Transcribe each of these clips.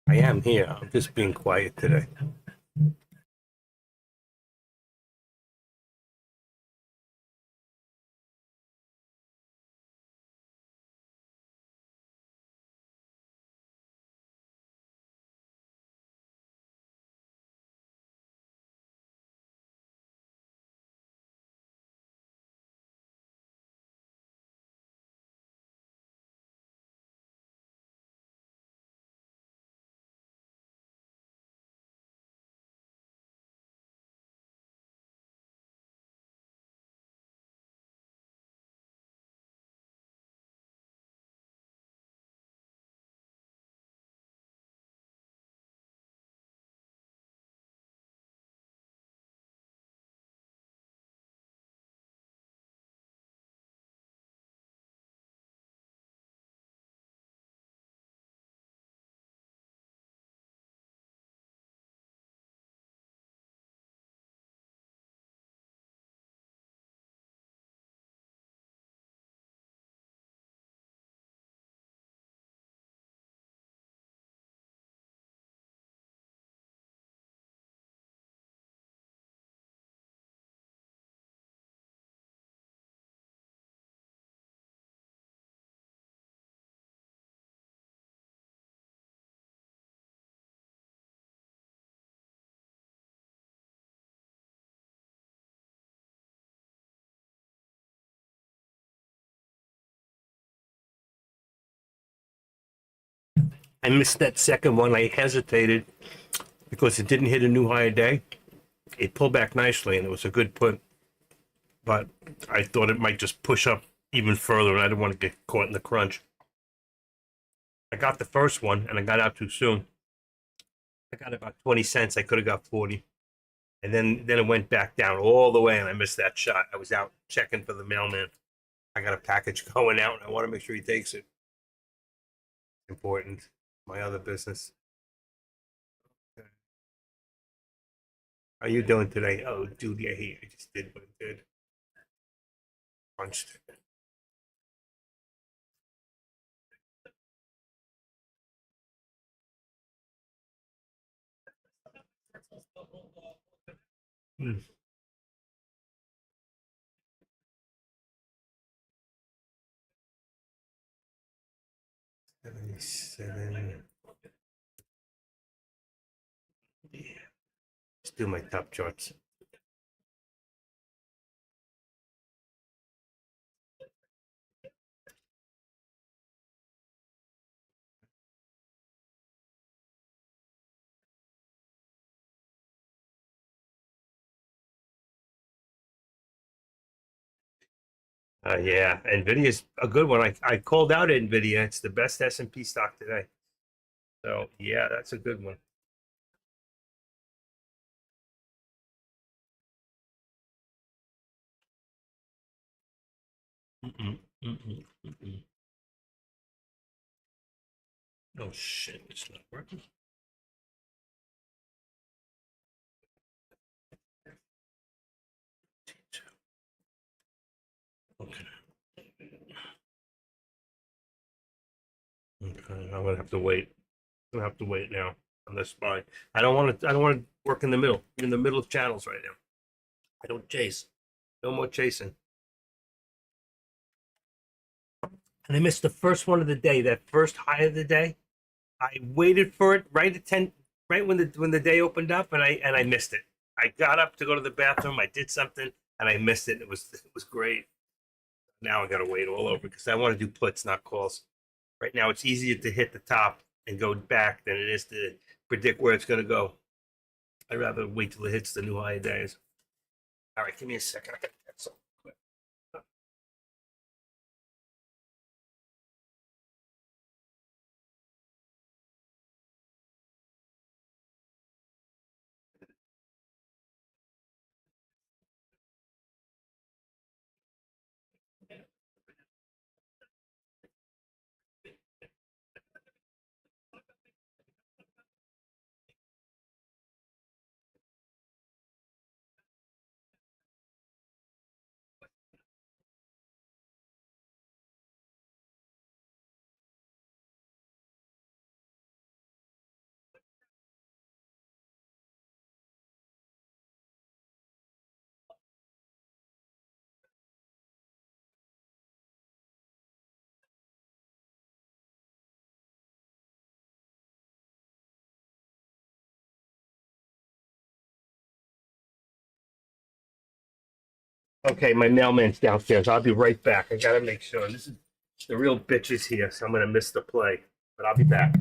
I am here. I'm just being quiet today. I missed that second one. I hesitated because it didn't hit a new higher day. It pulled back nicely and it was a good put, but I thought it might just push up even further and I didn't want to get caught in the crunch. I got the first one and I got out too soon. I got about 20 cents. I could have got 40. And then it went back down all the way and I missed that shot. I was out checking for the mailman. I got a package going out and I want to make sure he takes it. Important. My other business. How you doing today? Oh, dude, yeah, I just did what I did. Punched. Hmm. 77. Yeah. Let's do my top charts. Yeah, Nvidia's a good one. I called out Nvidia. It's the best S&P stock today. So yeah, that's a good one. Mm-mm, mm-mm, mm-mm. Oh shit, it's not working. Okay, okay. I'm gonna have to wait. I'm gonna have to wait now on this spy. I don't want to. I don't want to work in the middle. I'm in the middle of channels right now. I don't chase. No more chasing. And I missed the first one of the day. That first high of the day. I waited for it right at 10, right when the day opened up, and I missed it. I got up to go to the bathroom. I did something, and I missed it. It was great. Now I got to wait all over because I want to do puts, not calls. Right now, it's easier to hit the top and go back than it is to predict where it's going to go. I'd rather wait till it hits the new high days. All right, give me a second. I got that. Okay, my mailman's downstairs. I'll be right back. I gotta make sure. This is the real bitches here, so I'm gonna miss the play. But I'll be back.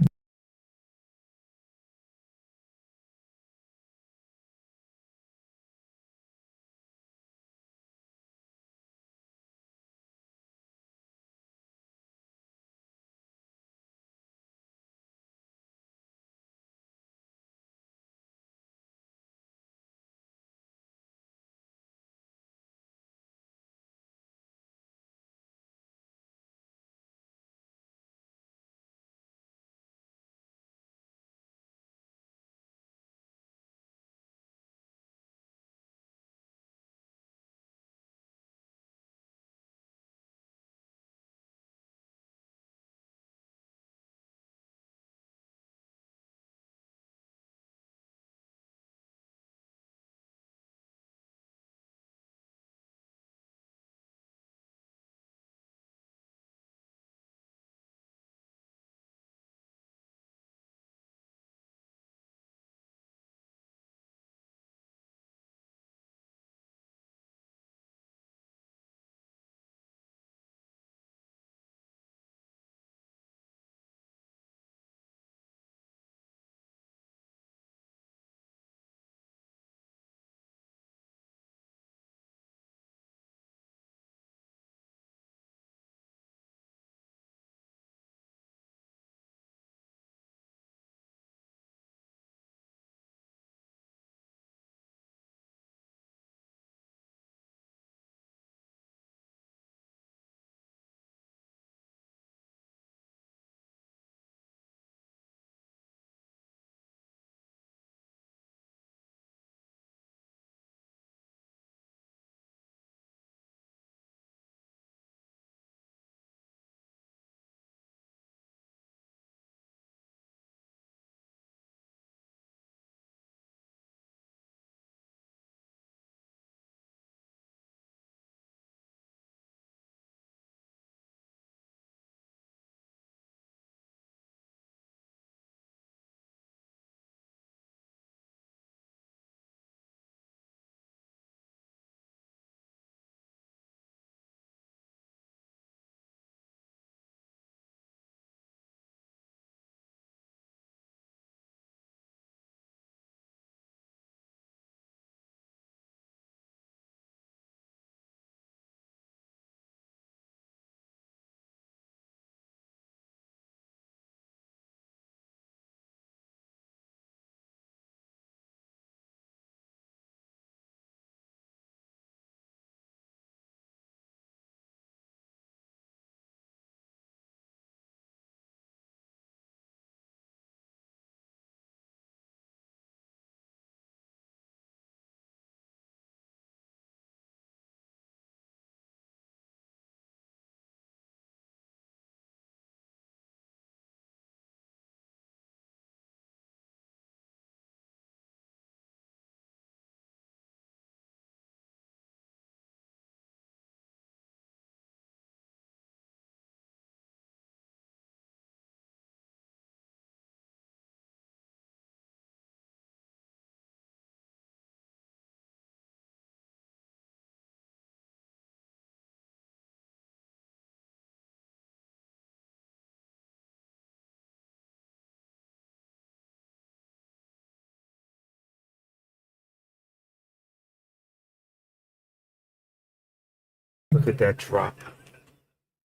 Look at that drop.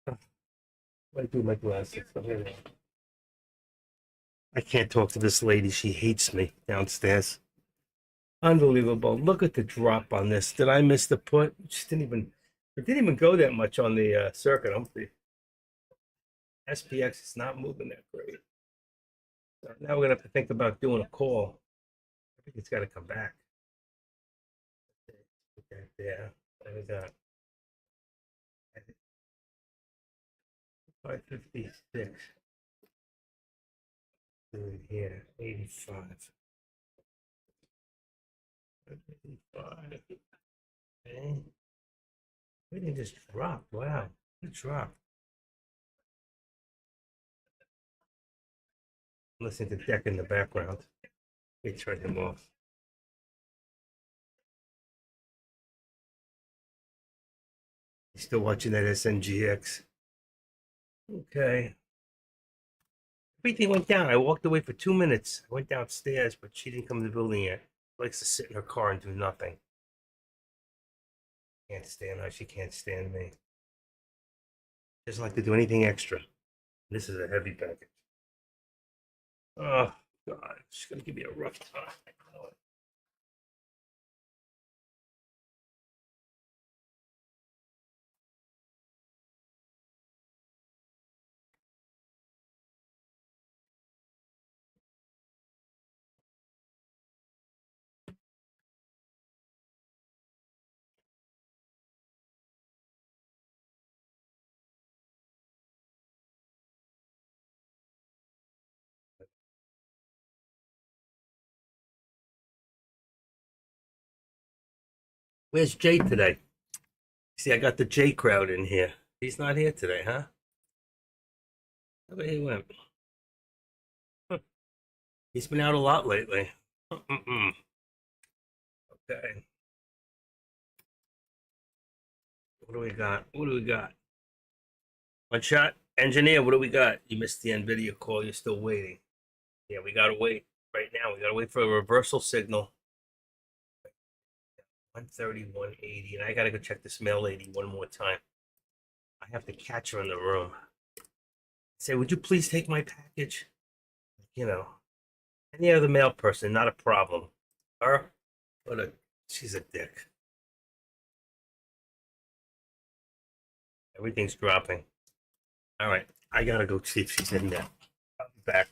What do I do with my glasses? Oh, here they are. I can't talk to this lady. She hates me downstairs. Unbelievable. Look at the drop on this. Did I miss the put? It didn't even go that much on the circuit. The SPX is not moving that great. So now we're gonna have to think about doing a call. I think it's got to come back. Okay, yeah. What we got? 556. Here, 85. 85. Okay. Everything just dropped. Wow. It dropped. Listen to Deck in the background. Let me turn him off. You still watching that SNGX? Okay. Everything went down. I walked away for 2 minutes. I went downstairs, but she didn't come to the building yet. She likes to sit in her car and do nothing. Can't stand her. She can't stand me. Doesn't like to do anything extra. This is a heavy package. Oh, God. She's going to give me a rough time. I know it. Where's Jay today? See, I got the J crowd in here. He's not here today, huh? Where he went? Huh. He's been out a lot lately. Mm-mm. Okay. What do we got? What do we got? One shot. Engineer, what do we got? You missed the NVIDIA call. You're still waiting. Yeah, we gotta wait right now. We gotta wait for a reversal signal. 130, 180. And I gotta go check this mail lady one more time. I have to catch her in the room. Say, would you please take my package? You know, any other mail person, not a problem. Her? What a, she's a dick. Everything's dropping. All right, I gotta go see if she's in there. I'll be back.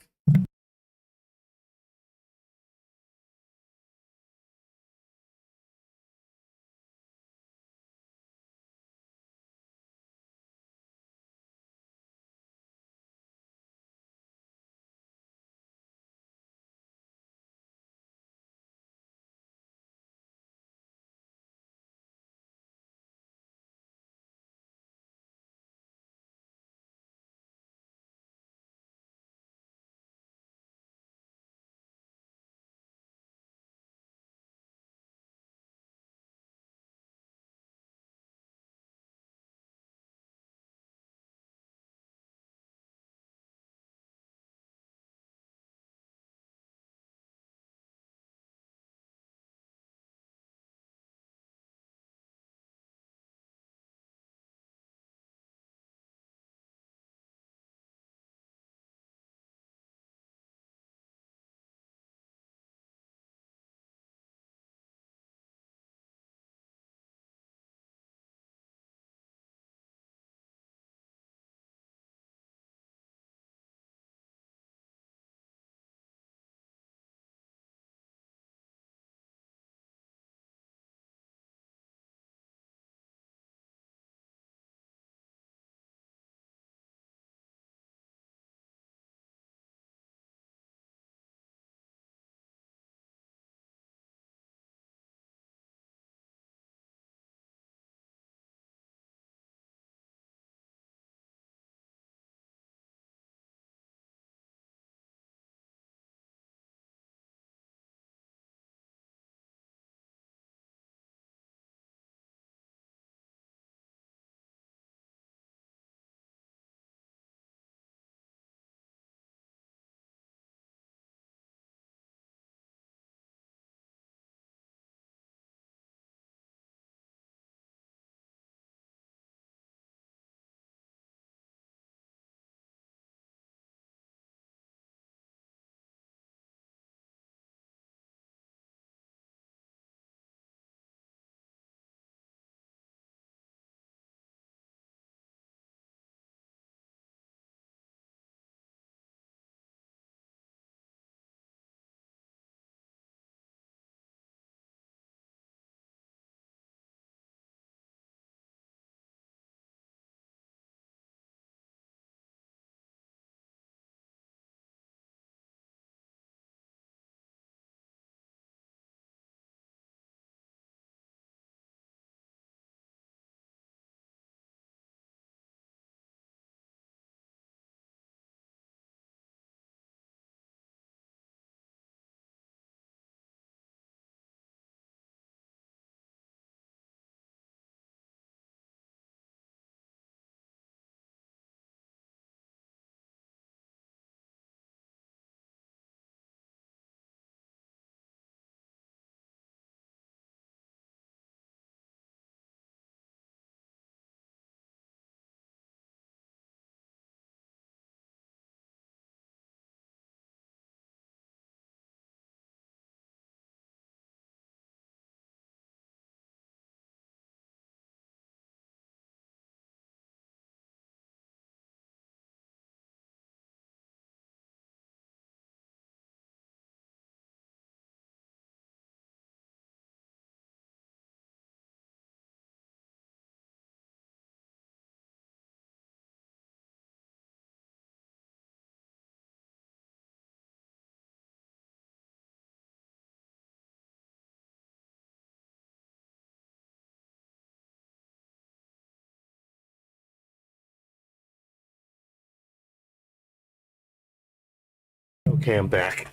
Okay, I'm back.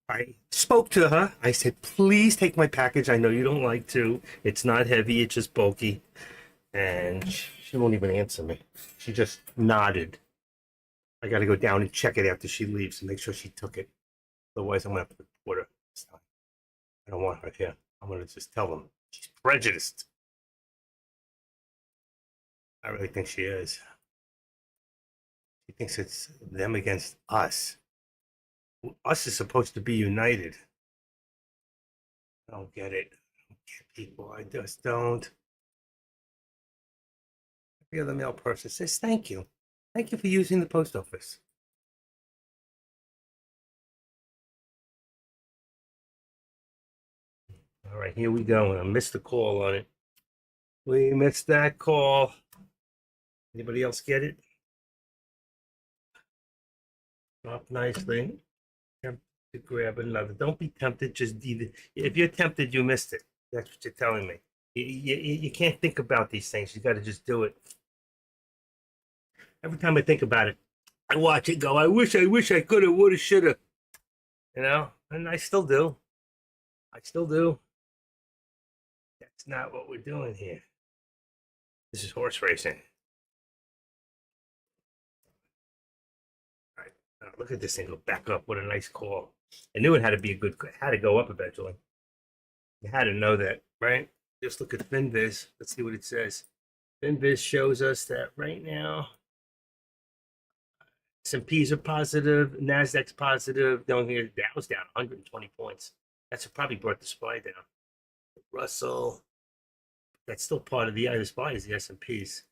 I spoke to her. I said, please take my package. I know you don't like to. It's not heavy, it's just bulky. And she won't even answer me. She just nodded. I got to go down and check it after she leaves and make sure she took it. Otherwise, I'm going to have to report her this time. I don't want her here. I'm going to just tell them she's prejudiced. I really think she is. She thinks it's them against us. Us is supposed to be united. I don't get it. I don't get people. I just don't. Every other mail person says thank you. Thank you for using the post office. All right, here we go. I missed the call on it. We missed that call. Anybody else get it? Drop nicely. Tempted to grab another. Don't be tempted. Just either. If you're tempted, you missed it. That's what you're telling me. You can't think about these things. You got to just do it. Every time I think about it, I watch it go. I wish I could have, would have, should have. You know, and I still do. I still do. That's not what we're doing here. This is horse racing. All right, look at this thing go back up. What a nice call. I knew it had to be a good. Had to go up eventually. You had to know that, right? Just look at FinViz. Let's see what it says. FinViz shows us that right now S&Ps are positive, Nasdaq's positive. The only thing is Dow's down 120 points. That's what probably brought the SPY down. Russell, that's still part of the SPY is the S&Ps.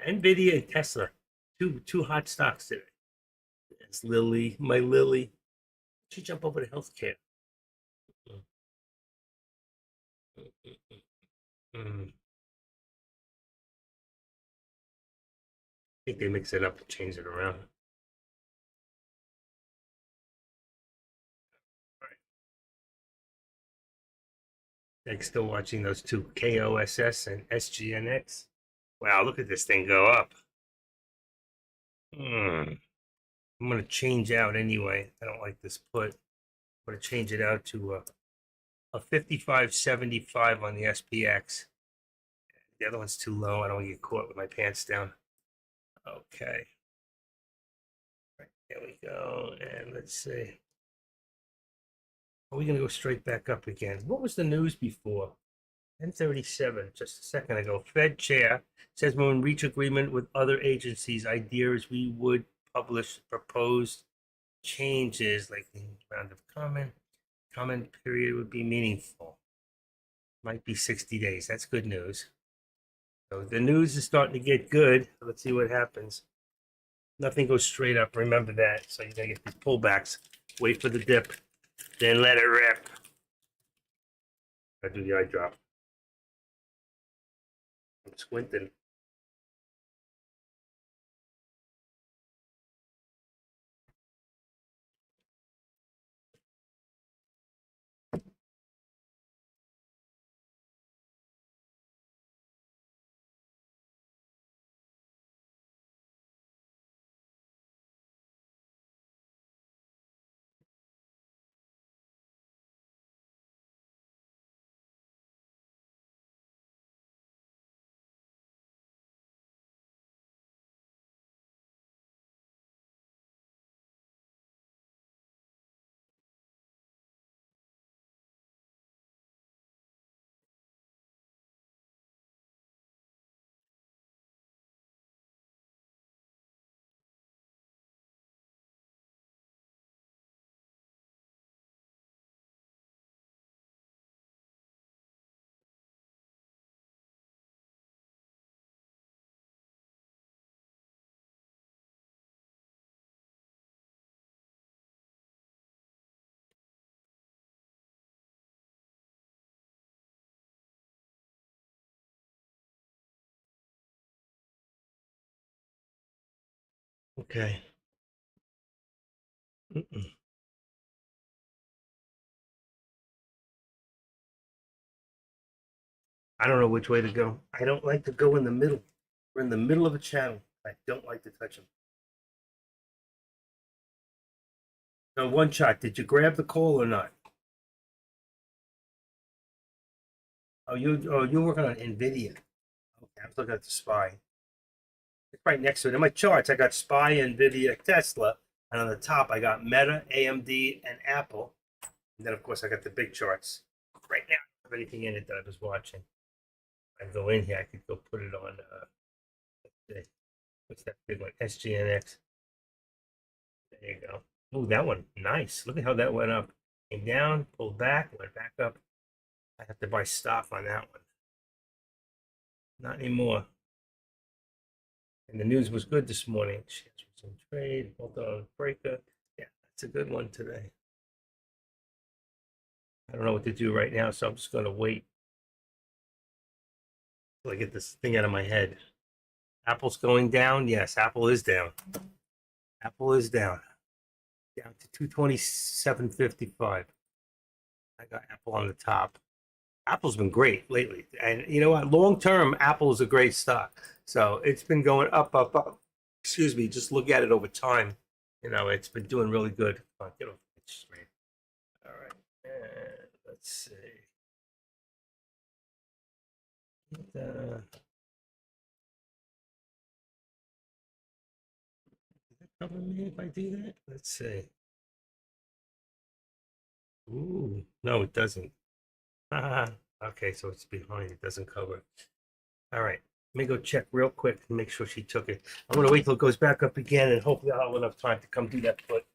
Nvidia and Tesla, two hot stocks today. It's Lilly, my Lilly. She jump over to healthcare. I think they mix it up and change it around. Like still watching those two KOSS and SGNX. Wow, look at this thing go up. I'm gonna change out anyway. I don't like this put. I'm gonna change it out to a 55.75 on the SPX. The other one's too low. I don't want to get caught with my pants down. Okay. Right, there we go. And let's see. Are we gonna go straight back up again? What was the news before? 10:37, just a second ago. Fed chair says when we reach agreement with other agencies, ideas we would publish proposed changes like the round of comment period would be meaningful. Might be 60 days. That's good news. So the news is starting to get good. Let's see what happens. Nothing goes straight up. Remember that. So you gotta get these pullbacks. Wait for the dip, then let it rip. I do the eye drop. I'm squinting. Okay. I don't know which way to go. I don't like to go in the middle. We're in the middle of a channel. I don't like to touch them. No, one shot. Did you grab the call or not? Oh, you're working on NVIDIA. Okay, I was looking at the SPY. It's right next to it. In my charts, I got SPY, NVIDIA, Tesla, and on the top, I got Meta, AMD, and Apple. And then, of course, I got the big charts. Right now, I don't have anything in it that I was watching. I go in here, I could go put it on, what's that big one? SGNX. There you go. Oh, that one, nice. Look at how that went up. Came down, pulled back, went back up. I have to buy stop on that one. Not anymore. And the news was good this morning. Shares was in trade, bolt on breaker. Yeah, that's a good one today. I don't know what to do right now, so I'm just going to wait till I get this thing out of my head. Apple's going down. Yes, Apple is down. Apple is down. Down to 227.55. I got Apple on the top. Apple's been great lately. And you know what? Long term, Apple is a great stock. So it's been going up, up, up. Excuse me. Just look at it over time. You know, it's been doing really good. Get off the screen. All right. And let's see. Does it cover me if I do that? Let's see. Ooh, no, it doesn't. Okay, so it's behind. It doesn't cover. All right. Let me go check real quick and make sure she took it. I'm gonna wait till it goes back up again, and hopefully I'll have enough time to come do that put.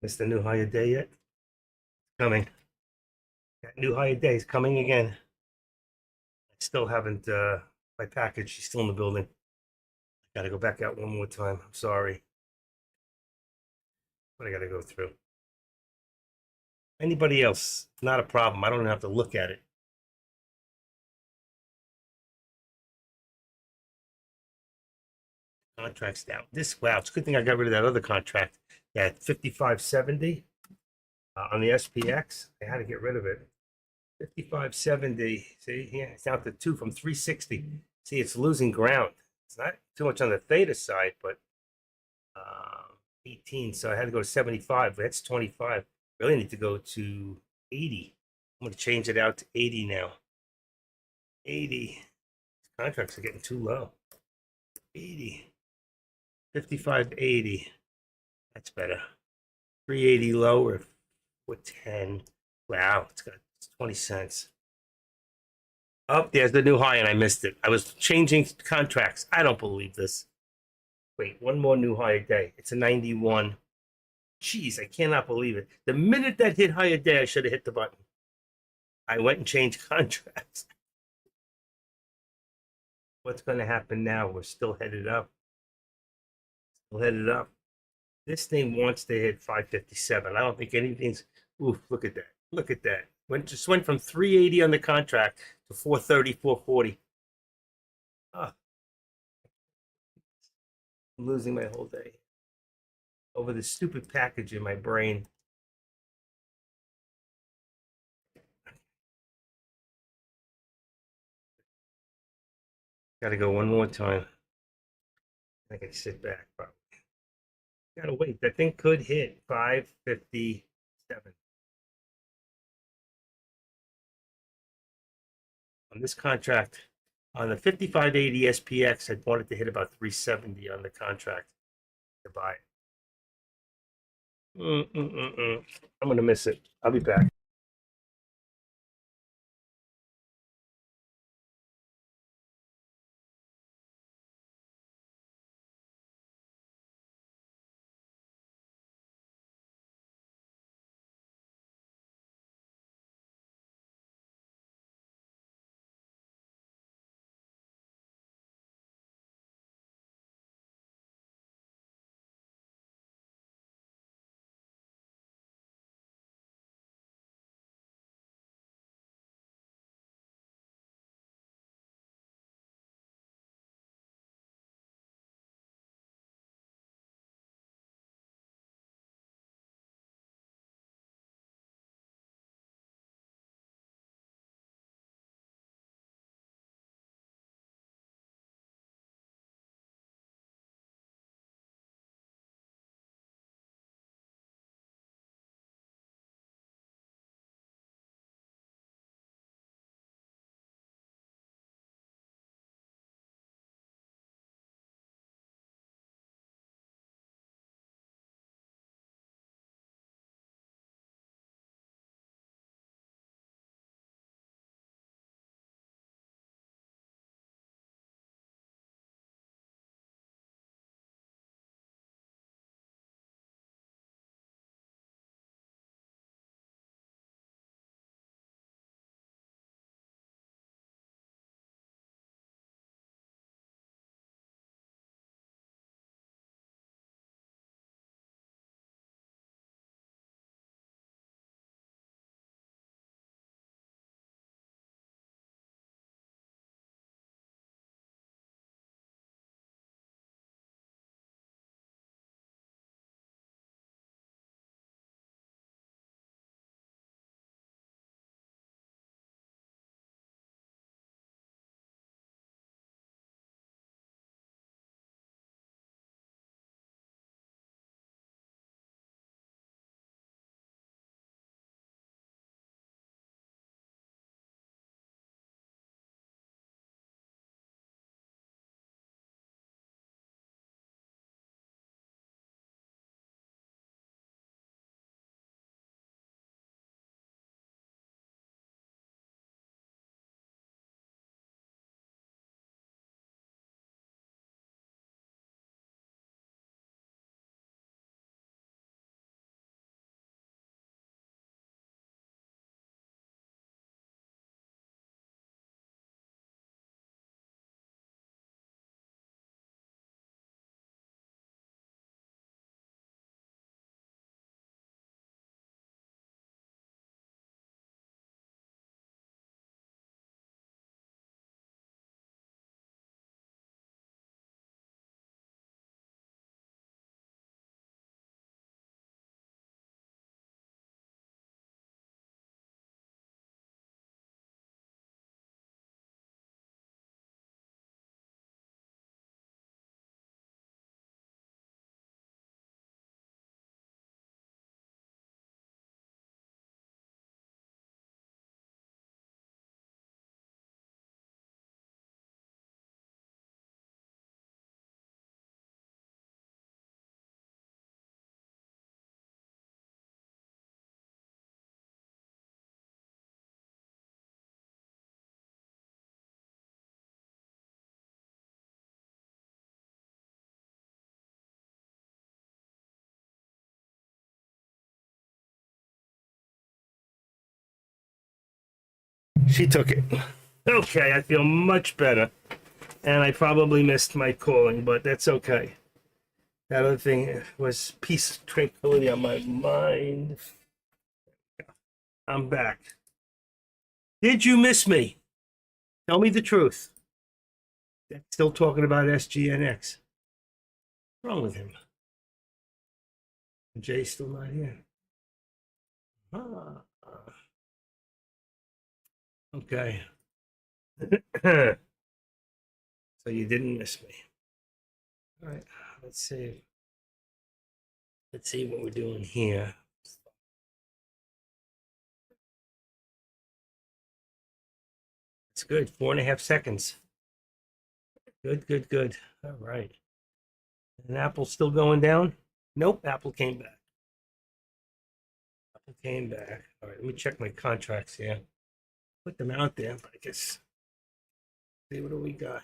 Missed the new higher day yet? Coming. That new higher day is coming again. I still haven't, my package is still in the building. Gotta go back out one more time. I'm sorry. But I gotta go through. Anybody else? Not a problem. I don't even have to look at it. Contracts down. This, wow, it's a good thing I got rid of that other contract. That 5570 on the SPX. I had to get rid of it. 5570. See, yeah, it's down to two from 360. See, it's losing ground. It's not too much on the theta side, but 18. So I had to go to 75. That's 25. Really need to go to 80. I'm going to change it out to 80 now. 80. Contracts are getting too low. 80. 5580. That's better. 380 lower with 10. Wow, it's 20 cents. Oh, there's the new high, and I missed it. I was changing contracts. I don't believe this. Wait, one more new higher day. It's a 91. Jeez, I cannot believe it. The minute that hit higher day, I should have hit the button. I went and changed contracts. What's going to happen now? We're still headed up. Still headed up. This thing wants to hit 557. I don't think anything's. Oof, look at that. Look at that. Just went from 380 on the contract to 430, 440. Oh, I'm losing my whole day over this stupid package in my brain. Got to go one more time. I can sit back. Probably. Gotta wait. That thing could hit 557 on this contract. On the 5580 SPX, I wanted to hit about 370 on the contract to buy it. I'm gonna miss it. I'll be back. She took it. Okay, I feel much better. And I probably missed my calling, but that's okay. That other thing was peace, tranquility on my mind. I'm back. Did you miss me? Tell me the truth. Still talking about SGNX. What's wrong with him? Jay's still not here. Ah, okay. So you didn't miss me. All right. Let's see. Let's see what we're doing here. It's good. 4.5 seconds. Good, good, good. All right. And Apple's still going down? Nope, Apple came back. Apple came back. All right, let me check my contracts here. Put them out there, but I guess. See, what do we got?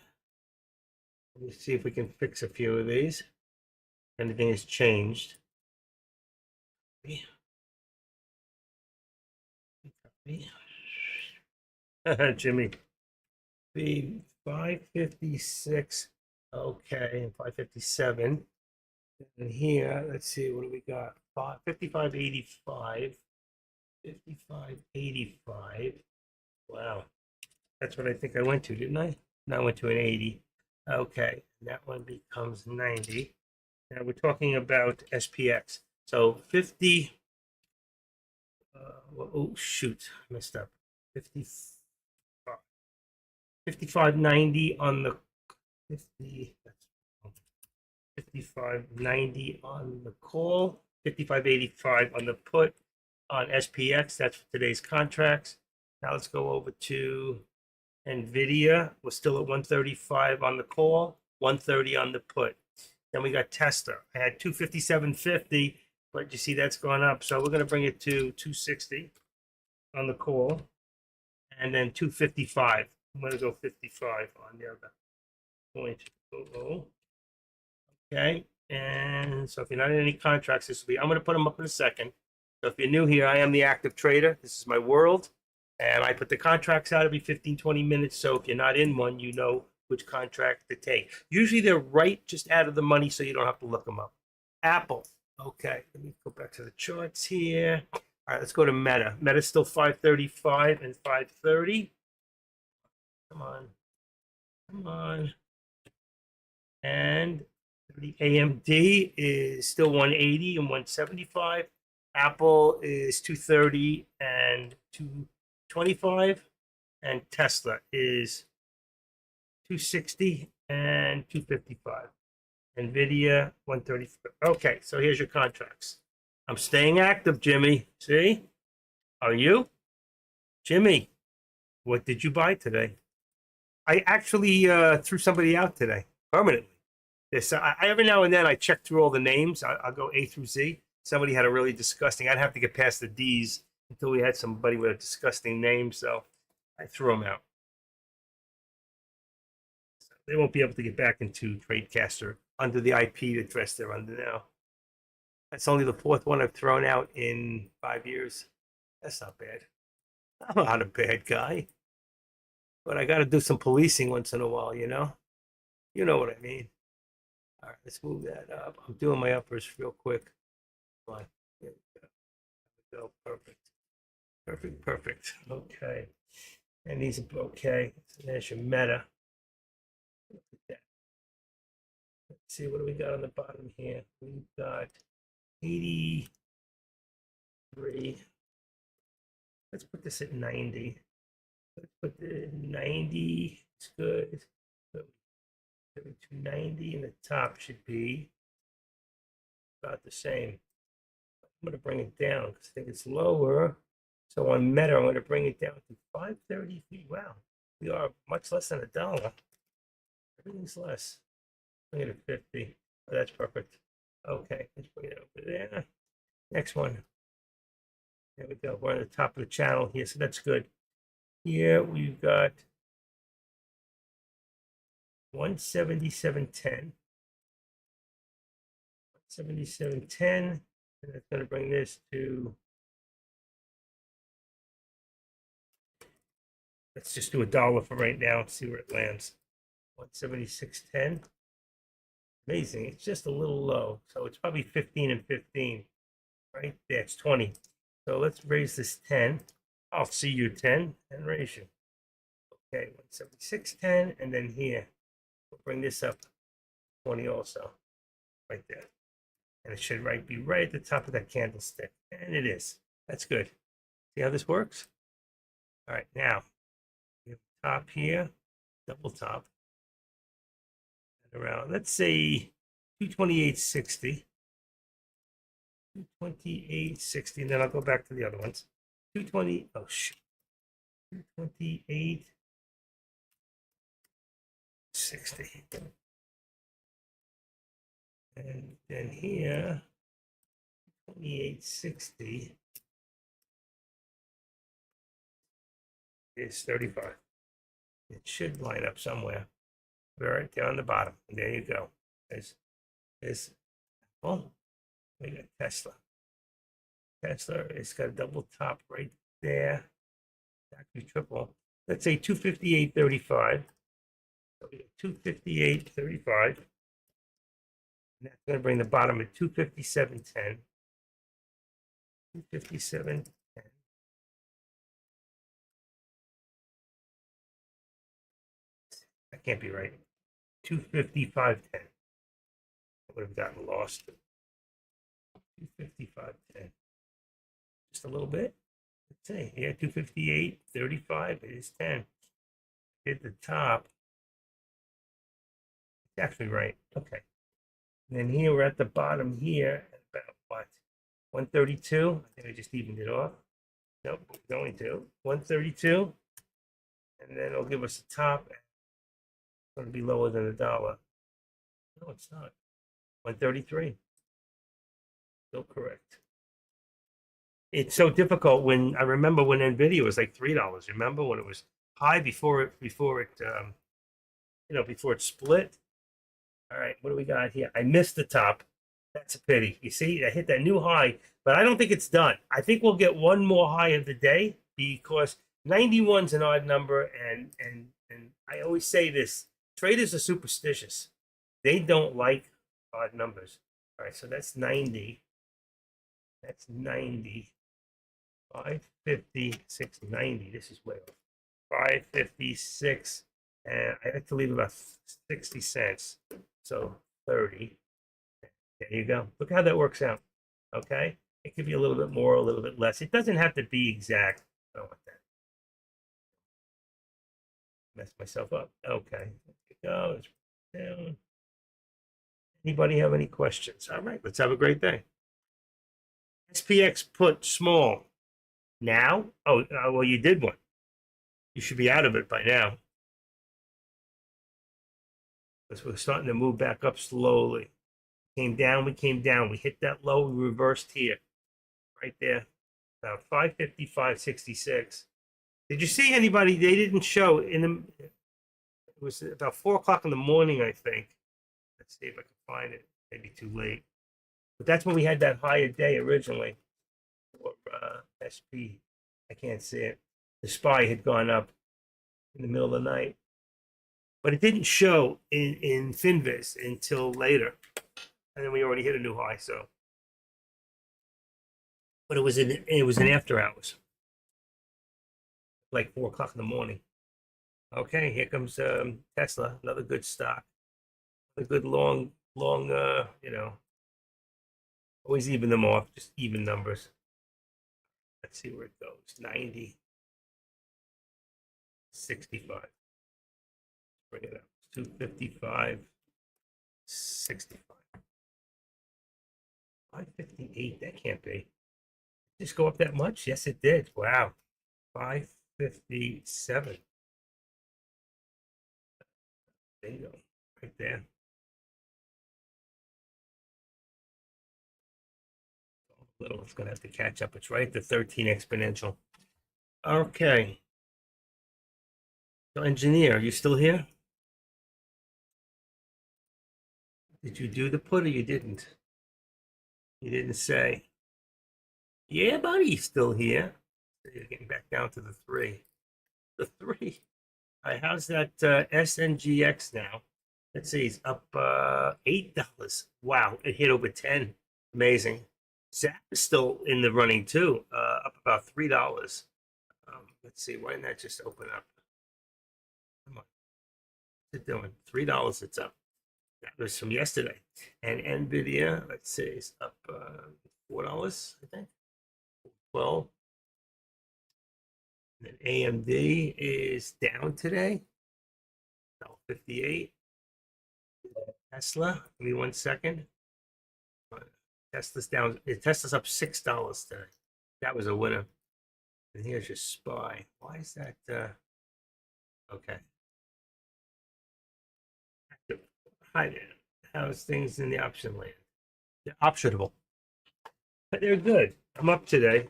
Let me see if we can fix a few of these. Anything has changed. Jimmy. The 556. Okay, and 557. And here, let's see, what do we got? 5585. 5585. Wow. That's what I think I went to, didn't I? No, I went to an 80. Okay, that one becomes 90. Now we're talking about SPX. So 50. Oh, shoot. I messed up. 50. 5590 on the 50. 5590 on the call. 5585 on the put on SPX. That's for today's contracts. Now let's go over to NVIDIA. We're still at 135 on the call, 130 on the put. Then we got Tesla. I had 257.50, but you see that's gone up. So we're going to bring it to 260 on the call, and then 255. I'm going to go 55 on the other point. Okay. And so if you're not in any contracts, this will be, I'm going to put them up in a second. So if you're new here, I am the active trader. This is my world. And I put the contracts out every 15, 20 minutes. So if you're not in one, you know which contract to take. Usually they're right just out of the money, so you don't have to look them up. Apple. Okay. Let me go back to the charts here. All right, let's go to Meta. Meta's still 535 and 530. Come on. Come on. And the AMD is still 180 and 175. Apple is 230 and 225. And Tesla is 260 and 255. NVIDIA 134. Okay, so here's your contracts. I'm staying active, Jimmy. See? Are you? Jimmy, what did you buy today? I actually threw somebody out today permanently. This every now and then I check through all the names. I'll go A through Z. Somebody had a really disgusting. I'd have to get past the D's until we had somebody with a disgusting name. So I threw them out. So they won't be able to get back into TradeCaster under the IP address they're under now. That's only the fourth one I've thrown out in 5 years. That's not bad. I'm not a bad guy, but I got to do some policing once in a while. You know what I mean. All right, let's move that up. I'm doing my uppers real quick. Come on. There we go. There we go. Perfect. Perfect, perfect. Okay. And these are okay. So there's your Meta. Look at that. Let's see, what do we got on the bottom here? We've got 83. Let's put this at 90. Let's put the 90. It's good. 290, and the top should be about the same. I'm going to bring it down because I think it's lower. So on Meta, I'm going to bring it down to 530 feet. Wow, we are much less than $1. Everything's less. Bring it at 50. Oh, that's perfect. Okay, let's bring it over there. Next one. There we go. We're on the top of the channel here, so that's good. Here we've got 177.10. 177.10. And that's going to bring this to Let's just do $1 for right now and see where it lands. 176.10. Amazing. It's just a little low. So it's probably 15 and 15. Right there. It's 20. So let's raise this 10. I'll see you 10 and raise you. Okay, 176.10. And then here, we'll bring this up 20 also. Right there. And it should be right at the top of that candlestick. And it is. That's good. See how this works? All right, now we have top here, double top, and around, let's say 228.60. 228.60, and then I'll go back to the other ones. 220, oh shit. 228.60. And then here, 28.60 is 35. It should line up somewhere. Right there on the bottom. And there you go. There's Apple. We got Tesla. Tesla, it's got a double top right there. Actually triple. Let's say 258.35. So we got 258.35. And that's going to bring the bottom at 257.10. 257.10. That can't be right. 255.10. I would have gotten lost. 255.10. Just a little bit. Let's see. Yeah, 258.35. It is 10. Hit the top. It's actually right. Okay. And then here we're at the bottom here at about what? 132. I think I just evened it off. Nope, we're going to 132. And then it'll give us a top. It's going to be lower than $1. No, it's not. 133. Still correct. It's so difficult when I remember when Nvidia was like $3. Remember when it was high before it before it split. All right, what do we got here? I missed the top. That's a pity. You see, I hit that new high, but I don't think it's done. I think we'll get one more high of the day because 91's an odd number, and I always say this: traders are superstitious. They don't like odd numbers. All right, so that's 90. That's 90. 550, 690. This is way off. 556, and I have to leave about 60 cents. So 30. There you go. Look how that works out. Okay? It could be a little bit more, a little bit less. It doesn't have to be exact. I don't want that. Mess myself up. Okay. There you go. Let's put it down. Anybody have any questions? All right. Let's have a great day. SPX put small. Now? Oh, well, you did one. You should be out of it by now. Because we're starting to move back up slowly. Came down, we came down. We hit that low, we reversed here. Right there. About 550, 566. Did you see anybody? They didn't show in the. It was about 4 o'clock in the morning, I think. Let's see if I can find it. Maybe too late. But that's when we had that higher day originally. For SP. I can't see it. The SPY had gone up in the middle of the night. But it didn't show in Finviz until later. And then we already hit a new high, so. But it was in after hours. Like 4 o'clock in the morning. Okay, here comes Tesla, another good stock. A good long, always even them off, just even numbers. Let's see where it goes. 90, 65. Bring it up. 255, 65. 558, that can't be. Just go up that much? Yes, it did. Wow. 557. There you go. Right there. Little, it's going to have to catch up. It's right at the 13 exponential. Okay. So, engineer, are you still here? Did you do the put or you didn't? You didn't say. Yeah, buddy, he's still here. So you're getting back down to the 3. the three. All right, how's that SNGX now? Let's see, it's up $8. Wow, it hit over 10. Amazing. Zap is still in the running too, up about $3. Let's see, why didn't that just open up? Come on, what's it doing? $3 it's up. That was from yesterday. And Nvidia, let's see, is up $4, I think. Well, then AMD is down today. 58. Tesla, give me 1 second. Tesla's down. Tesla's up $6 today. That was a winner. And here's your SPY. Why is that? Okay. Hi there. How's things in the option land? They're optionable, but they're good. I'm up today.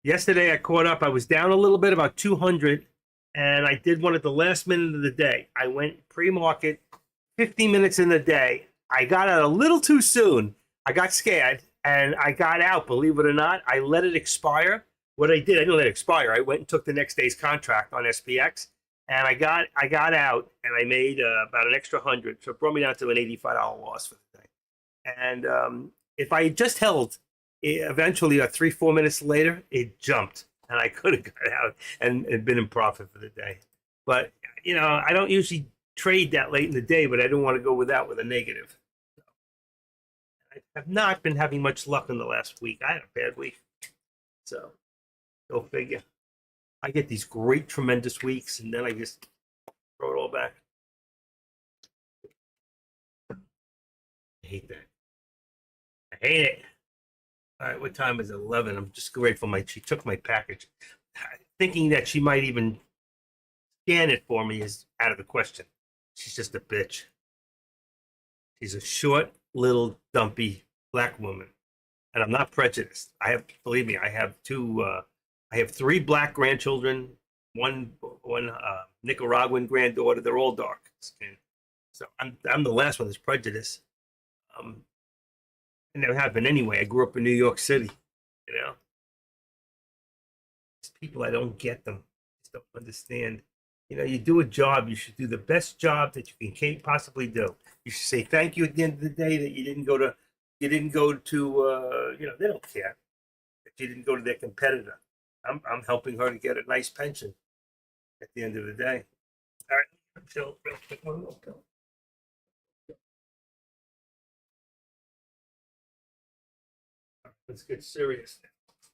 Yesterday I caught up. I was down a little bit, about 200, and I did one at the last minute of the day. I went pre-market, 15 minutes in the day. I got out a little too soon. I got scared and I got out. Believe it or not, I let it expire. What I did, I didn't let it expire. I went and took the next day's contract on SPX, and I got out and I made about an extra 100. So it brought me down to an $85 loss for the day. And if I had just held, eventually, 3-4 minutes later, it jumped, and I could have got out and been in profit for the day. But I don't usually trade that late in the day, but I don't want to go with a negative. I have not been having much luck in the last week. I had a bad week, so go figure. I get these great, tremendous weeks, and then I just throw it all back. I hate that. I hate it. All right, what time is it? 11. I'm just grateful she took my package. Thinking that she might even scan it for me is out of the question. She's just a bitch. She's a short, little, dumpy black woman. And I'm not prejudiced. Believe me, I have three black grandchildren, one Nicaraguan granddaughter. They're all dark skin. So I'm the last one that's prejudiced. I never have been anyway. I grew up in New York City, It's people, I don't get them. I just don't understand. You do a job, you should do the best job that you can possibly do. You should say thank you at the end of the day that you didn't go to, they don't care that you didn't go to their competitor. I'm helping her to get a nice pension at the end of the day. All right, chill, real quick, one more pill. Let's get serious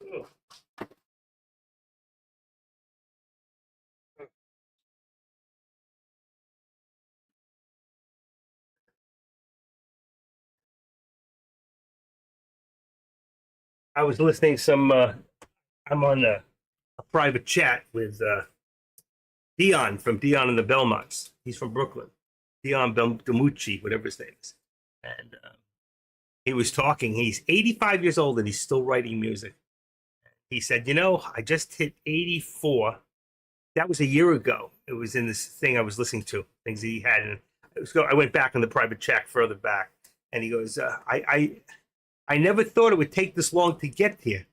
now. I was listening I'm on a private chat with Dion from Dion and the Belmonts. He's from Brooklyn. Dion Belmucci, whatever his name is. And he was talking. He's 85 years old and he's still writing music. He said, I just hit 84. That was a year ago. It was in this thing I was listening to, things he had. And I went back in the private chat further back. And he goes, I never thought it would take this long to get here.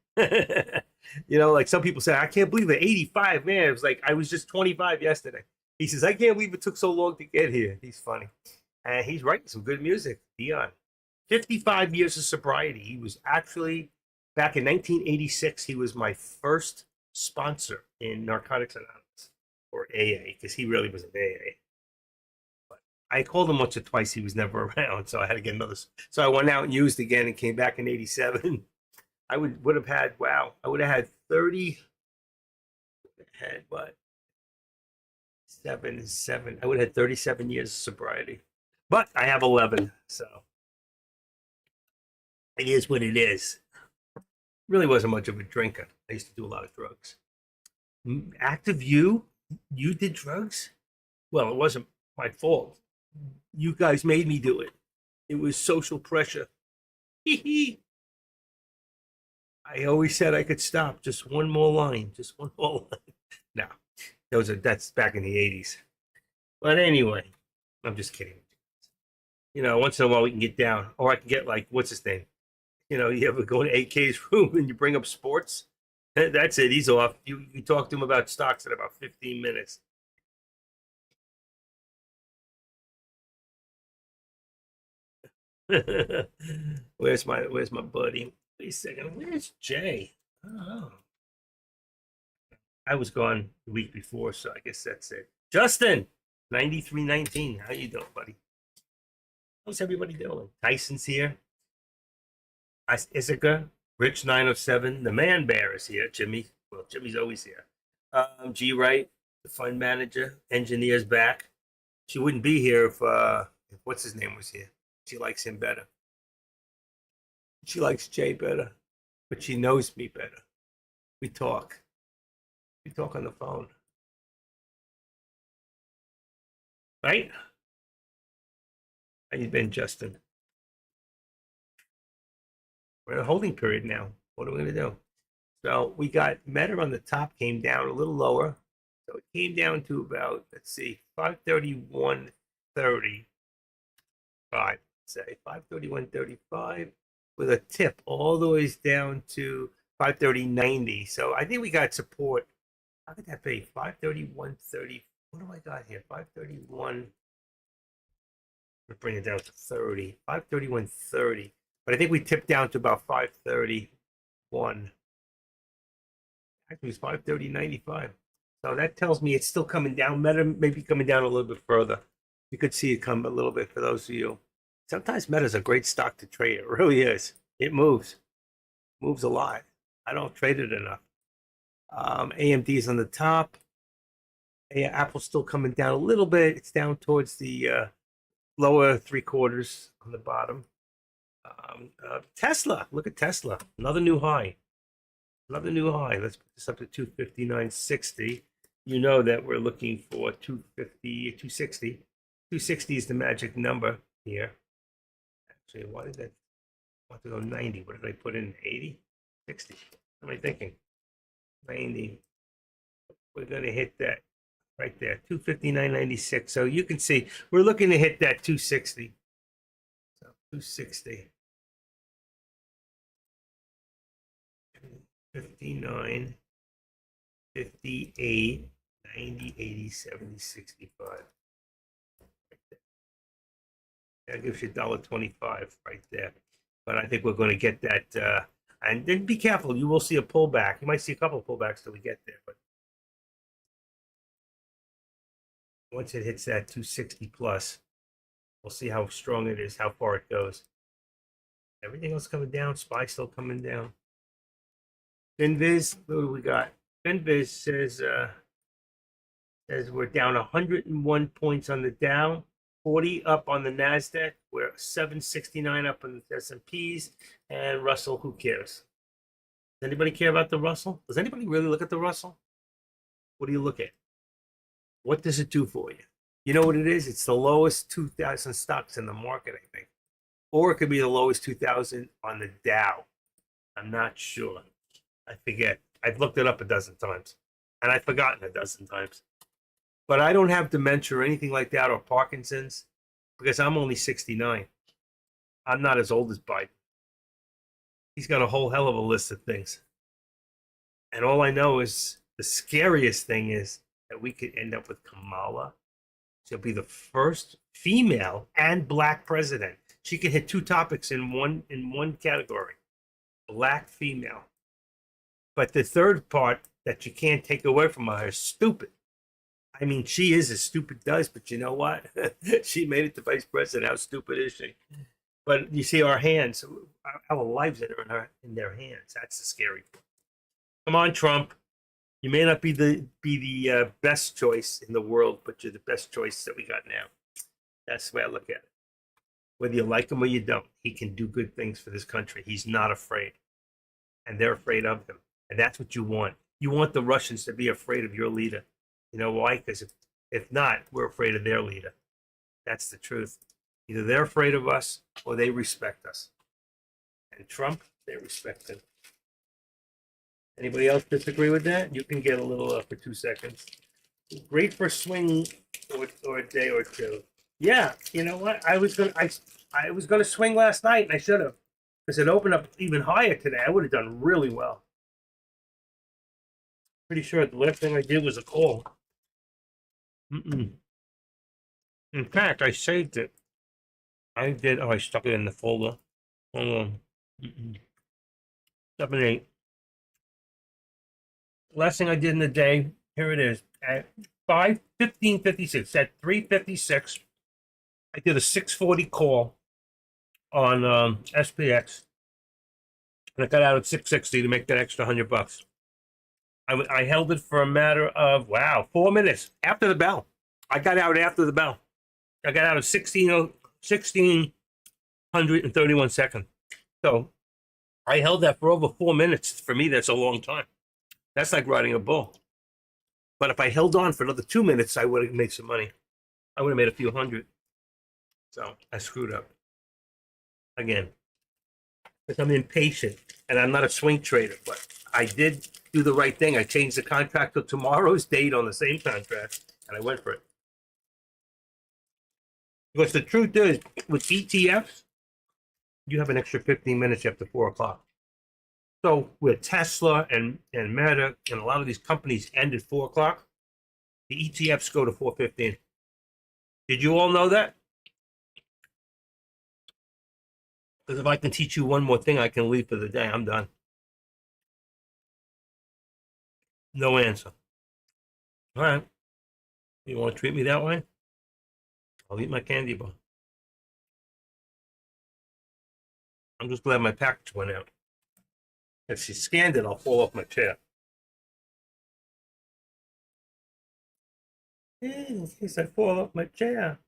Like some people say, I can't believe it. 85, man. It was like I was just 25 yesterday. He says, I can't believe it took so long to get here. He's funny. And he's writing some good music. Dion. 55 years of sobriety. He was actually, back in 1986, he was my first sponsor in Narcotics Anonymous, or AA, because he really was an AA. But I called him once or twice. He was never around, so I had to get another. So I went out and used again and came back in 87. I would have had, I would have had 30, had what? Seven. I would have had 37 years of sobriety. But I have 11, so it is what it is. Really wasn't much of a drinker. I used to do a lot of drugs. Active you did drugs? Well, it wasn't my fault. You guys made me do it. It was social pressure. I always said I could stop. Just one more line. Just one more line. No, that's back in the 80s. But anyway, I'm just kidding. Once in a while we can get down. Or I can get like, what's his name? You ever go to AK's room and you bring up sports? That's it. He's off. You talk to him about stocks in about 15 minutes. Where's my buddy? Wait a second. Where's Jay? Oh, I was gone the week before, so I guess that's it. Justin, 9319. How you doing, buddy? How's everybody doing? Tyson's here. Issachar, Rich 907. The man bear is here. Jimmy. Well, Jimmy's always here. G Wright, the fund manager, engineer's back. She wouldn't be here if what's his name was here. She likes him better. She likes Jay better, but she knows me better. We talk. We talk on the phone. Right? How you been, Justin? We're in a holding period now. What are we going to do? So we got Meta on the top, came down a little lower. So it came down to about, let's see, 531.35, say 531.35 with a tip all the way down to 530.90. So I think we got support. How could that be? 531.30. What do I got here? 531. We're bringing it down to 30. 531.30. But I think we tipped down to about 531. Actually, it's 530.95. So that tells me it's still coming down. Meta maybe coming down a little bit further. You could see it come a little bit for those of you. Sometimes Meta's a great stock to trade. It really is. It moves. Moves a lot. I don't trade it enough. AMD's on the top. Apple's still coming down a little bit. It's down towards the lower three quarters on the bottom. Tesla. Look at Tesla. Another new high. Another new high. Let's put this up to 259.60. You know that we're looking for 250, 260. 260 is the magic number here. Actually, why did that want to go 90? What did I put in? 80? 60? What am I thinking? 90. We're going to hit that right there, 259.96. So you can see we're looking to hit that 260. So 260. 59, 58, 90, 80, 70, 65. Right there. That gives you $1.25 right there. But I think we're going to get that. And then be careful. You will see a pullback. You might see a couple of pullbacks till we get there. But once it hits that 260 plus, we'll see how strong it is, how far it goes. Everything else coming down. SPY still coming down. FinViz, what do we got? FinViz says we're down 101 points on the Dow, 40 up on the Nasdaq. We're 769 up on the S&Ps, and Russell. Who cares? Does anybody care about the Russell? Does anybody really look at the Russell? What do you look at? What does it do for you? You know what it is? It's the lowest 2,000 stocks in the market, I think, or it could be the lowest 2,000 on the Dow. I'm not sure. I forget. I've looked it up a dozen times, and I've forgotten a dozen times. But I don't have dementia or anything like that or Parkinson's because I'm only 69. I'm not as old as Biden. He's got a whole hell of a list of things. And all I know is the scariest thing is that we could end up with Kamala. She'll be the first female and black president. She can hit two topics in one category. Black female. But the third part that you can't take away from her is stupid. I mean, she is as stupid does, but you know what? She made it to vice president. How stupid is she? But you see our hands, our lives are in their hands. That's the scary part. Come on, Trump. You may not be the best choice in the world, but you're the best choice that we got now. That's the way I look at it. Whether you like him or you don't, he can do good things for this country. He's not afraid. And they're afraid of him. And that's what you want. You want the Russians to be afraid of your leader. You know why? Because if not, we're afraid of their leader. That's the truth. Either they're afraid of us or they respect us. And Trump, they respect him. Anybody else disagree with that? You can get a little for 2 seconds. Great for a swing or a day or two. Yeah, you know what? I was gonna swing last night, and I should have, because it opened up even higher today. I would have done really well. Pretty sure the last thing I did was a call. Mm-mm. In fact, I saved it. I did. Oh, I stuck it in the folder. Hold on. Mm-mm. 7-8. Last thing I did in the day. Here it is at 5:15:56. At 3:56, I did a 6:40 call on SPX, and I got out at 6:60 to make that extra $100. I held it for a matter of 4 minutes after the bell. I got out after the bell. I got out at 1631 seconds. So I held that for over 4 minutes. For me, that's a long time. That's like riding a bull. But if I held on for another 2 minutes, I would have made some money. I would have made a few hundred. So I screwed up again because I'm impatient and I'm not a swing trader. But I did do the right thing. I changed the contract to tomorrow's date on the same contract, and I went for it. Because the truth is, with ETFs, you have an extra 15 minutes after 4 o'clock. So with Tesla and Meta and a lot of these companies end at 4 o'clock, the ETFs go to 4:15. Did you all know that? Because if I can teach you one more thing, I can leave for the day. I'm done. No answer. All right. You want to treat me that way? I'll eat my candy bar. I'm just glad my package went out. If she scanned it, I'll fall off my chair. In case I fall off my chair.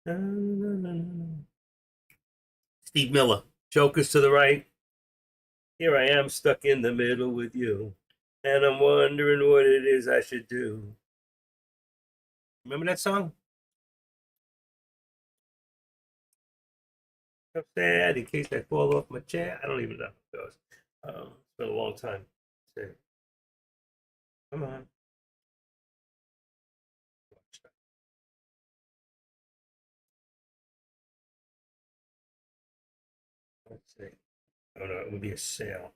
No, no, no, no. Steve Miller, Jokers to the right. Here I am stuck in the middle with you. And I'm wondering what it is I should do. Remember that song? I'm sad in case I fall off my chair. I don't even know how it goes. It's been a long time. Come on. Let's see. Oh no, it would be a sale.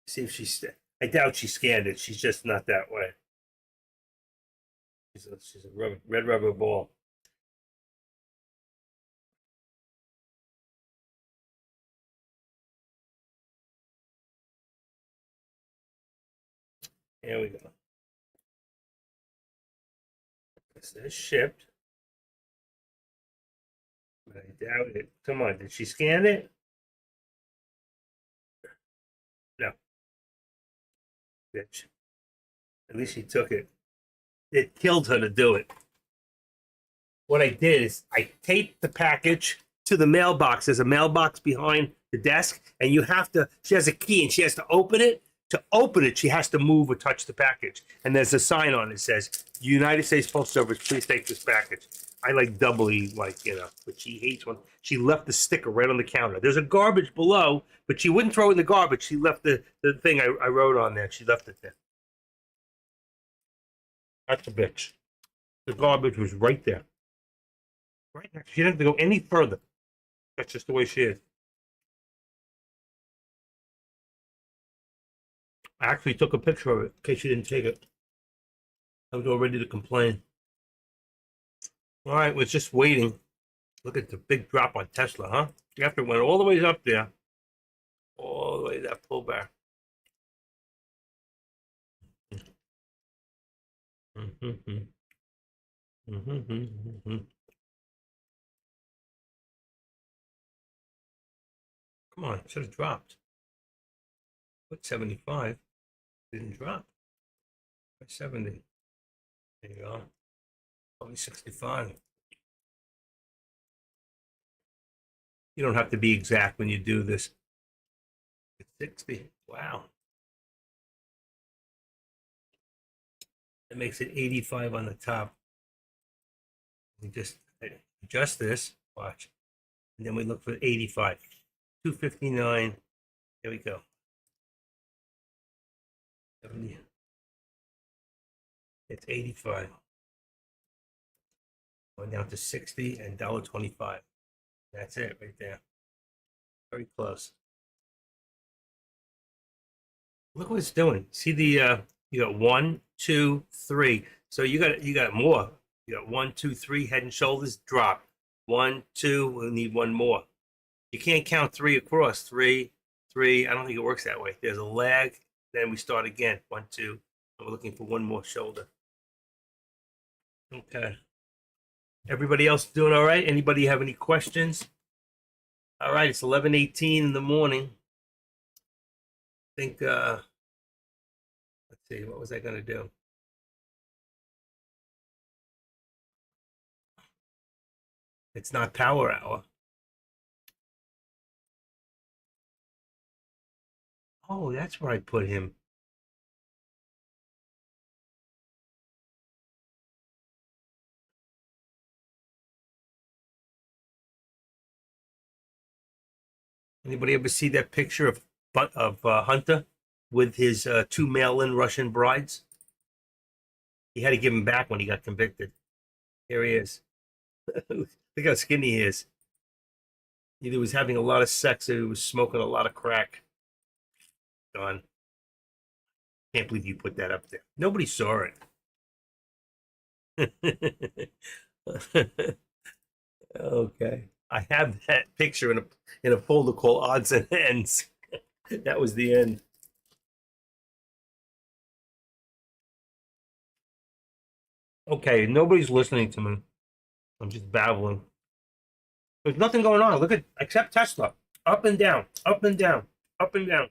See if she's. I doubt she scanned it. She's just not that way. She's a red rubber ball. Here we go. This is shipped. But I doubt it. Come on, did she scan it? No. Bitch. At least she took it. It killed her to do it. What I did is I taped the package to the mailbox. There's a mailbox behind the desk, and you have to, she has a key and she has to open it. To open it, she has to move or touch the package. And there's a sign on it that says, United States Postal Service, please take this package. I like doubly, but she hates one. She left the sticker right on the counter. There's a garbage below, but she wouldn't throw it in the garbage. She left the thing I wrote on there. She left it there. That's a bitch. The garbage was right there. Right next. She didn't have to go any further. That's just the way she is. I actually took a picture of it in case you didn't take it. I was all ready to complain. All right, we're just waiting. Look at the big drop on Tesla, huh? After it went all the way up there, all the way to that pullback. Mm-hmm. Mm-hmm. Mm-hmm. Come on, it should have dropped. Put 75. Didn't drop. By 70. There you go. Only 65. You don't have to be exact when you do this. It's 60. Wow. That makes it 85 on the top. We just adjust this. Watch. And then we look for 85. 259. There we go. 70. It's 85. Going down to 60 and $1.25. That's it right there. Very close. Look what it's doing. See the You got 1, 2, 3. So you got more. You got 1, 2, 3 head and shoulders drop. 1, 2. We'll need one more. You can't count three across. 3, 3. I don't think it works that way. There's a lag. Then we start again. 1, 2. We're looking for one more shoulder. Okay. Everybody else doing all right? Anybody have any questions? All right. It's 11:18 in the morning. I think. Let's see. What was I going to do? It's not power hour. Oh, that's where I put him. Anybody ever see that picture of Hunter with his two mail-in Russian brides? He had to give him back when he got convicted. Here he is. Look how skinny he is. Either was having a lot of sex or he was smoking a lot of crack. Gone. Can't believe you put that up there. Nobody saw it. Okay. I have that picture in a folder called Odds and Ends. That was the end. Okay, nobody's listening to me. I'm just babbling. There's nothing going on. Look at except Tesla. Up and down, up and down, up and down.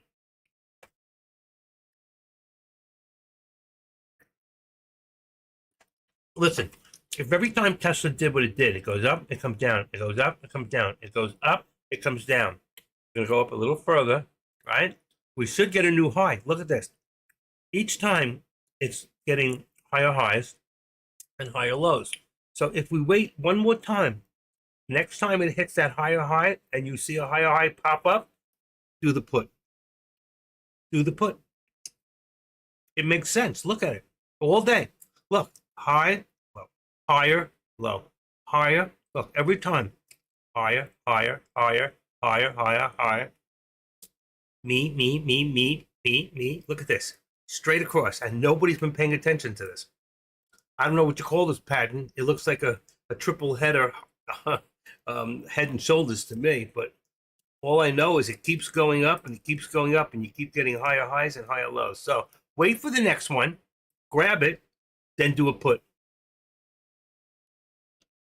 Listen, if every time Tesla did what it did, it goes up, it comes down, it goes up, it comes down, it goes up, it comes down. It's gonna go up a little further, right? We should get a new high. Look at this. Each time it's getting higher highs and higher lows. So if we wait one more time, next time it hits that higher high and you see a higher high pop up, do the put. Do the put. It makes sense. Look at it all day. Look, high, low, higher, low, higher. Look, every time, higher, higher, higher, higher, higher, higher. Me. Look at this, straight across, and nobody's been paying attention to this. I don't know what you call this pattern. It looks like a triple header, head and shoulders to me, but all I know is it keeps going up and it keeps going up, and you keep getting higher highs and higher lows. So wait for the next one, grab it, then do a put.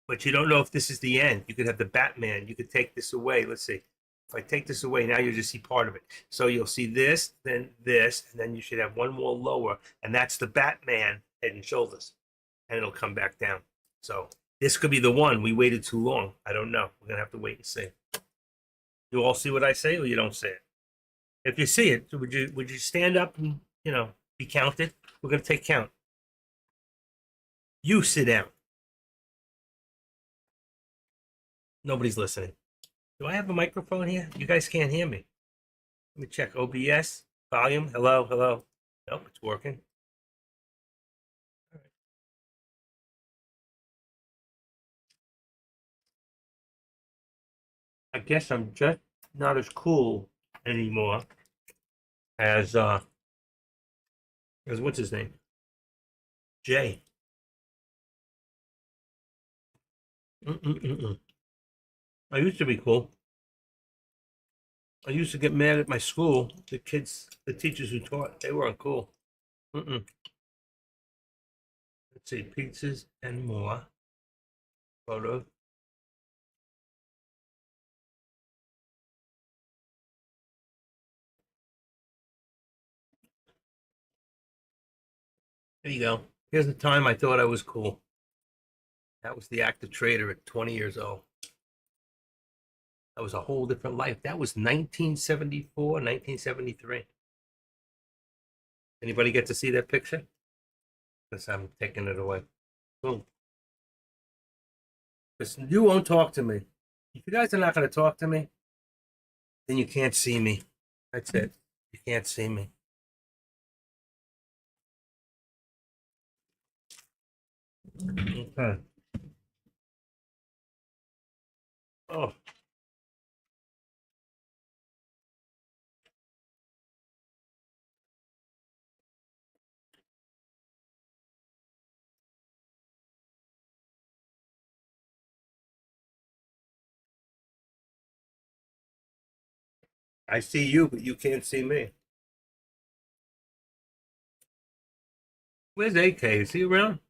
But you don't know if this is the end. You could have the Batman. You could take this away. Let's see. If I take this away, now you just see part of it. So you'll see this, then this, and then you should have one more lower, and that's the Batman head and shoulders, and it'll come back down. So this could be the one. We waited too long. I don't know. We're gonna have to wait and see. You all see what I say, or you don't see it? If you see it, would you stand up and be counted? We're gonna take count. You sit down. Nobody's listening. Do I have a microphone here? You guys can't hear me. Let me check OBS volume. Hello, hello. Nope, it's working. I guess I'm just not as cool anymore as what's his name? Jay. Mm-mm-mm-mm. I used to be cool. I used to get mad at my school. The kids, the teachers who taught, they weren't cool. Mm-mm. Let's see, pizzas and more. Photo. There you go. Here's the time I thought I was cool. That was the active trader at 20 years old. That was a whole different life. That was 1974, 1973. Anybody get to see that picture? Because I'm taking it away. Boom. Listen, you won't talk to me. If you guys are not going to talk to me, then you can't see me. That's it. You can't see me. Okay. Oh, I see you, but you can't see me. Where's AK? Is he around?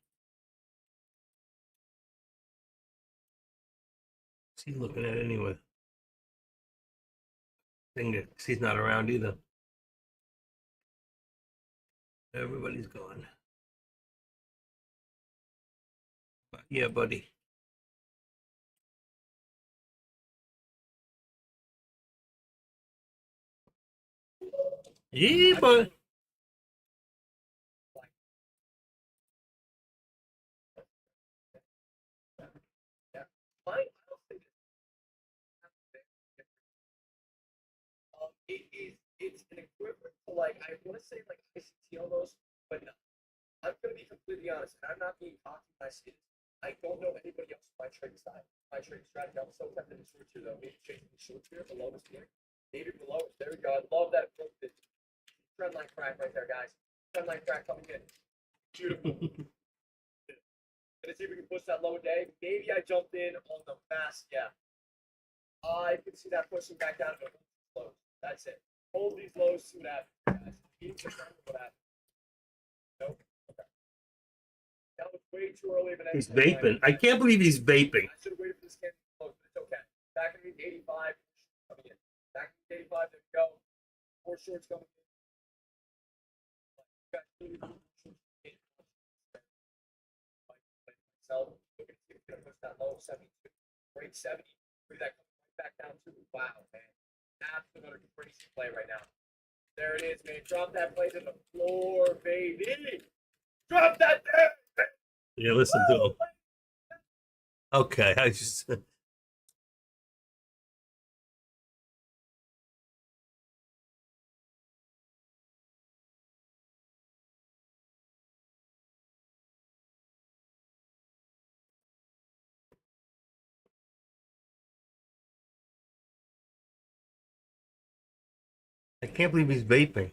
What's he looking at anyway? Thing, he's not around either. Everybody's gone. Yeah, buddy. Yeah, but Yeah. Mine, I don't think it's an equivalent to like I want to say like ICT almost, but no. I'm gonna be completely honest, and I'm not being cocky when I say this. I don't know anybody else my trading style, my trading strategy. I'm so tempted to switch to though. Maybe chasing the short here below this here. Maybe below it. There we go. I love that approach. Trend line crack right there, guys. Trend line crack coming in. Beautiful. Gonna see if we can push that lower day. Maybe I jumped in on the fast. Yeah. I can see that pushing back down to the lows. That's it. Hold these lows, see what happens, guys. What happens? Nope. Okay. That was way too early of an he's entry. vaping. I can't believe he's vaping. I should have waited for this candle to close, but it's okay. Back in the 85, coming in. Back in the 85, there we go. Four shorts coming in. Myself, looking to see if we can push that low 72. Great 70. Look at that coming right back down to. Wow, man. Absolute crazy play right now. There it is, man. Drop that play to the floor, baby. Drop that there. Yeah, listen to him. Okay, I just I can't believe he's vaping.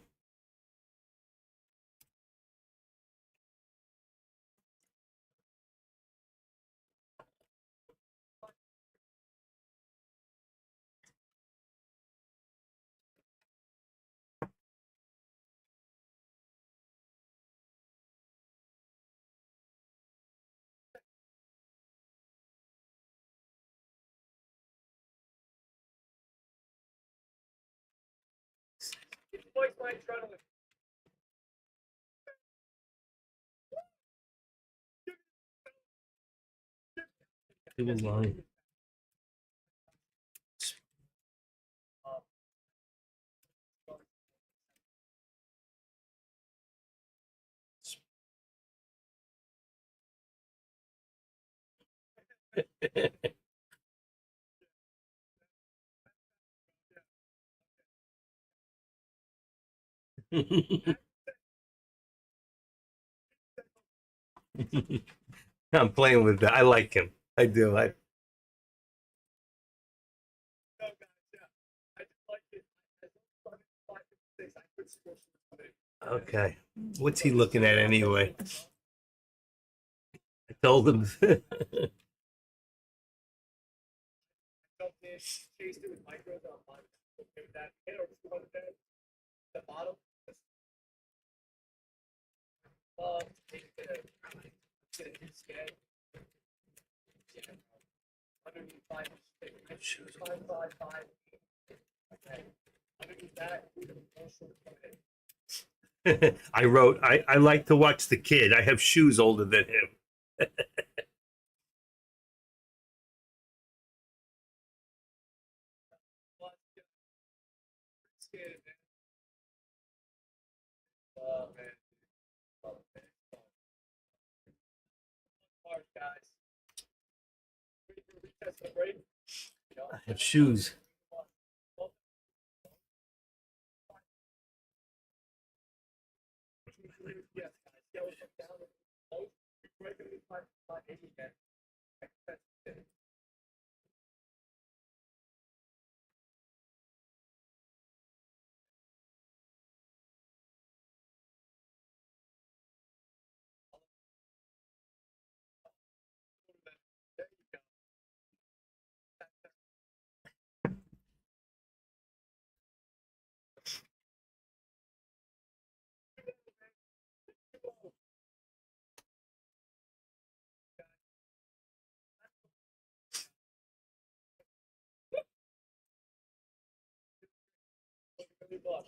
It spikes my adrenaline. He was lying. I'm playing with that. I like him. I do. No, guys, yeah. I just like it. I don't five, six. I could score something. Okay. What's he looking at anyway? I told him. Jumped in, chased it with micros on bottom. Okay with that. Hit over 200 there. The bottom. Take it. Get a hit scan. Yeah. Underneath five. Five, five, five. Okay. Underneath that, no short coming in. I wrote, I like to watch the kid. I have shoes older than him. Scared, man. Oh, man. Oh, man. Hard, guys. Ready for a retest of the break? You know, I have shoes. yes, guys. Yeah, we'll come down with the lows. Regularly 580 again. That's it. There you go. Good luck.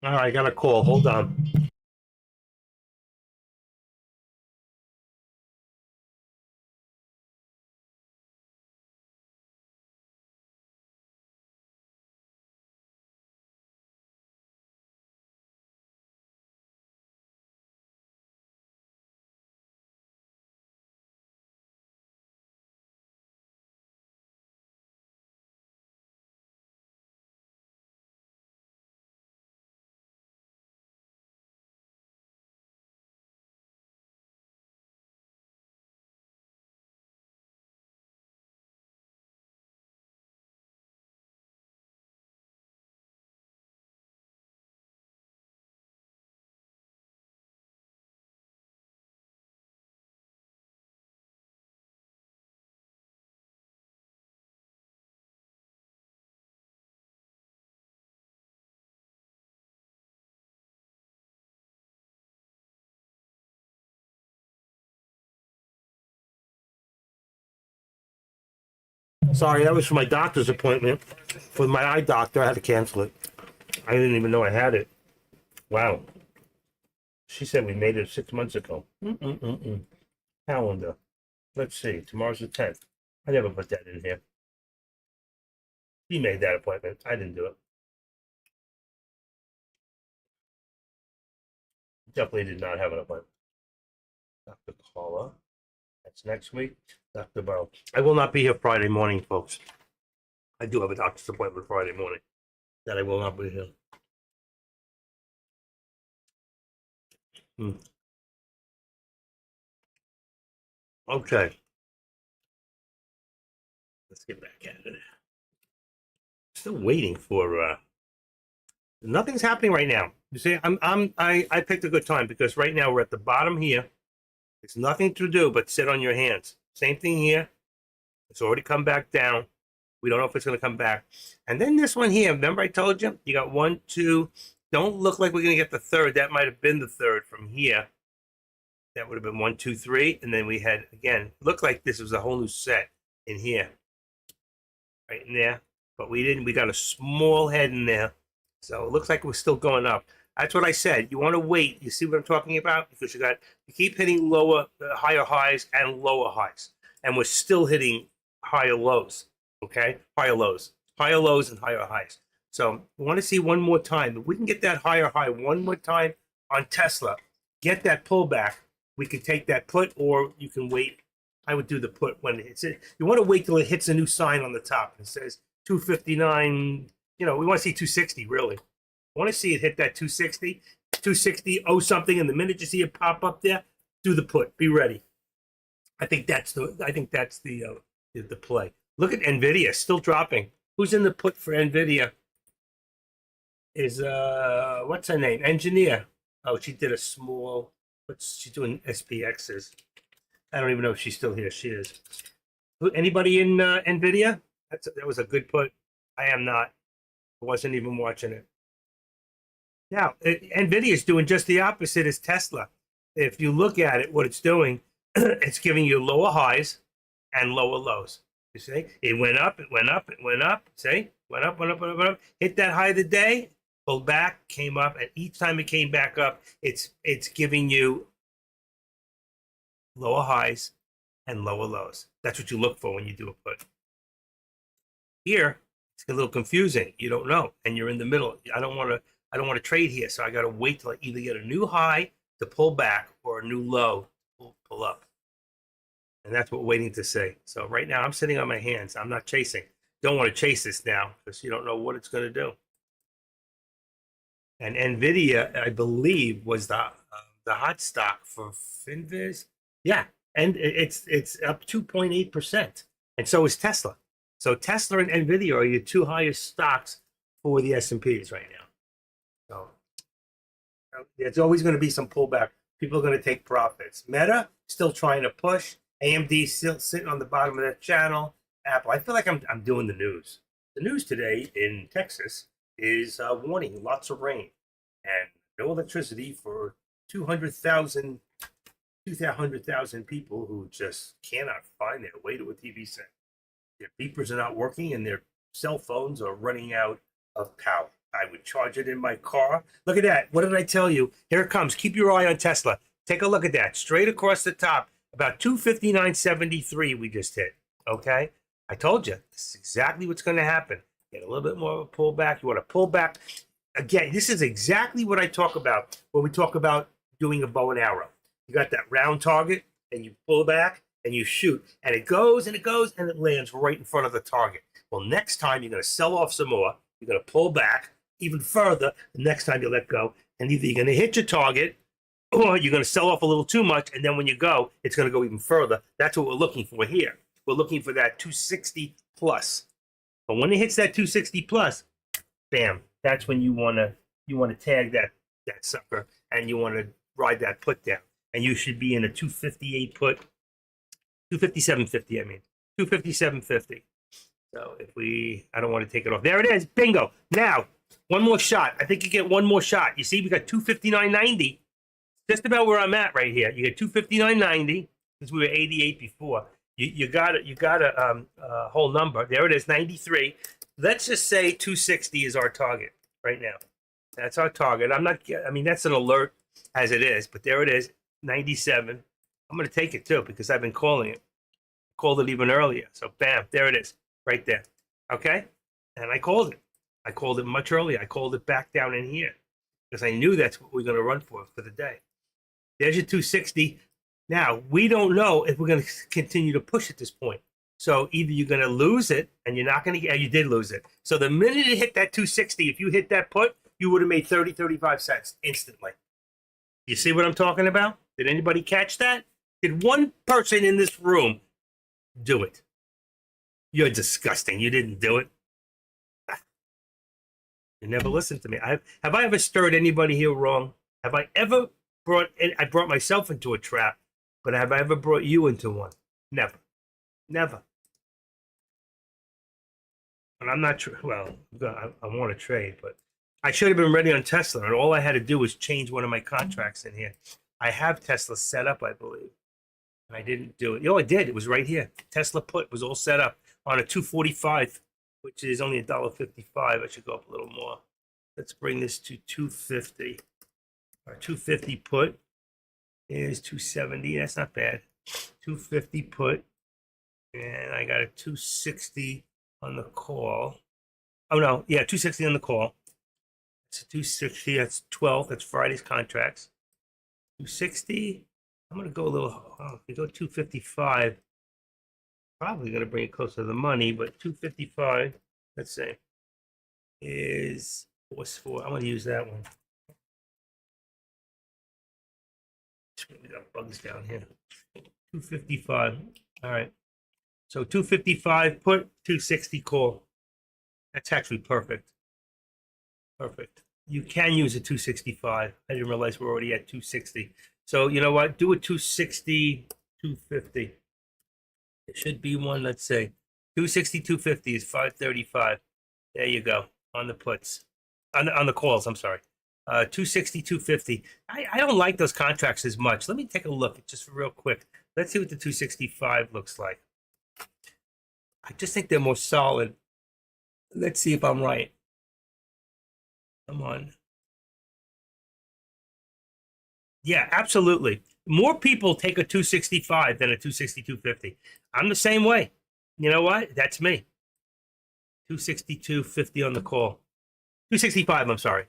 All right, I got a call. Hold on. Sorry, that was for my doctor's appointment for my eye doctor. I had to cancel it. I didn't even know I had it. Wow. She said we made it 6 months ago. Calendar. Let's see. Tomorrow's the 10th. I never put that in here. She made that appointment. I didn't do it. Definitely did not have an appointment. Dr. Paula. That's next week. Dr. Burrow. I will not be here Friday morning, folks. I do have a doctor's appointment Friday morning that I will not be here. Okay. Let's get back at it. Still waiting for nothing's happening right now. You see, I picked a good time because right now we're at the bottom here. It's nothing to do but sit on your hands. Same thing here. It's already come back down. We don't know if it's going to come back. And then this one here, remember I told you? You got 1, 2. Don't look like we're going to get the third. That might have been the third from here. That would have been 1, 2, 3. And then we had, again, looked like this was a whole new set in here. Right in there. But we didn't. We got a small head in there. So it looks like we're still going up. That's what I said. You want to wait. You see what I'm talking about? Because you keep hitting higher highs and lower highs. And we're still hitting higher lows. Okay? Higher lows and higher highs. So we want to see one more time. If we can get that higher high one more time on Tesla, get that pullback, we can take that put, or you can wait. I would do the put when it's it. You want to wait till it hits a new sign on the top. It says 259. We want to see 260, really. I want to see it hit that 260, 260, something, and the minute you see it pop up there, do the put. Be ready. I think that's the play. Look at Nvidia still dropping. Who's in the put for Nvidia? Is what's her name? Engineer. Oh, she did a small. She's doing SPXs. I don't even know if she's still here. She is. Anybody in Nvidia? That was a good put. I am not. I wasn't even watching it. Now, Nvidia is doing just the opposite as Tesla. If you look at it, what it's doing, it's giving you lower highs and lower lows. You see, it went up, it went up, it went up. See, went up, went up, went up, went up. Hit that high of the day, pulled back, came up, and each time it came back up, it's giving you lower highs and lower lows. That's what you look for when you do a put. Here, it's a little confusing. You don't know, and you're in the middle. I don't want to trade here, so I got to wait till I either get a new high to pull back or a new low to pull up. And that's what we're waiting to see. So right now, I'm sitting on my hands. I'm not chasing. Don't want to chase this now because you don't know what it's going to do. And Nvidia, I believe, was the hot stock for Finviz. Yeah, and it's up 2.8%, and so is Tesla. So Tesla and Nvidia are your two highest stocks for the S&Ps right now. So there's always going to be some pullback. People are going to take profits. Meta still trying to push. AMD still sitting on the bottom of that channel. Apple. I feel like I'm doing the news. The news today in Texas is warning lots of rain and no electricity for 200,000 people who just cannot find their way to a TV set. Their beepers are not working and their cell phones are running out of power. I would charge it in my car. Look at that. What did I tell you? Here it comes. Keep your eye on Tesla. Take a look at that. Straight across the top, about 259.73 we just hit. Okay? I told you. This is exactly what's going to happen. Get a little bit more of a pullback. You want to pull back. Again, this is exactly what I talk about when we talk about doing a bow and arrow. You got that round target, and you pull back, and you shoot. And it goes, and it goes, and it lands right in front of the target. Well, next time, you're going to sell off some more. You're going to pull back even further the next time you let go. And either you're going to hit your target, or you're going to sell off a little too much, and then when you go, it's going to go even further. That's what we're looking for here. We're looking for that 260 plus. But when it hits that 260 plus, bam, that's when you want to tag that sucker, and you want to ride that put down. And you should be in a 258 put, 257.50, I mean, 257.50. So I don't want to take it off. There it is, bingo. Now, one more shot. I think you get one more shot. You see, we got 259.90. Just about where I'm at right here. You get 259.90 because we were 88 before. You got a whole number. There it is, 93. Let's just say 260 is our target right now. That's our target. That's an alert as it is, but there it is, 97. I'm going to take it too because I've been calling it. Called it even earlier. So bam, there it is, right there. Okay? And I called it. I called it much earlier. I called it back down in here because I knew that's what we're going to run for the day. There's your 260. Now, we don't know if we're going to continue to push at this point. So either you're going to lose it, and you're not going to get, you did lose it. So the minute it hit that 260, if you hit that put, you would have made 30, 35 cents instantly. You see what I'm talking about? Did anybody catch that? Did one person in this room do it? You're disgusting. You didn't do it. You never listened to me. Have I ever stirred anybody here wrong? Have I ever brought myself into a trap, but have I ever brought you into one? Never. Never. And I'm not well, I want to trade, but I should have been ready on Tesla, and all I had to do was change one of my contracts in here. I have Tesla set up, I believe, and I didn't do it. I did. It was right here. Tesla put was all set up on a 245, which is only $1.55. I should go up a little more. Let's bring this to 250. Our 250 put is 270. That's not bad. 250 put. And I got a 260 on the call. Oh, no. Yeah, 260 on the call. It's a 260. That's 12. That's Friday's contracts. 260. I'm going to go a little. If we go 255, probably going to bring it closer to the money, but 255, let's say, is what's for. I'm going to use that one. We got bugs down here. 255. All right. So 255 put, 260 call. That's actually perfect. Perfect. You can use a 265. I didn't realize we're already at 260. So you know what? Do a 260, 250. It should be one, let's say. 260, 250 is 535. There you go. On the puts. On the calls, I'm sorry. 260, 250. I don't like those contracts as much. Let me take a look just real quick. Let's see what the 265 looks like. I just think they're more solid. Let's see if I'm right. Come on. Yeah, absolutely. More people take a 265 than a 260, 250. I'm the same way. You know what? That's me. 262.50 on the call. 265, I'm sorry.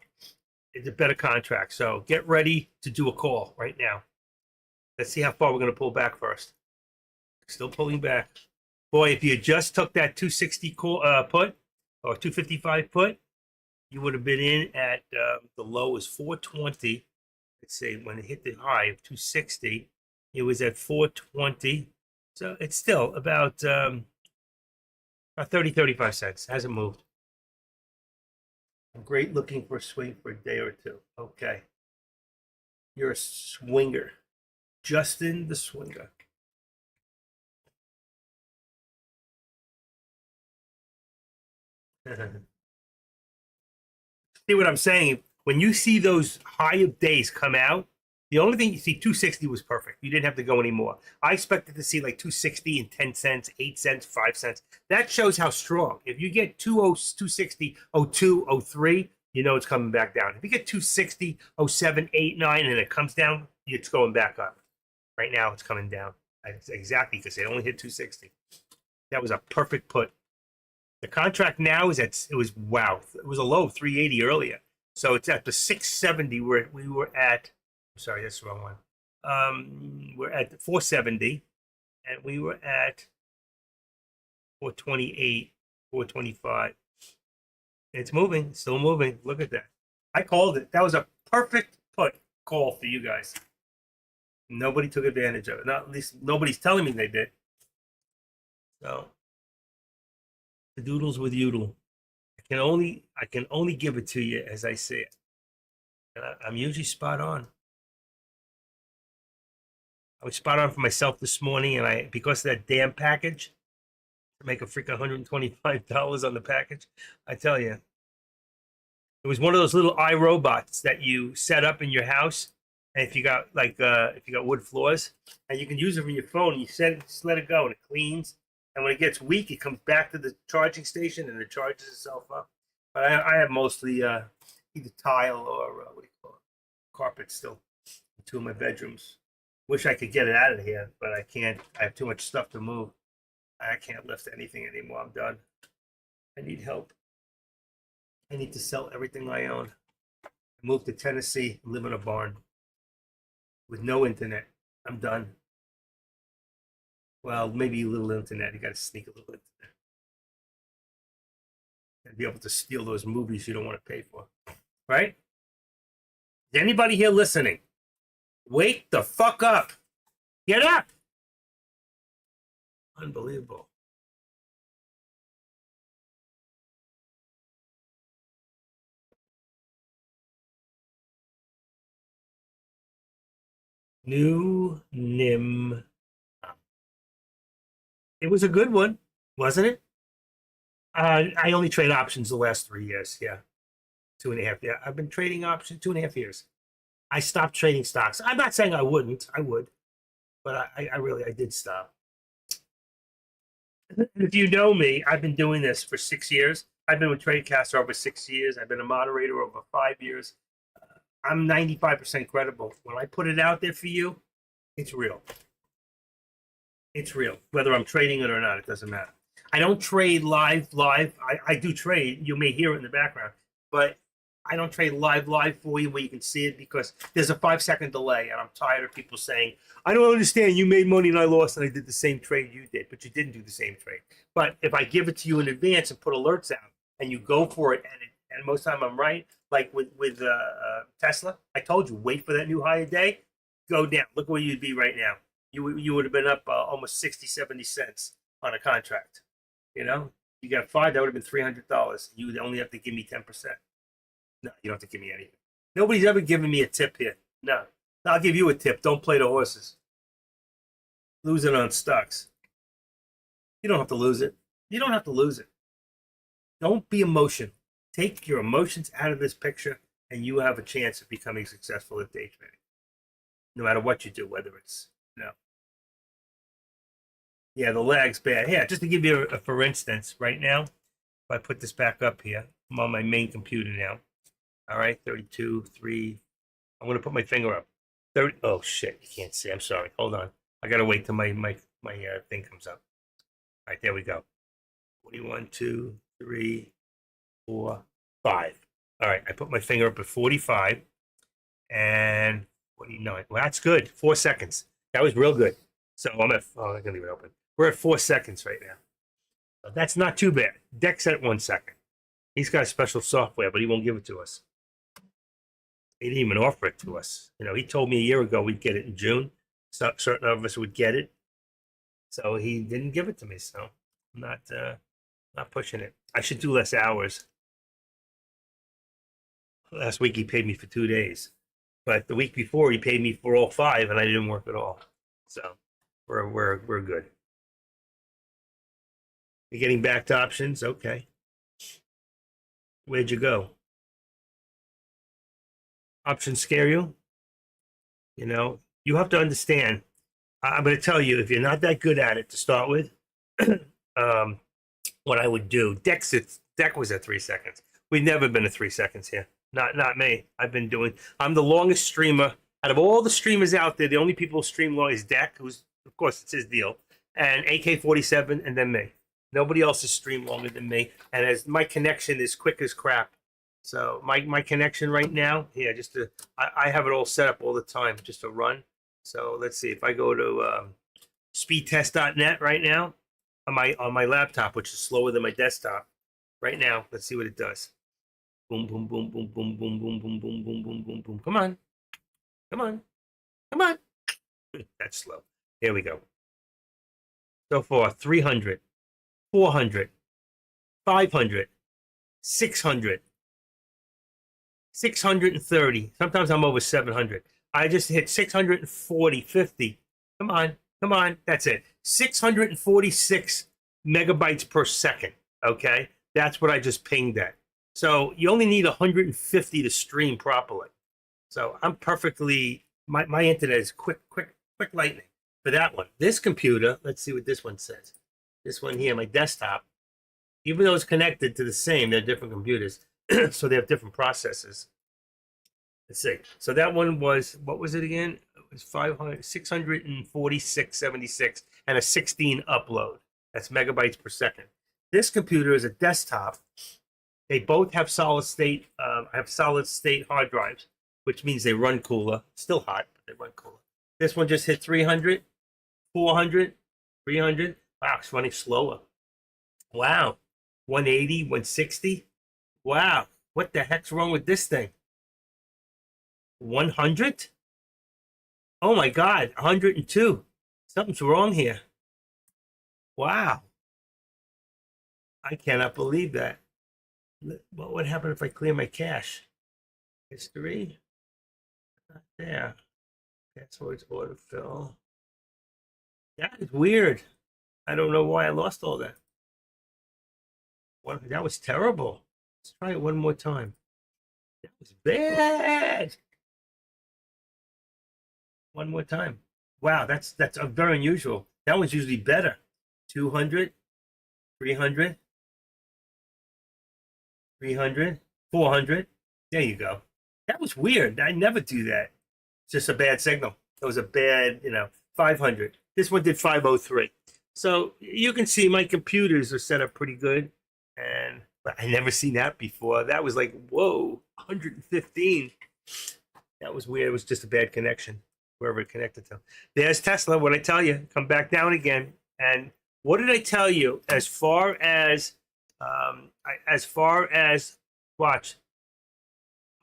It's a better contract. So get ready to do a call right now. Let's see how far we're going to pull back first. Still pulling back. Boy, if you just took that 260 call, put or 255 put, you would have been in at the low is 420. Let's say when it hit the high of 260, it was at 420. So it's still about 30, 35 cents. Hasn't moved. I'm great looking for a swing for a day or two. Okay. You're a swinger. Justin the Swinger. See what I'm saying? When you see those high days come out, the only thing you see, 260 was perfect. You didn't have to go anymore. I expected to see like 260 and 10 cents, 8 cents, 5 cents. That shows how strong. If you get 260, 02, 03, you know it's coming back down. If you get 260, 07, 8, 9, and it comes down, it's going back up. Right now, it's coming down. Exactly, because it only hit 260. That was a perfect put. The contract now is at, it was a low of 380 earlier. So it's at the 670 where we were at. Sorry, that's the wrong one. We're at 470, and we were at 428, 425. It's moving, still moving. Look at that. I called it. That was a perfect put call for you guys. Nobody took advantage of it. Not at least nobody's telling me they did. So the doodles with Udall. I can only give it to you as I see it. And I'm usually spot on. I was spot on for myself this morning, and because of that damn package, to make a freaking $125 on the package, I tell you, it was one of those little iRobots that you set up in your house, and if you got wood floors, and you can use it from your phone, and just let it go, and it cleans. And when it gets weak, it comes back to the charging station, and it charges itself up. But I have mostly either tile or what do you call it, carpet still in two of my bedrooms. Wish I could get it out of here, but I can't. I have too much stuff to move. I can't lift anything anymore. I'm done. I need help. I need to sell everything I own. I moved to Tennessee, live in a barn with no internet. I'm done. Well, maybe a little internet. You got to sneak a little internet and be able to steal those movies you don't want to pay for, right? Is anybody here listening? Wake the fuck up. Get up. Unbelievable. New Nim. It was a good one, wasn't it? I only trade options the last 3 years. Yeah. 2.5. Yeah. I've been trading options 2.5 years. I stopped trading stocks. I'm not saying I wouldn't. I would. But I did stop. If you know me, I've been doing this for 6 years. I've been with TradeCaster over 6 years. I've been a moderator over 5 years. I'm 95% credible. When I put it out there for you, it's real. It's real. Whether I'm trading it or not, it doesn't matter. I don't trade live. I do trade. You may hear it in the background. But I don't trade live for you where you can see it because there's a 5-second delay, and I'm tired of people saying, I don't understand. You made money and I lost, and I did the same trade you did, but you didn't do the same trade. But if I give it to you in advance and put alerts out, and you go for it, and most of the time I'm right, like with Tesla, I told you, wait for that new higher day, go down. Look where you'd be right now. You would have been up almost 60, 70 cents on a contract. You know, you got 5, that would have been $300. You would only have to give me 10%. No, you don't have to give me anything. Nobody's ever given me a tip here. No. I'll give you a tip. Don't play the horses. Lose it on stocks. You don't have to lose it. You don't have to lose it. Don't be emotional. Take your emotions out of this picture, and you have a chance of becoming successful at day trading. No matter what you do, whether it's, Yeah, the lag's bad. Yeah, just to give you a for instance, right now, if I put this back up here, I'm on my main computer now. All right, 32, 3. I'm going to put my finger up. 30. Oh, shit. You can't see. I'm sorry. Hold on. I got to wait till my thing comes up. All right, there we go. 41, 2, 3, 4, 5. All right, I put my finger up at 45 and 49. Well, that's good. 4 seconds. That was real good. So I'm going to leave it open. We're at 4 seconds right now. So that's not too bad. Deck's at 1 second. He's got special software, but he won't give it to us. He didn't even offer it to us. He told me a year ago we'd get it in June. So certain of us would get it. So he didn't give it to me. So I'm not pushing it. I should do less hours. Last week he paid me for 2 days. But the week before he paid me for all 5 and I didn't work at all. So we're good. You're getting back to options? Okay. Where'd you go? Options scare you? You have to understand. I'm going to tell you, if you're not that good at it to start with, what I would do, Deck was at 3 seconds. We've never been to 3 seconds here. Not me. I'm the longest streamer out of all the streamers out there. The only people who stream long is Deck, who's of course it's his deal, and AK-47, and then me. Nobody else has streamed longer than me. And as my connection is quick as crap. So my connection right now, yeah, I have it all set up all the time just to run. So let's see if I go to speedtest.net right now on my laptop, which is slower than my desktop. Right now, let's see what it does. Boom, boom, boom, boom, boom, boom, boom, boom, boom, boom, boom, boom, boom. Come on, come on, come on. That's slow. Here we go. So far, 300, 400, 500, 600. 630. Sometimes I'm over 700. I just hit 640, 50. Come on, come on. That's it. 646 megabytes per second. Okay, that's what I just pinged at. So you only need 150 to stream properly. So I'm perfectly. My internet is quick lightning for that one. This computer. Let's see what this one says. This one here, my desktop. Even though it's connected to the same, they're different computers. So they have different processes. Let's see. So that one was, what was it again? It was 646.76 and a 16 upload. That's megabytes per second. This computer is a desktop. They both have solid state hard drives, which means they run cooler. Still hot, but they run cooler. This one just hit 300, 400, 300. Wow, it's running slower. Wow. 180, 160. Wow, what the heck's wrong with this thing? 100? Oh my God, 102. Something's wrong here. Wow. I cannot believe that. What would happen if I clear my cache? History? Not there. Passwords, autofill. That is weird. I don't know why I lost all that. That was terrible. Let's try it one more time. That was bad. One more time. Wow, that's very unusual. That one's usually better. 200, 300, 300, 400. There you go. That was weird. I never do that. It's just a bad signal. It was a bad, 500. This one did 503. So you can see my computers are set up pretty good. But I never seen that before. That was like, whoa, 115. That was weird. It was just a bad connection, wherever it connected to. There's Tesla. What I tell you, come back down again. And what did I tell you as far as watch,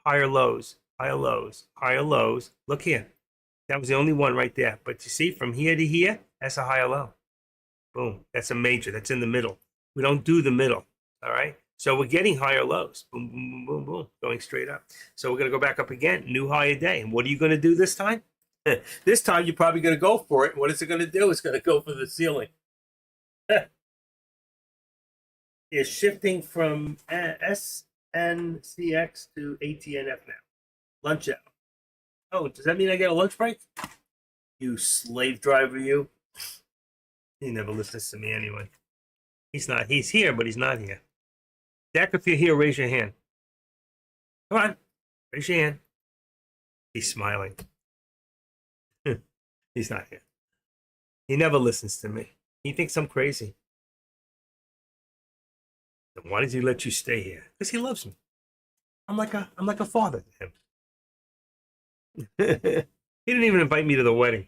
higher lows, higher lows, higher lows. Look here. That was the only one right there. But you see, from here to here, that's a higher low. Boom. That's a major. That's in the middle. We don't do the middle. All right. So we're getting higher lows. Boom, boom, boom, boom, boom. Going straight up. So we're going to go back up again. New higher day. And what are you going to do this time? This time you're probably going to go for it. What is it going to do? It's going to go for the ceiling. It's shifting from SNCX to ATNF now. Lunch out. Oh, does that mean I get a lunch break? You slave driver, you. He never listens to me anyway. He's not. He's here, but he's not here. Dak, if you're here, raise your hand. Come on. Raise your hand. He's smiling. He's not here. He never listens to me. He thinks I'm crazy. Then why does he let you stay here? Because he loves me. I'm like a father to him. He didn't even invite me to the wedding.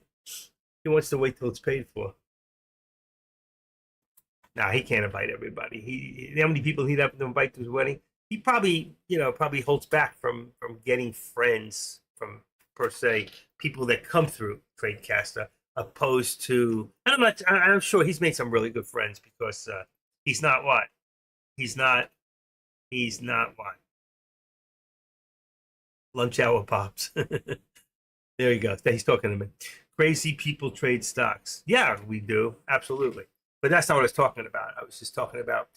He wants to wait till it's paid for. Nah, he can't invite everybody. How many people he'd have to invite to his wedding? He probably holds back from getting friends from, per se, people that come through Tradecaster, opposed to. I'm sure he's made some really good friends because he's not what? He's not what? Lunch hour pops. There you go. He's talking to me. Crazy people trade stocks. Yeah, we do. Absolutely. But that's not what I was talking about. I was just talking about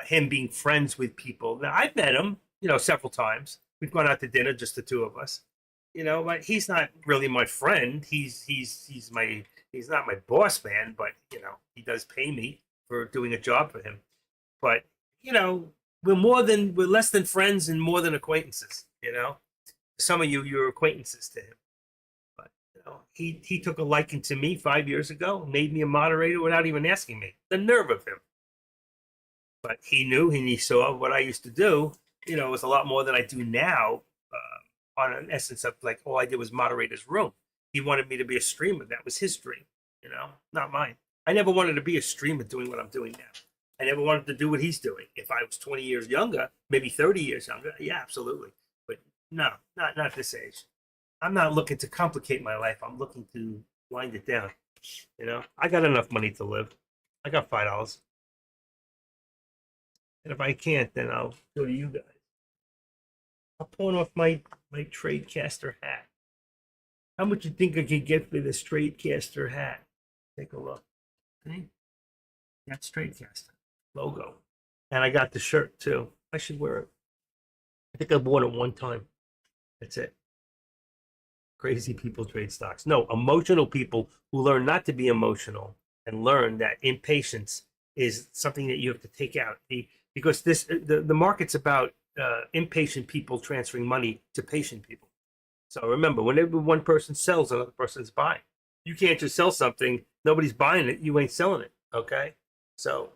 him being friends with people. Now, I've met him, several times. We've gone out to dinner, just the two of us. But he's not really my friend. He's not my boss man, but he does pay me for doing a job for him. But we're less than friends and more than acquaintances. You know, some of you're acquaintances to him, but you know, he took a liking to me 5 years ago, made me a moderator without even asking me. The nerve of him! But he knew and he saw what I used to do. You know, it was a lot more than I do now. On an essence of like all I did was moderate his room. He wanted me to be a streamer. That was his dream, you know, not mine. I never wanted to be a streamer doing what I'm doing now. I never wanted to do what he's doing. If I was 20 years younger, maybe 30 years younger, yeah, absolutely. But no, not this age. I'm not looking to complicate my life. I'm looking to wind it down. You know, I got enough money to live. I got $5. And if I can't, then I'll go to you guys. I'll pawn off my Tradecaster hat. How much you think I could get for this Tradecaster hat? Take a look. See? That's Tradecaster logo. And I got the shirt too. I should wear it. I think I bought it one time. That's it. Crazy people trade stocks. No, emotional people who learn not to be emotional and learn that impatience is something that you have to take out. Because the market's about impatient people transferring money to patient people. So remember, whenever one person sells, another person's buying. You can't just sell something, nobody's buying it, you ain't selling it. Okay? So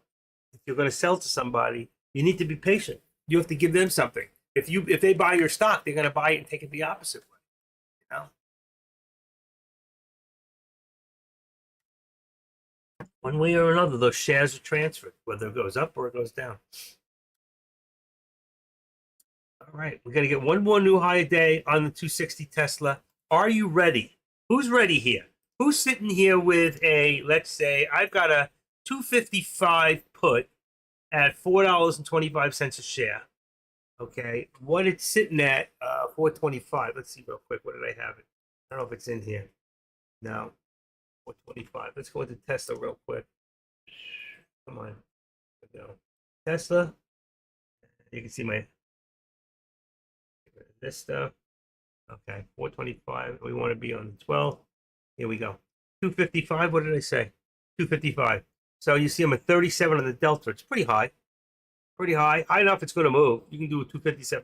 if you're going to sell to somebody, you need to be patient. You have to give them something. If they buy your stock, they're going to buy it and take it the opposite way. You know? One way or another, those shares are transferred, whether it goes up or it goes down. All right, we're going to get one more new high a day on the 260 Tesla. Are you ready? Who's ready here? Who's sitting here with a, let's say, I've got a 255 put at $4.25 a share. Okay, what it's sitting at, 425. Let's see real quick. What did I have it? I don't know if it's in here. No, 425. Let's go into Tesla real quick. Come on. There we go. Tesla. You can see my this stuff. Okay, 425. We want to be on the 12. Here we go. 255. What did I say? 255. So you see I'm at 37 on the delta. It's pretty high. Pretty high. I don't know if it's going to move. You can do a 257.50.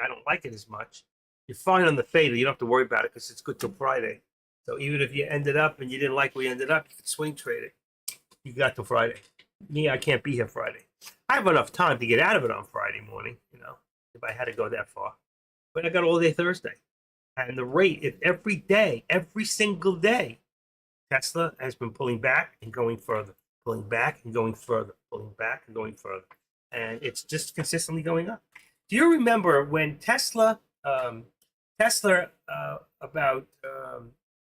I don't like it as much. You're fine on the fader. You don't have to worry about it because it's good till Friday. So even if you ended up and you didn't like where you ended up, you could swing trade it. You got till Friday. Me, I can't be here Friday. I have enough time to get out of it on Friday morning, you know, if I had to go that far. But I got all day Thursday. And the rate, if every day, every single day, Tesla has been pulling back and going further, pulling back and going further, pulling back and going further. And it's just consistently going up. Do you remember when Tesla about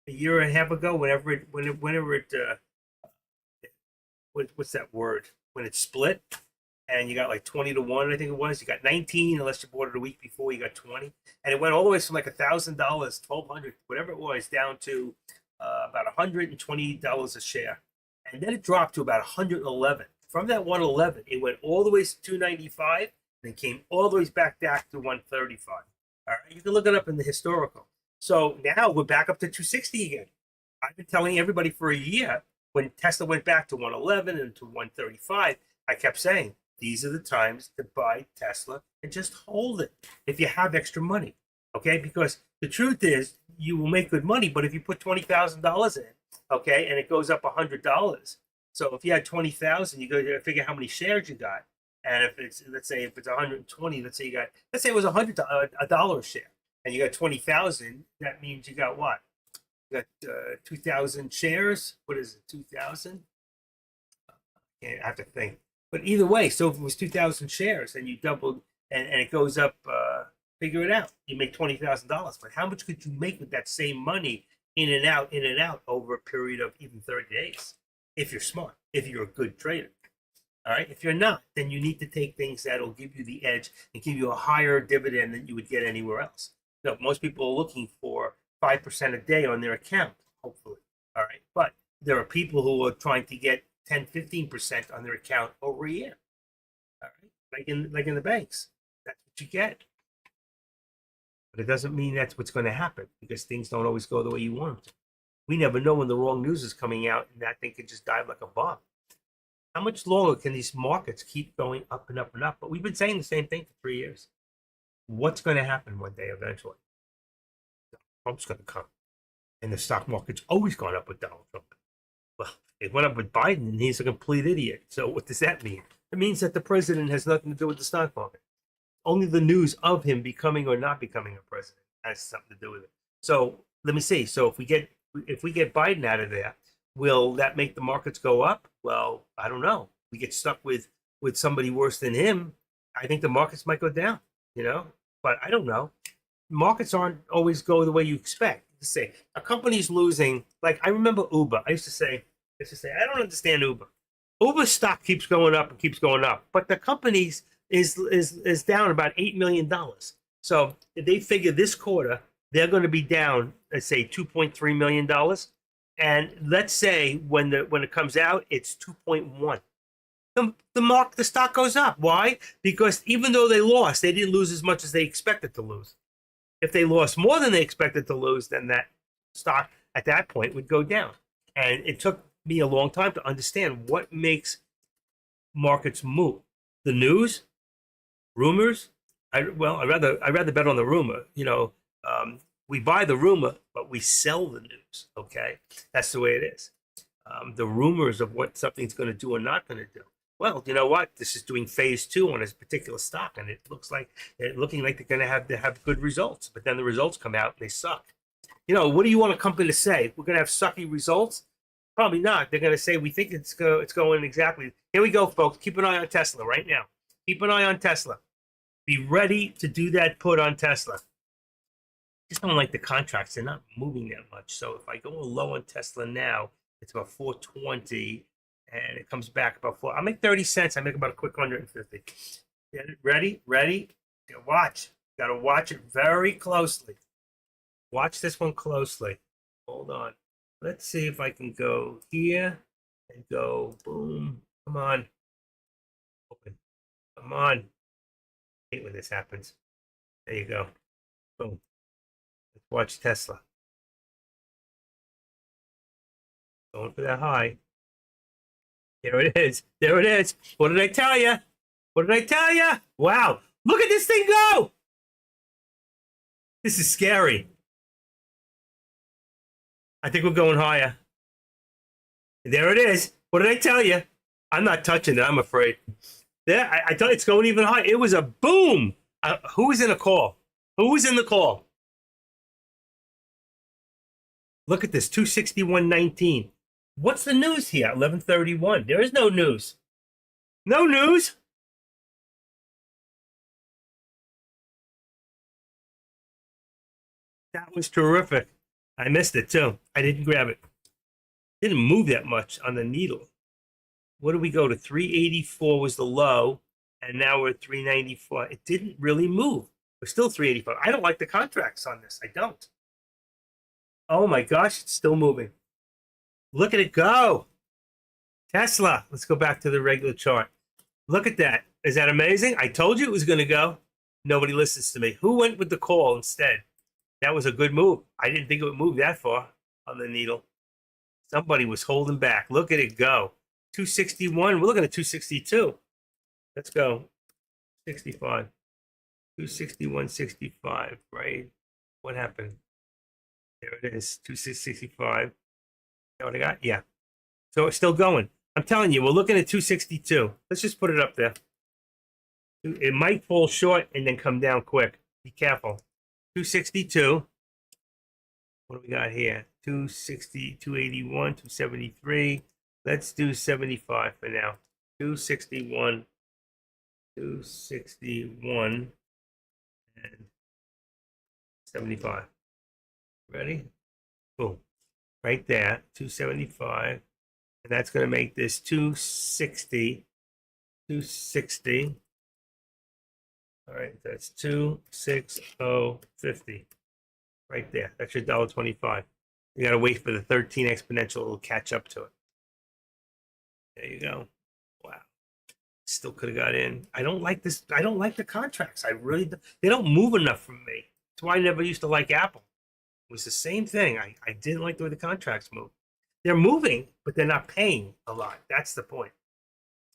a year and a half ago, what's that word? When it split and you got like 20 to 1, I think it was. You got 19 unless you bought it a week before, you got 20. And it went all the way from like $1,000, $1,200, whatever it was, down to about $120 a share. And then it dropped to about 111. From that 111, it went all the way to 295, then came all the way back to 135. All right, you can look it up in the historical. So now we're back up to 260 again. I've been telling everybody for a year, when Tesla went back to 111 and to 135, I kept saying, these are the times to buy Tesla and just hold it if you have extra money, okay? Because the truth is, you will make good money, but if you put $20,000 in, okay, and it goes up $100, so if you had 20,000, you go to figure how many shares you got, and if it's, let's say, if it's 120, let's say it was $100 a share, and you got 20,000, that means you got what? You got 2,000 shares. What is it? 2,000? I have to think. But either way, so if it was 2,000 shares and you doubled and it goes up, figure it out. You make $20,000. But how much could you make with that same money in and out over a period of even 30 days? If you're smart, if you're a good trader. All right. If you're not, then you need to take things that'll give you the edge and give you a higher dividend than you would get anywhere else. No, most people are looking for 5% a day on their account, hopefully. All right. But there are people who are trying to get 10, 15% on their account over a year. All right. Like in the banks. That's what you get. But it doesn't mean that's what's going to happen because things don't always go the way you want them to. We never know when the wrong news is coming out and that thing could just dive like a bomb. How much longer can these markets keep going up and up and up? But we've been saying the same thing for 3 years. What's going to happen one day eventually? Trump's going to come. And the stock market's always gone up with Donald Trump. Well, it went up with Biden, and he's a complete idiot. So what does that mean? It means that the president has nothing to do with the stock market. Only the news of him becoming or not becoming a president has something to do with it. So let me see. So if we get Biden out of there, will that make the markets go up? Well, I don't know. We get stuck with somebody worse than him. I think the markets might go down. But I don't know. Markets aren't always go the way you expect. To say a company's losing, like I remember Uber. I used to say, I don't understand Uber. Uber stock keeps going up and keeps going up, but the company's is down about $8 million. So if they figure this quarter they're going to be down, let's say $2.3 million, and let's say when it comes out it's 2.1. The stock goes up. Why? Because even though they lost, they didn't lose as much as they expected to lose. If they lost more than they expected to lose, then that stock at that point would go down. And it took me a long time to understand what makes markets move. The news, rumors. I'd rather bet on the rumor. We buy the rumor, but we sell the news. Okay, that's the way it is. The rumors of what something's going to do or not going to do. Well, you know what? This is doing phase 2 on this particular stock, and it looks like they're going to have good results. But then the results come out and they suck. What do you want a company to say? We're going to have sucky results? Probably not. They're going to say we think it's going exactly. Here we go, folks. Keep an eye on Tesla right now. Keep an eye on Tesla. Be ready to do that put on Tesla. Just don't like the contracts. They're not moving that much. So if I go low on Tesla now, it's about 420. And it comes back about 4. I'll make 30 cents. I make about a quick 150. Get it ready? Watch. Got to watch it very closely. Watch this one closely. Hold on. Let's see if I can go here and go boom. Come on. Open. Come on. I hate when this happens. There you go. Boom. Let's watch Tesla. Going for that high. There it is. There it is. What did I tell you? Wow. Look at this thing go. This is scary. I think we're going higher. There it is. What did I tell you? I'm not touching it. I'm afraid. There, I thought it's going even higher. It was a boom. Who was in the call? Look at this. 261.19. What's the news here? 11:31. There is no news. No news. That was terrific. I missed it too. I didn't grab it. Didn't move that much on the needle. What did we go to? 384 was the low, and now we're at 394. It didn't really move. We're still 385. I don't like the contracts on this. I don't. Oh my gosh, it's still moving. Look at it go. Tesla. Let's go back to the regular chart. Look at that. Is that amazing? I told you it was going to go. Nobody listens to me. Who went with the call instead? That was a good move. I didn't think it would move that far on the needle. Somebody was holding back. Look at it go. 261. We're looking at 262. Let's go. 65. 261.65, right? What happened? There it is. 265. That what I got? Yeah. So it's still going. I'm telling you, we're looking at 262. Let's just put it up there. It might fall short and then come down quick. Be careful. 262. What do we got here? 260, 281, 273. Let's do 75 for now. 261, 261, and 75. Ready? Boom. Right there, 275. And that's going to make this 260. 260. All right, that's 260.50. Right there. That's your $1.25. You got to wait for the 13 exponential to catch up to it. There you go. Wow. Still could have got in. I don't like this. I don't like the contracts. I really don't. They don't move enough for me. That's why I never used to like Apple. It was the same thing. I didn't like the way the contracts move. They're moving, but they're not paying a lot. That's the point.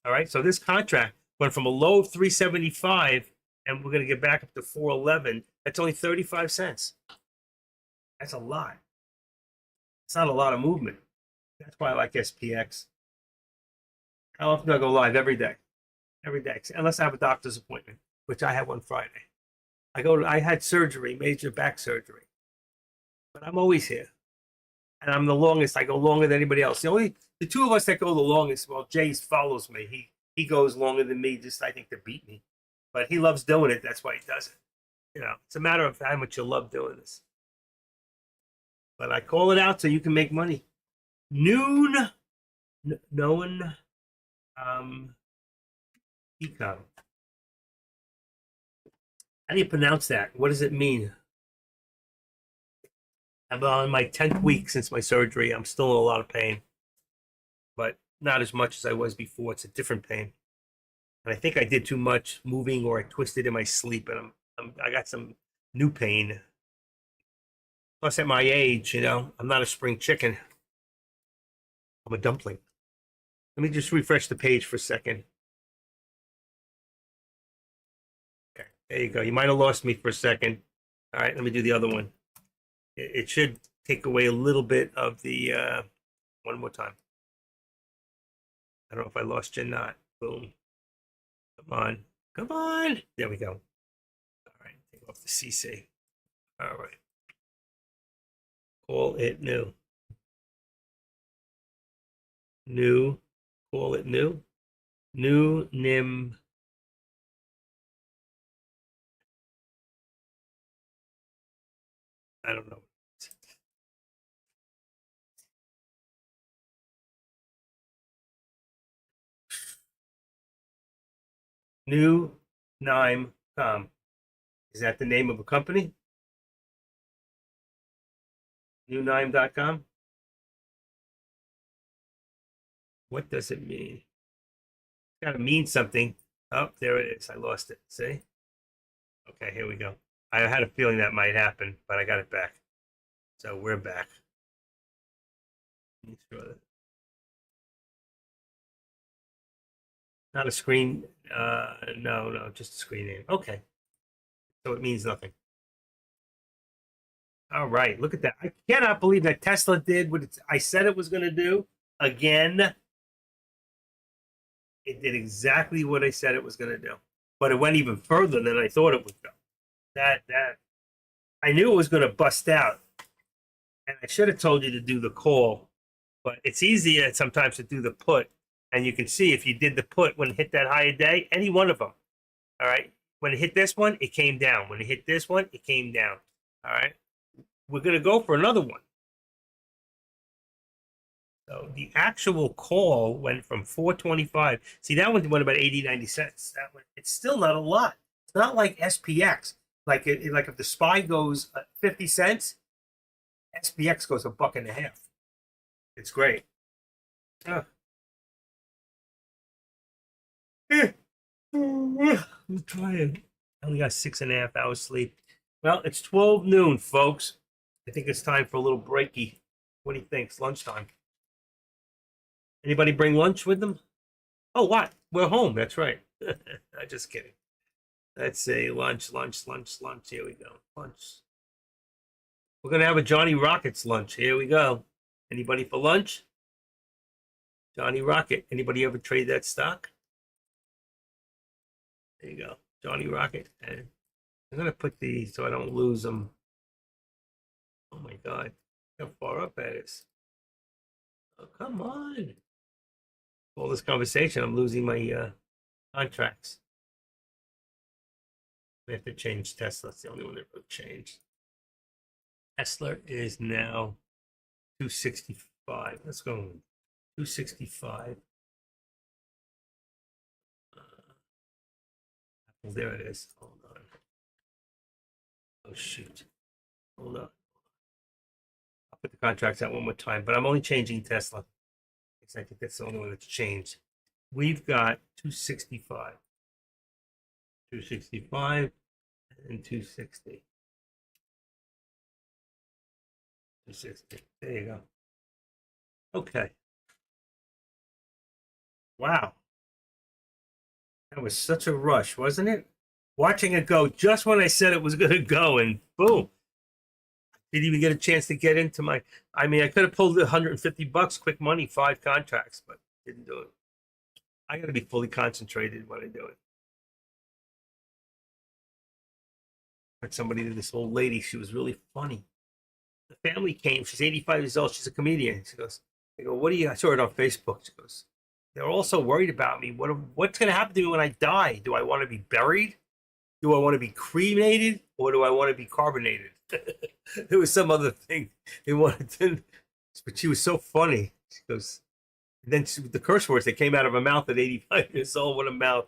All right. So this contract went from a low of 375 and we're going to get back up to 411. That's only 35 cents. That's a lot. It's not a lot of movement. That's why I like SPX. How often do I go live? Every day. Every day. Unless I have a doctor's appointment, which I have one Friday. I had surgery, major back surgery. But I'm always here. And I'm the longest. I go longer than anybody else. The two of us that go the longest, well, Jay follows me. He goes longer than me, just I think to beat me. But he loves doing it. That's why he does it. It's a matter of how much you love doing this. But I call it out so you can make money. Noon, known, econ. How do you pronounce that? What does it mean? I'm on my 10th week since my surgery. I'm still in a lot of pain, but not as much as I was before. It's a different pain. And I think I did too much moving or I twisted in my sleep and I got some new pain. Plus at my age, I'm not a spring chicken. I'm a dumpling. Let me just refresh the page for a second. Okay, there you go. You might have lost me for a second. All right, let me do the other one. It should take away a little bit of the, one more time. I don't know if I lost you or not. Boom. Come on. Come on. There we go. All right, take off the CC. All right. Call it new. New. Call it new. New NIM. I don't know. New NIME.com. Is that the name of a company? NewNIME.com? What does it mean? It's got to mean something. Oh, there it is. I lost it. See? Okay, here we go. I had a feeling that might happen, but I got it back. So we're back. Not a screen. No, just a screen name. Okay. So it means nothing. All right, look at that. I cannot believe that Tesla did what I said it was going to do. Again, it did exactly what I said it was going to do. But it went even further than I thought it would go. That I knew it was going to bust out. And I should have told you to do the call. But it's easier sometimes to do the put. And you can see if you did the put when it hit that higher day, any one of them. All right. When it hit this one, it came down. When it hit this one, it came down. All right. We're going to go for another one. So the actual call went from 425. See, that one went about 80, 90 cents. That one, it's still not a lot. It's not like SPX. Like if the SPY goes 50 cents, SPX goes $1.50. It's great. I'm trying. I only got 6.5 hours sleep. Well, it's 12 noon, folks. I think it's time for a little breaky. What do you think? It's lunchtime. Anybody bring lunch with them? Oh, what? We're home. That's right. I'm just kidding. Let's say lunch. Here we go. Lunch. We're going to have a Johnny Rockets lunch. Here we go. Anybody for lunch? Johnny Rocket. Anybody ever trade that stock? There you go. Johnny Rocket. And I'm going to put these so I don't lose them. Oh, my God. How far up that is. Oh, come on. All this conversation, I'm losing my contracts. We have to change Tesla. That's the only one that will change. Tesla is now 265. Let's go 265. There it is. Hold on. Oh, shoot. Hold on. I'll put the contracts out one more time, but I'm only changing Tesla. I think that's the only one that's changed. We've got 265. 265 and 260. 260. There you go. Okay. Wow. That was such a rush, wasn't it? Watching it go just when I said it was going to go, and boom. Didn't even get a chance to get into my. I mean, I could have pulled $150, quick money, 5 contracts, but didn't do it. I got to be fully concentrated when I do it. But somebody, this old lady, she was really funny. The family came. She's 85 years old. She's a comedian. She goes, I go, what do you? I saw it on Facebook. She goes, they're all so worried about me. What's going to happen to me when I die? Do I want to be buried? Do I want to be cremated, or do I want to be carbonated? There was some other thing they wanted to, but she was so funny. She goes, and then the curse words that came out of her mouth at 85 years old. What a mouth!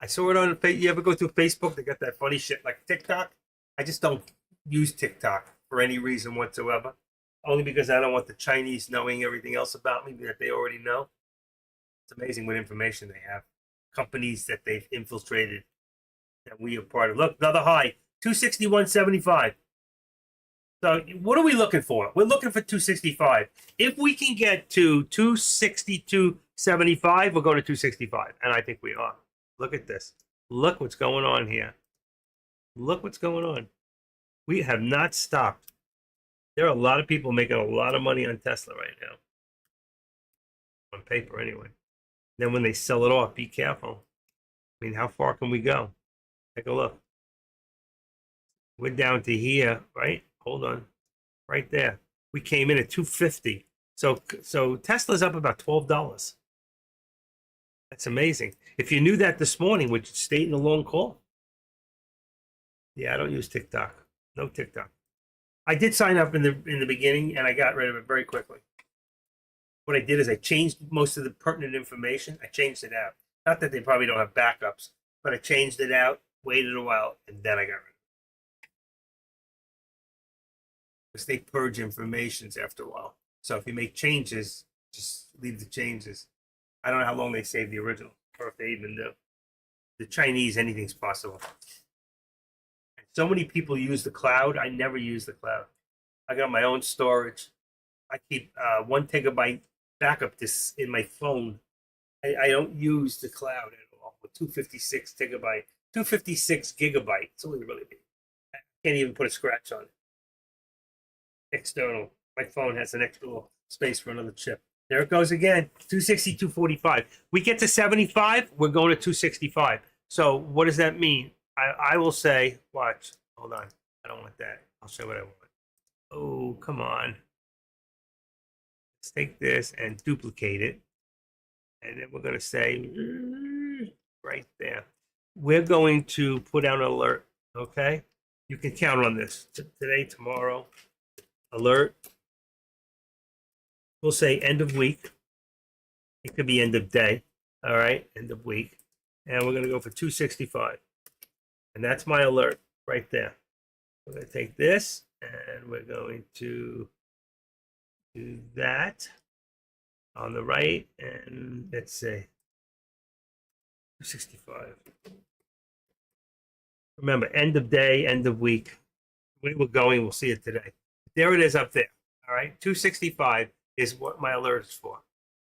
I saw it on. You ever go through Facebook? They got that funny shit like TikTok. I just don't use TikTok for any reason whatsoever. Only because I don't want the Chinese knowing everything else about me that they already know. It's amazing what information they have. Companies that they've infiltrated that we are part of. Look, another high, 261.75. So what are we looking for? We're looking for 265. If we can get to 262.75, we'll go to 265. And I think we are. Look at this. Look what's going on here. Look what's going on. We have not stopped. There are a lot of people making a lot of money on Tesla right now. On paper, anyway. Then when they sell it off, be careful. I mean, how far can we go? Take a look. We're down to here, right? Hold on. Right there. We came in at 250. So Tesla's up about $12. That's amazing. If you knew that this morning, would you stay in the long call? Yeah, I don't use TikTok. No TikTok. I did sign up in the beginning, and I got rid of it very quickly. What I did is I changed most of the pertinent information. I changed it out. Not that they probably don't have backups, but I changed it out, waited a while, and then I got rid of it. Because they purge informations after a while. So if you make changes, just leave the changes. I don't know how long they save the original, or if they even do. The Chinese, anything's possible. So many people use the cloud. I never use the cloud. I got my own storage. I keep 1 TB backup this in my phone. I don't use the cloud at all. With 256 GB, 256 gigabyte. It's only really big. I can't even put a scratch on it. External. My phone has an extra space for another chip. There it goes again. 260, 245. We get to 75, we're going to 265. So what does that mean? I will say, watch. Hold on. I don't want that. I'll show what I want. Oh, come on. Let's take this and duplicate it. And then we're going to say, right there. We're going to put out an alert, okay? You can count on this. Today, tomorrow, alert. We'll say end of week. It could be end of day, all right? End of week. And we're going to go for 265. And that's my alert right there. We're going to take this, and we're going to do that on the right, and let's say 265. Remember, end of day, end of week. Where we're going, we'll see it today. There it is up there. All right, 265 is what my alert is for.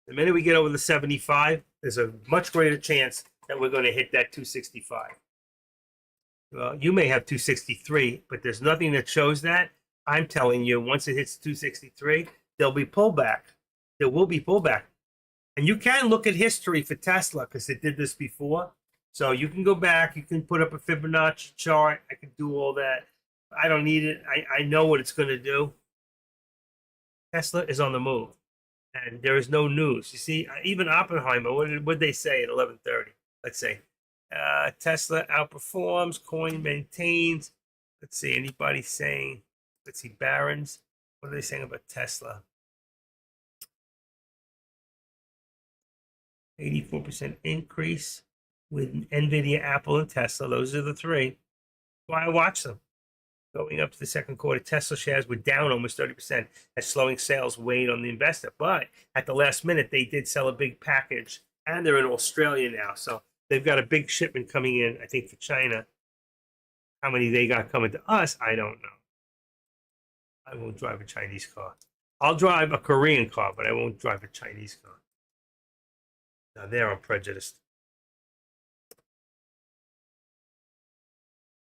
The minute we get over the 75, there's a much greater chance that we're going to hit that 265. Well, you may have 263, but there's nothing that shows that. I'm telling you, once it hits 263, there'll be pullback. There will be pullback. And you can look at history for Tesla because it did this before. So you can go back. You can put up a Fibonacci chart. I can do all that. I don't need it. I know what it's going to do. Tesla is on the move. And there is no news. You see, even Oppenheimer, what did they say at 11:30? Let's say. Tesla outperforms, coin maintains. Let's see, anybody saying, let's see, Barron's. What are they saying about Tesla? 84% increase with NVIDIA, Apple, and Tesla. Those are the three. Why I watch them. Going up to the second quarter, Tesla shares were down almost 30% as slowing sales weighed on the investor. But at the last minute, they did sell a big package, and they're in Australia now. So they've got a big shipment coming in, I think, for China. How many they got coming to us, I don't know. I won't drive a Chinese car. I'll drive a Korean car, but I won't drive a Chinese car. Now, there I'm prejudiced.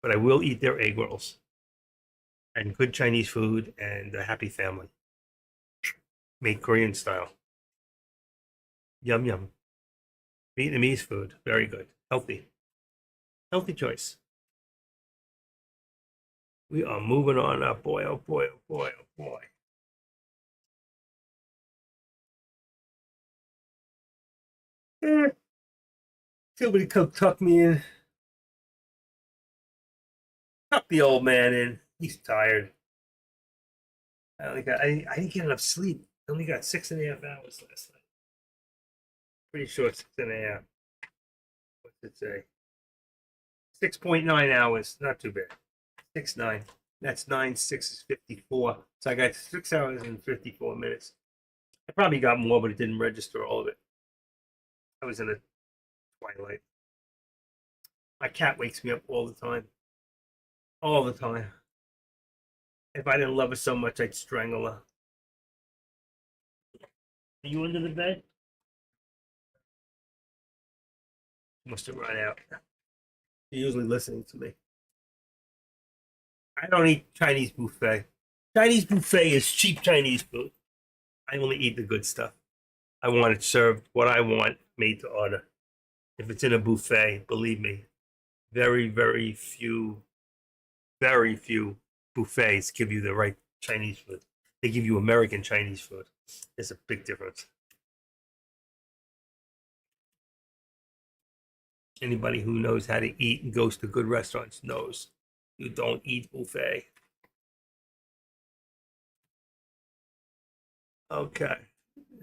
but I will eat their egg rolls and good Chinese food and a happy family. Made Korean style. Yum yum. Vietnamese food, very good. Healthy. Healthy choice. We are moving on up, boy, oh boy, oh boy, oh boy. Somebody come tuck me in. Tuck the old man in. He's tired. I didn't get enough sleep. I only got 6.5 hours last night. Pretty sure 6.5. What's it say? 6.9 hours. Not too bad. 6.9. That's 9. 6 is 54. So I got 6 hours and 54 minutes. I probably got more, but it didn't register all of it. I was in a twilight. My cat wakes me up all the time. All the time. If I didn't love her so much, I'd strangle her. Are you under the bed? Must have run out. You're usually listening to me. I don't eat Chinese buffet. Chinese buffet is cheap Chinese food. I only eat the good stuff. I want it served what I want, made to order. If it's in a buffet, believe me, very, very few buffets give you the right Chinese food. They give you American Chinese food. There's a big difference. Anybody who knows how to eat and goes to good restaurants knows you don't eat buffet. Okay.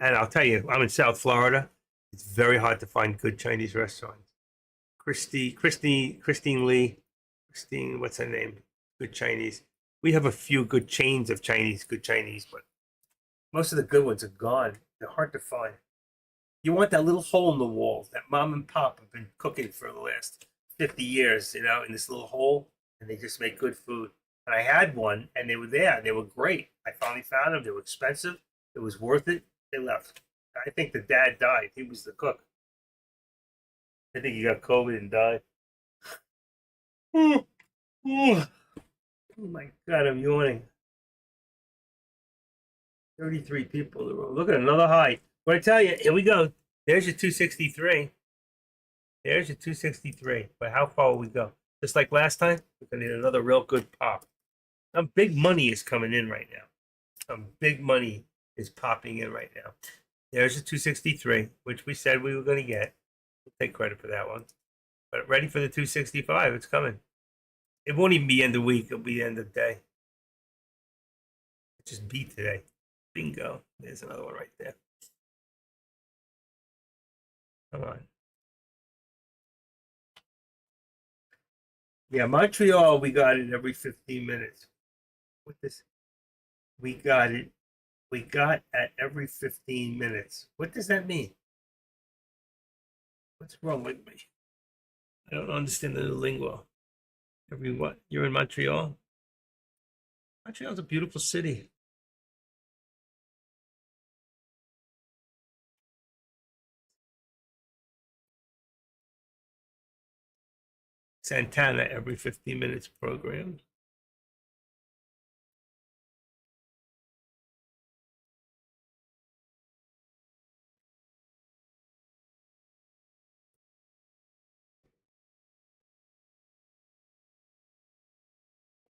And I'll tell you, I'm in South Florida. It's very hard to find good Chinese restaurants. Christine Lee, what's her name? Good Chinese. We have a few good chains of good Chinese, but most of the good ones are gone. They're hard to find. You want that little hole in the wall that mom and pop have been cooking for the last 50 years, in this little hole, and they just make good food. And I had one, and they were there. They were great. I finally found them. They were expensive. It was worth it. They left. I think the dad died. He was the cook. I think he got COVID and died. Oh my God, I'm yawning. 33 people in the room. Look at another high. What I tell you, here we go. There's your 263. There's your 263. But how far will we go? Just like last time, we're going to need another real good pop. Some big money is coming in right now. Some big money is popping in right now. There's a 263, which we said we were going to get. We'll take credit for that one. But ready for the 265. It's coming. It won't even be end of the week. It'll be the end of the day. It just beat today. Bingo. There's another one right there. Come on. Yeah, Montreal, we got it every 15 minutes. What this? We got it. We got at every 15 minutes. What does that mean? What's wrong with me? I don't understand the lingo. Every what? You're in Montreal? Montreal's a beautiful city. Santana every 15 minutes program.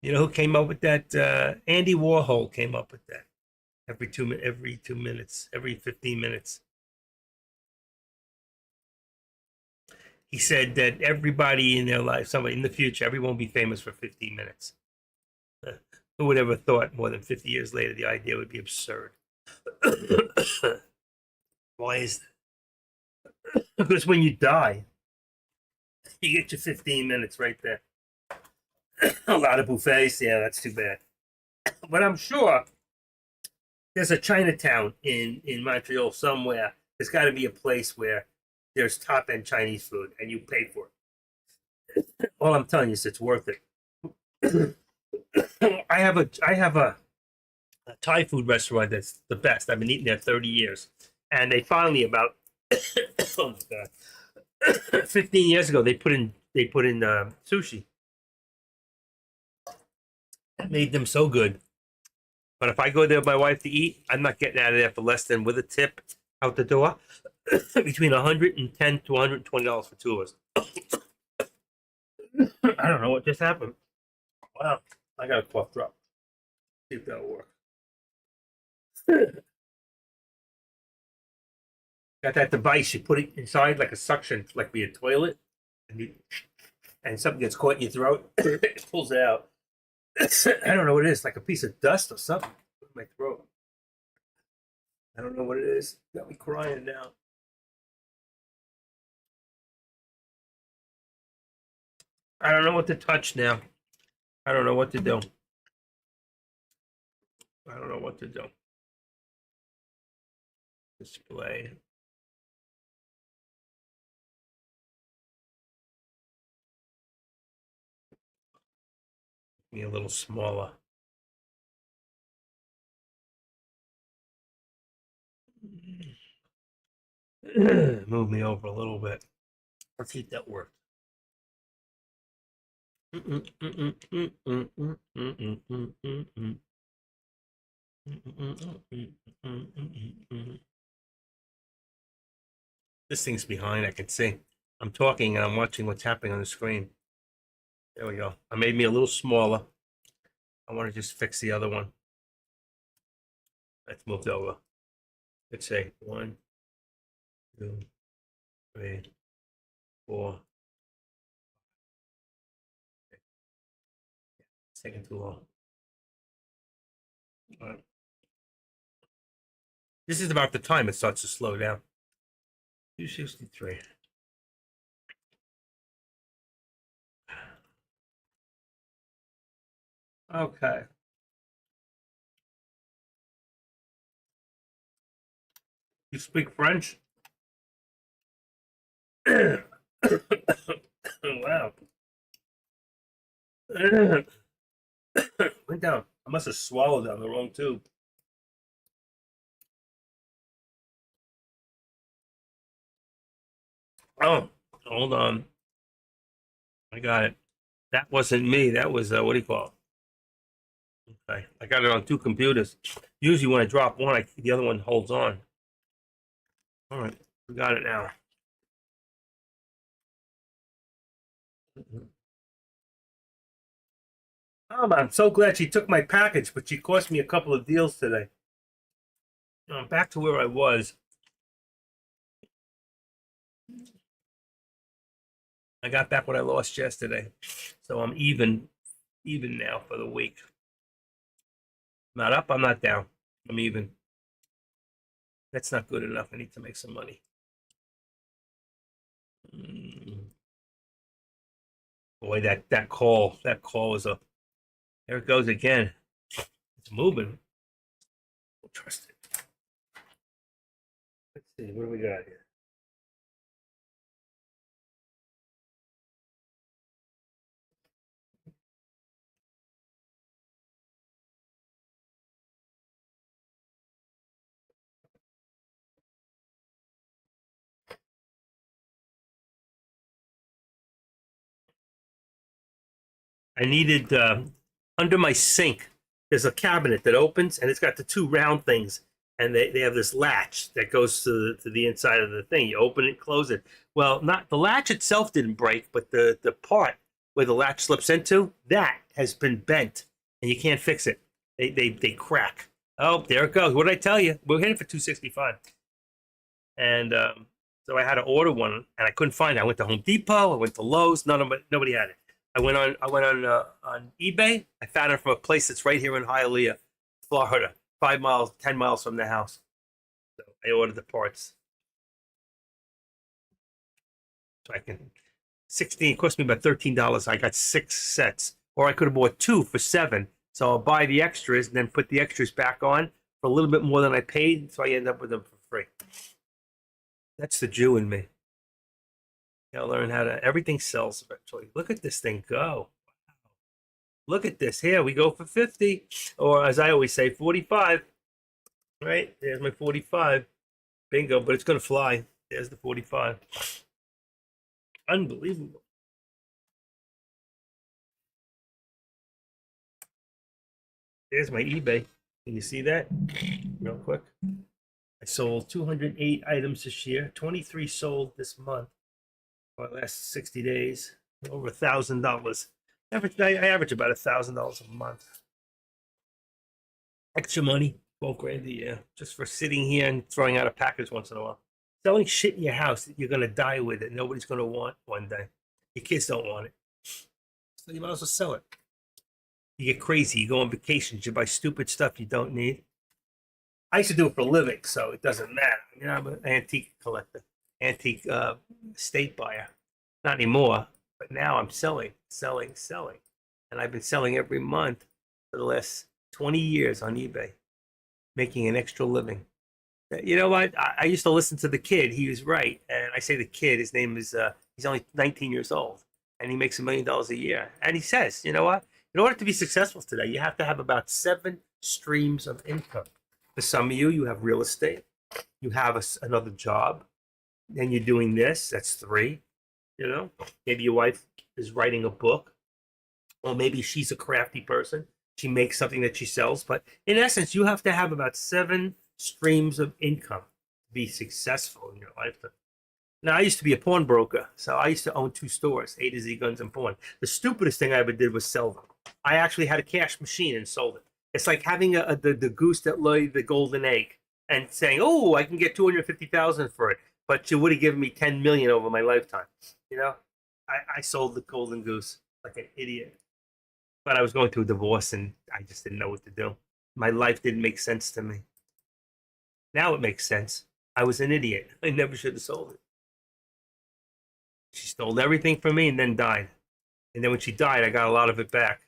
You know who came up with that? Andy Warhol came up with that. Every 2 minutes, every 15 minutes. He said that everybody in their life, somebody in the future, everyone will be famous for 15 minutes. Who would ever thought more than 50 years later the idea would be absurd? Why is that? Because when you die, you get your 15 minutes right there. A lot of buffets, yeah, that's too bad. But I'm sure there's a Chinatown in Montreal somewhere. There's got to be a place where there's top end Chinese food and you pay for it. All I'm telling you is it's worth it. I have a Thai food restaurant that's the best. I've been eating there 30 years, and they finally about oh my God, 15 years ago they put in sushi. made them so good. But if I go there with my wife to eat, I'm not getting out of there for less than, with a tip out the door, between $110 to $120 for two of us. I don't know what just happened. Wow, I got a cough drop. See if that'll work. Got that device, you put it inside like a suction, like be a toilet, and something gets caught in your throat, it pulls it out. I don't know what it is, like a piece of dust or something in my throat. I don't know what it is. Got me crying now. I don't know what to touch now. I don't know what to do. I don't know what to do. Display. Me a little smaller. Move me over a little bit. Let's see if that worked. This thing's behind, I can see. I'm talking and I'm watching what's happening on the screen. There we go. I made me a little smaller. I want to just fix the other one. Let's move over. Let's say 1, 2, 3, 4. It's taking too long. All right. This is about the time it starts to slow down. 263. Okay. You speak French? Wow. Went down. I must have swallowed down the wrong tube. Oh, hold on. I got it. That wasn't me. That was, what do you call it? Okay. I got it on two computers. Usually when I drop one, the other one holds on. All right. We got it now. Oh, man, I'm so glad she took my package, but she cost me a couple of deals today. Back to where I was. I got back what I lost yesterday, so I'm even now for the week. I'm not up, I'm not down. I'm even. That's not good enough. I need to make some money. Boy, that call was a. There it goes again. It's moving. We'll trust it. Let's see, what do we got here? I needed under my sink. There's a cabinet that opens, and it's got the two round things, and they have this latch that goes to the inside of the thing. You open it, close it. Well, not the latch itself didn't break, but the part where the latch slips into that has been bent, and you can't fix it. They crack. Oh, there it goes. What did I tell you? We're hitting for 265, and so I had to order one, and I couldn't find it. I went to Home Depot. I went to Lowe's. Nobody had it. I went on eBay. I found it from a place that's right here in Hialeah, Florida, 5 miles, 10 miles from the house. So I ordered the parts. So I can 16 cost me about $13. I got 6 sets, or I could have bought 2 for 7. So I'll buy the extras and then put the extras back on for a little bit more than I paid. So I end up with them for free. That's the Jew in me. Gotta learn how to. Everything sells eventually. Look at this thing go. Look at this. Here we go for 50, or as I always say, 45. Right there's my 45. Bingo. But it's gonna fly. There's the 45. Unbelievable. There's my eBay. Can you see that? Real quick. I sold 208 items this year. 23 sold this month. For the last 60 days. Over $1,000. I average about $1,000 a month. Extra money, 12 grand a year, just for sitting here and throwing out a package once in a while. Selling shit in your house that you're gonna die with that nobody's gonna want one day. Your kids don't want it, so you might as well sell it. You get crazy. You go on vacations. You buy stupid stuff you don't need. I used to do it for a living, so it doesn't matter. You know, I'm an antique collector, antique estate buyer. Not anymore, but now I'm selling, and I've been selling every month for the last 20 years on eBay, making an extra living. You know what? I used to listen to the kid. He was right. And I say the kid, his name is, he's only 19 years old and he makes $1 million a year. And he says, you know what? In order to be successful today, you have to have about 7 streams of income. For some of you, you have real estate, you have another job, and you're doing this. That's 3. You know, maybe your wife is writing a book, or maybe she's a crafty person. She makes something that she sells. But in essence, you have to have about 7 streams of income to be successful in your lifetime. Now, I used to be a pawnbroker, so I used to own 2 stores, A to Z Guns and Pawn. The stupidest thing I ever did was sell them. I actually had a cash machine and sold it. It's like having the goose that laid the golden egg and saying, "Oh, I can get 250,000 for it," but you would have given me 10 million over my lifetime. You know, I sold the golden goose like an idiot. But I was going through a divorce and I just didn't know what to do. My life didn't make sense to me. Now it makes sense. I was an idiot. I never should have sold it. She stole everything from me and then died. And then when she died, I got a lot of it back.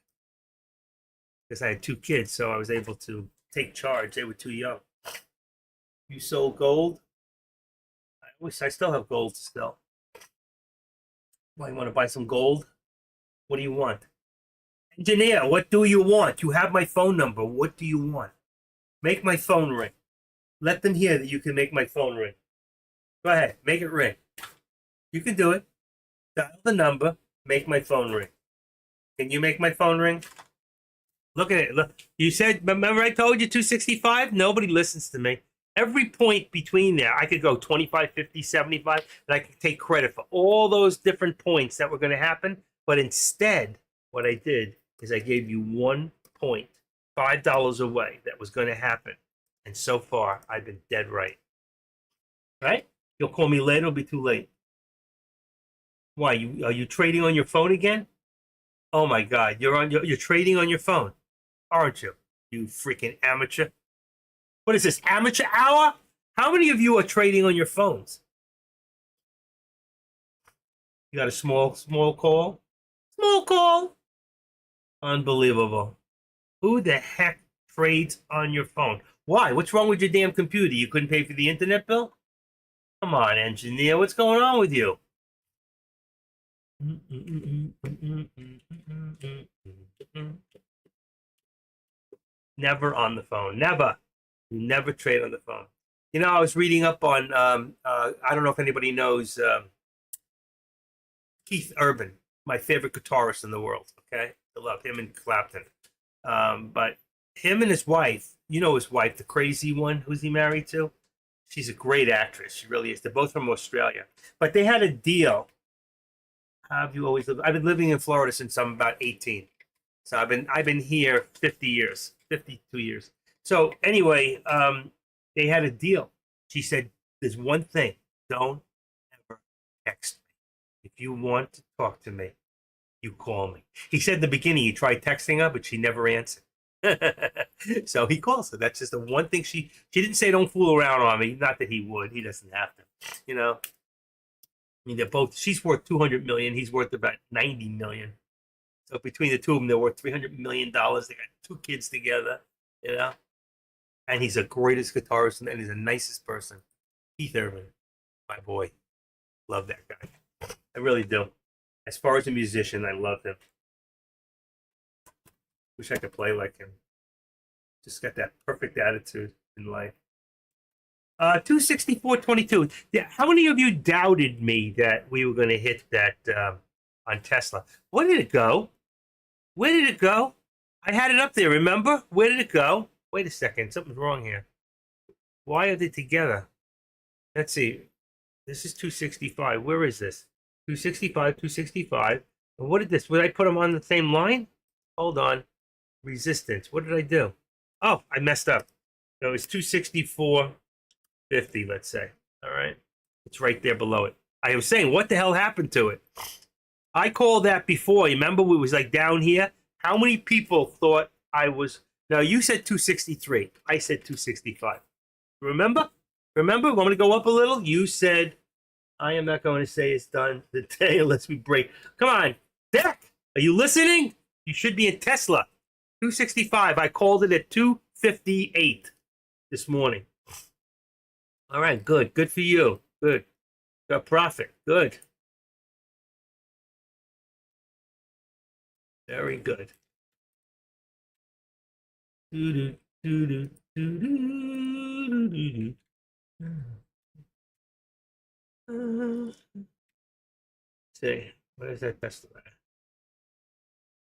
Because I had 2 kids, so I was able to take charge. They were too young. You sold gold? I still have gold to sell. Why, you want to buy some gold? What do you want? Engineer, what do you want? You have my phone number. What do you want? Make my phone ring. Let them hear that you can make my phone ring. Go ahead, make it ring. You can do it. Dial the number, make my phone ring. Can you make my phone ring? Look at it. Look. You said, remember I told you 265? Nobody listens to me. Every point between there, I could go 25, 50, 75, and I could take credit for all those different points that were going to happen. But instead, what I did is I gave you 1 point, $5 away that was going to happen. And so far, I've been dead right. Right? You'll call me later, it'll be too late. Why? Are you trading on your phone again? Oh my God, you're trading on your phone, aren't you? You freaking amateur. What is this, amateur hour? How many of you are trading on your phones? You got a small call? Small call? Unbelievable. Who the heck trades on your phone? Why? What's wrong with your damn computer? You couldn't pay for the internet bill? Come on, engineer. What's going on with you? Never on the phone. Never. You never trade on the phone. You know, I was reading up on, I don't know if anybody knows Keith Urban, my favorite guitarist in the world. Okay. I love him and Clapton. But him and his wife, you know his wife, the crazy one, who's he married to? She's a great actress. She really is. They're both from Australia. But they had a deal. How have you always lived? I've been living in Florida since I'm about 18. So I've been here 50 years, 52 years. So anyway, they had a deal. She said, "There's one thing. Don't ever text me. If you want to talk to me, you call me." He said in the beginning he tried texting her, but she never answered. So he calls her. That's just the one thing she didn't say, "Don't fool around on me." Not that he would. He doesn't have to. You know. I mean, they're both. She's worth $200 million. He's worth about $90 million. So between the two of them, they're worth $300 million. They got 2 kids together. You know. And he's the greatest guitarist and he's the nicest person. Keith Urban, my boy. Love that guy. I really do. As far as a musician, I love him. Wish I could play like him. Just got that perfect attitude in life. 264.22. Yeah, how many of you doubted me that we were going to hit that on Tesla? Where did it go? Where did it go? I had it up there, remember? Where did it go? Wait a second, something's wrong here. Why are they together? Let's see. This is 265. Where is this? 265, 265. And what did this? Would I put them on the same line? Hold on. Resistance. What did I do? Oh, I messed up. No, it's 264.50, let's say. All right. It's right there below it. I was saying, what the hell happened to it? I called that before. You remember we was like down here? How many people thought I was? Now, you said 263. I said 265. Remember? Remember? Want me to go up a little? You said, I am not going to say it's done today unless we break. Come on. Deck, are you listening? You should be in Tesla. 265. I called it at 258 this morning. All right, good. Good for you. Good. Got profit. Good. Very good. Doo-doo, doo-doo, doo-doo, doo-doo. See, where's that Tesla?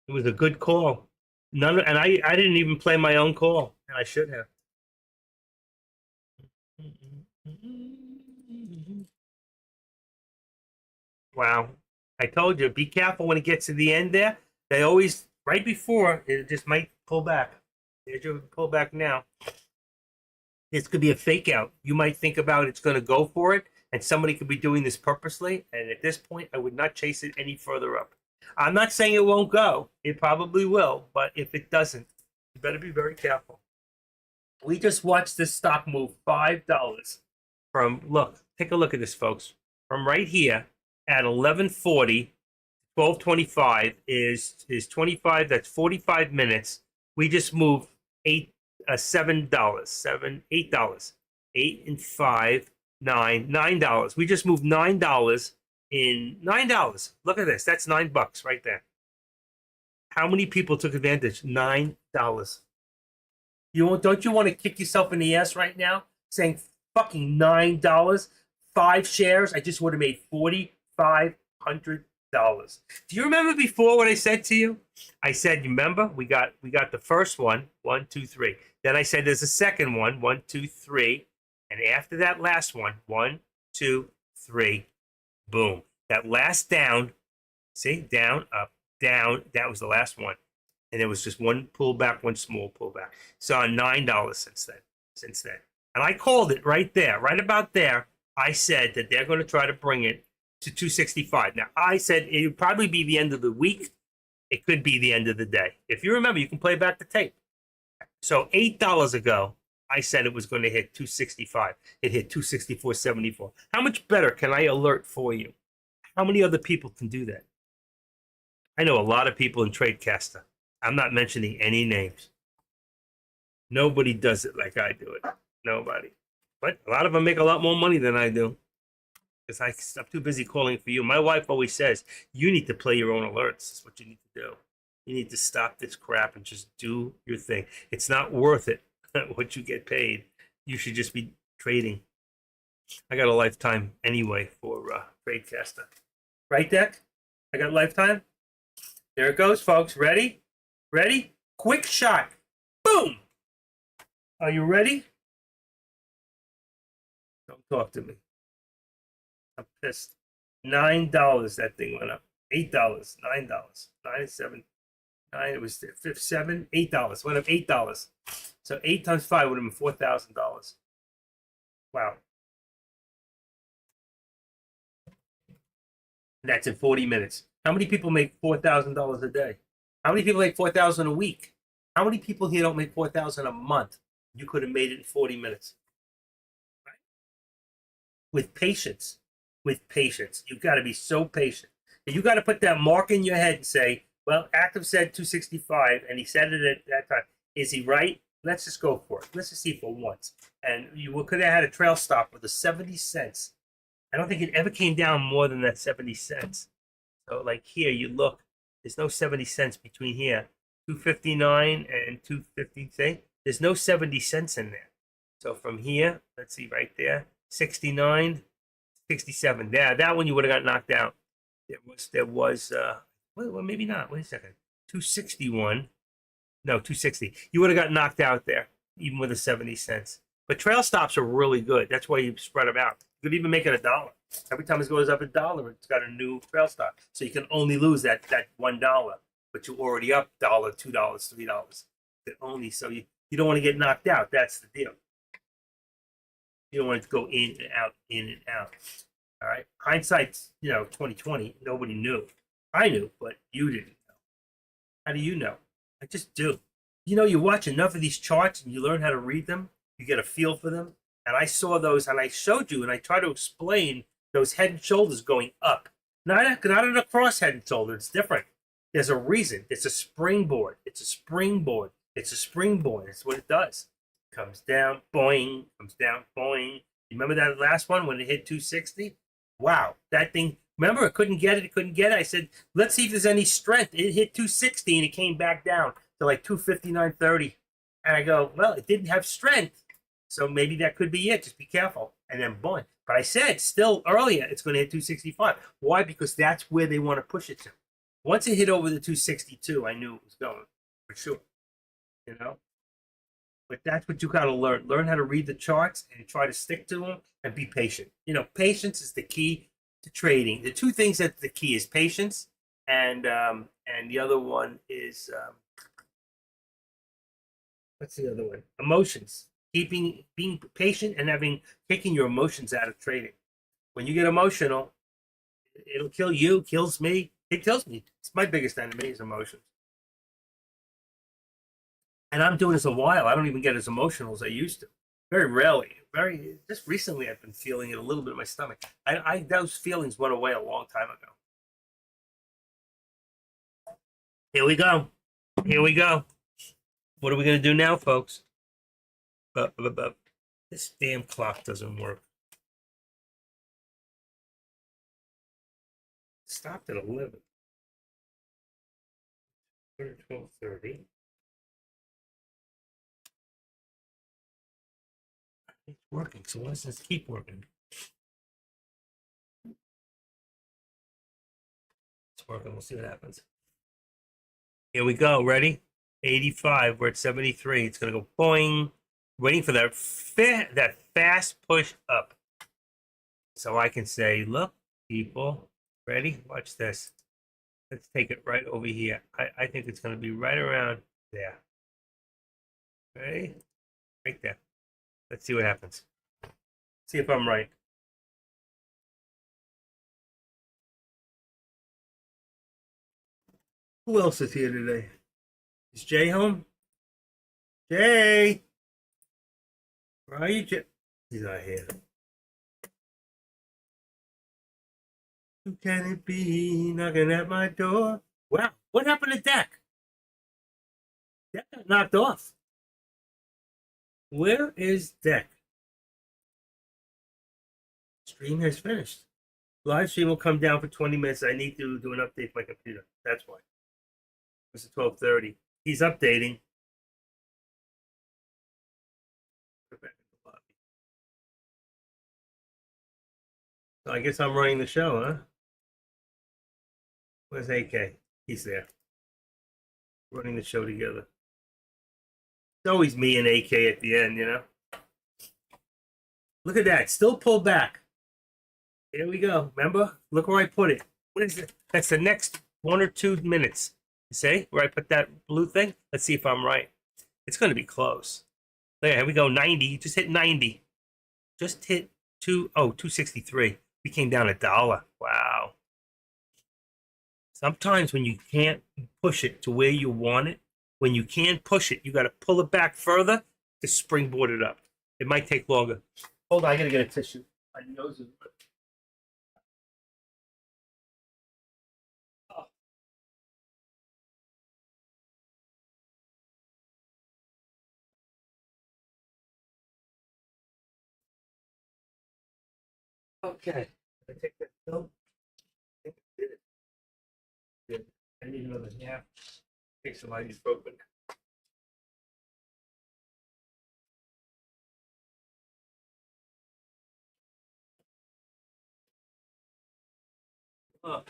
It was a good call. And I didn't even play my own call, and I should have. Wow. I told you, be careful when it gets to the end there. They always, right before, it just might pull back. There's your pull back now. This could be a fake out. You might think about it's going to go for it, and somebody could be doing this purposely. And at this point, I would not chase it any further up. I'm not saying it won't go. It probably will. But if it doesn't, you better be very careful. We just watched this stock move $5 from, look, take a look at this, folks. From right here at 11:40, 12:25 is 25. That's 45 minutes. We just moved $7, $8, 8 and 5, $9. We just moved $9 in $9. Look at this. That's $9 right there. How many people took advantage? $9. Don't you want to kick yourself in the ass right now, saying fucking $9, 5 shares? I just would have made $4,500. Do you remember before what I said to you? I said, remember, we got the first one, 1, 2, 3. Then I said there's a second one, 1, 2, 3, and after that last one, 1, 2, 3, boom. That last down, see, down, up, down. That was the last one, and there was just one pullback, one small pullback. So $9 since then, and I called it right there, right about there. I said that they're going to try to bring it to 265. Now, I said it would probably be the end of the week. It could be the end of the day. If you remember, you can play back the tape. So $8 ago, I said it was going to hit 265. It hit 264.74. How much better can I alert for you? How many other people can do that? I know a lot of people in TradeCaster. I'm not mentioning any names. Nobody does it like I do it. Nobody. But a lot of them make a lot more money than I do. Because I'm too busy calling for you. My wife always says, you need to play your own alerts. That's what you need to do. You need to stop this crap and just do your thing. It's not worth it, what you get paid. You should just be trading. I got a lifetime anyway for TradeCaster. Right, Deck? I got a lifetime? There it goes, folks. Ready? Ready? Quick shot. Boom! Are you ready? Don't talk to me. I'm pissed. $9 that thing went up. $8, $9, 9, 7, 9. It was fifth, $7, $8. Went up $8. So 8 times 5 would have been $4,000. Wow. That's in 40 minutes. How many people make $4,000 a day? How many people make $4,000 a week? How many people here don't make $4,000 a month? You could have made it in 40 minutes. Right? With patience. With patience. You've got to be so patient. You got to put that mark in your head and say, well, Active said 265, and he said it at that time. Is he right? Let's just go for it. Let's just see for once. And you could have had a trail stop with the 70 cents. I don't think it ever came down more than that 70 cents. So like here, you look, there's no 70 cents between here. 259 and 250, say? There's no 70 cents in there. So from here, let's see right there, 69, 67. Yeah, that one you would have got knocked out. There was well, maybe not. Wait a second. 261. No, 260. You would have got knocked out there, even with the 70 cents. But trail stops are really good. That's why you spread them out. You could even make it $1. Every time it goes up $1, it's got a new trail stop. So you can only lose that $1, but you're already up $1, $2, $3. Only so you don't want to get knocked out. That's the deal. You don't want it to go in and out, in and out. All right. Hindsight's 2020. Nobody knew. I knew, but you didn't know. How do you know? I just do. You watch enough of these charts and you learn how to read them. You get a feel for them. And I saw those and I showed you and I try to explain those head and shoulders going up. Not an across head and shoulder. It's different. There's a reason. It's a springboard. It's a springboard. It's a springboard. It's what it does. Comes down, boing. Comes down, boing. You remember that last one when it hit 260? Wow, that thing. Remember, it couldn't get it. It couldn't get it. I said, let's see if there's any strength. It hit 260 and it came back down to like 259.30. And I go, well, it didn't have strength. So maybe that could be it. Just be careful. And then boing. But I said still earlier, it's going to hit 265. Why? Because that's where they want to push it to. Once it hit over the 262, I knew it was going for sure. But that's what you got to learn. Learn how to read the charts and try to stick to them and be patient. Patience is the key to trading. The two things that the key is patience and the other one is what's the other one? Emotions. Being patient and taking your emotions out of trading. When you get emotional, it'll kill you, kills me. It kills me. It's my biggest enemy is emotions. And I'm doing this a while. I don't even get as emotional as I used to. Very rarely. Just recently I've been feeling it a little bit in my stomach. Those feelings went away a long time ago. Here we go. Here we go. What are we going to do now, folks? This damn clock doesn't work. It stopped at 11. 12:30. It's working, so let's just keep working. It's working. We'll see what happens. Here we go. Ready? 85. We're at 73. It's going to go boing. Waiting for that fast push up. So I can say, look, people, ready? Watch this. Let's take it right over here. I think it's going to be right around there. Ready? Right there. Let's see what happens. See if I'm right. Who else is here today? Is Jay home? Jay! Where are you, Jay? He's not here. Who can it be knocking at my door? Wow, what happened to Deck? Deck got knocked off. Where is Deck? Stream has finished. Live stream will come down for 20 minutes. I need to do an update for my computer. That's why. It's 12:30. He's updating. So I guess I'm running the show, huh? Where's AK? He's there. Running the show together. It's always me and AK at the end, Look at that. Still pulled back. Here we go. Remember? Look where I put it. What is it? That's the next 1 or 2 minutes. You see where I put that blue thing? Let's see if I'm right. It's going to be close. There, here we go. 90. Just hit 90. Just hit 263. We came down $1. Wow. Sometimes when you can't push it to where you want it, when you can't push it, you got to pull it back further to springboard it up. It might take longer. Hold on, I got to get a tissue. My nose is red. Okay. I take that pill. I think I did it. Good. I need another nap. Take some ibuprofen. Oh.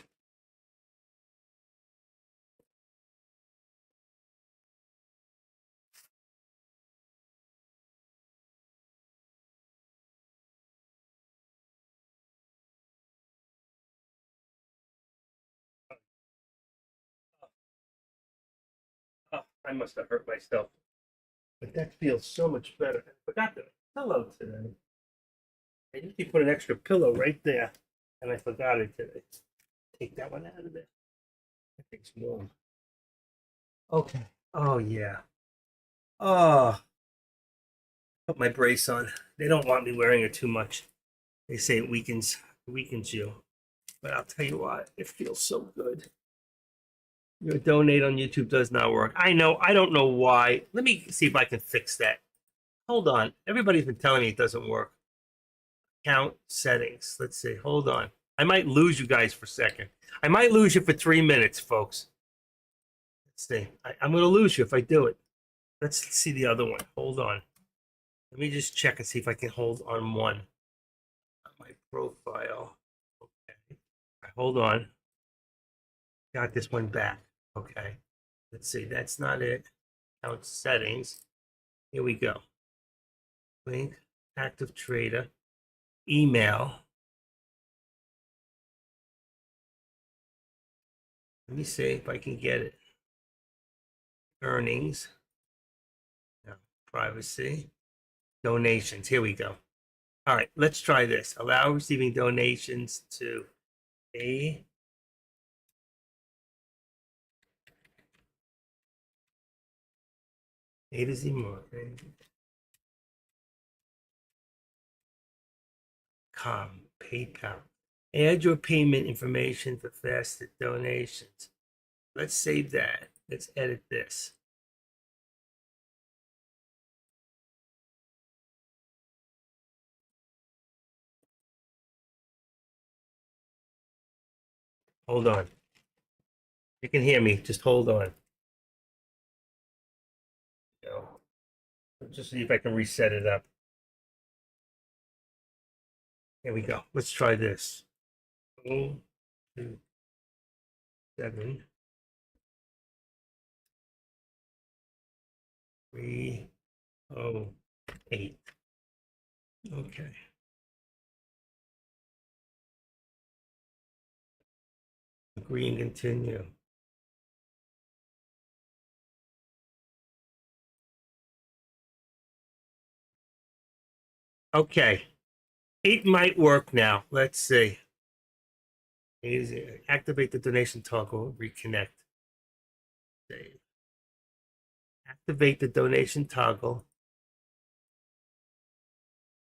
I must have hurt myself. But that feels so much better. I forgot the pillow today. I usually put an extra pillow right there, and I forgot it today. Take that one out of there. That thing's warm. Okay. Oh yeah. Oh, put my brace on. They don't want me wearing it too much. They say it weakens you. But I'll tell you what, it feels so good. Your donate on YouTube does not work. I know. I don't know why. Let me see if I can fix that. Hold on. Everybody's been telling me it doesn't work. Count settings. Let's see. Hold on. I might lose you guys for a second. I might lose you for 3 minutes, folks. Let's see. I'm going to lose you if I do it. Let's see the other one. Hold on. Let me just check and see if I can hold on one. My profile. Okay. Hold on. Got this one back. Okay. Let's see. That's not it. Count settings. Here we go. Link. Active trader. Email. Let me see if I can get it. Earnings. No. Privacy. Donations. Here we go. All right, let's try this. Allow receiving donations to A to Z marketing. PayPal. Add your payment information for faster donations. Let's save that. Let's edit this. Hold on. You can hear me. Just hold on. Go. Just see if I can reset it up. Here we go. Let's try this. 0, 2, 7, 3, 0, 8. Okay. Agree and continue. Okay. 8 might work now. Let's see. Activate the donation toggle. Reconnect. Save. Activate the donation toggle.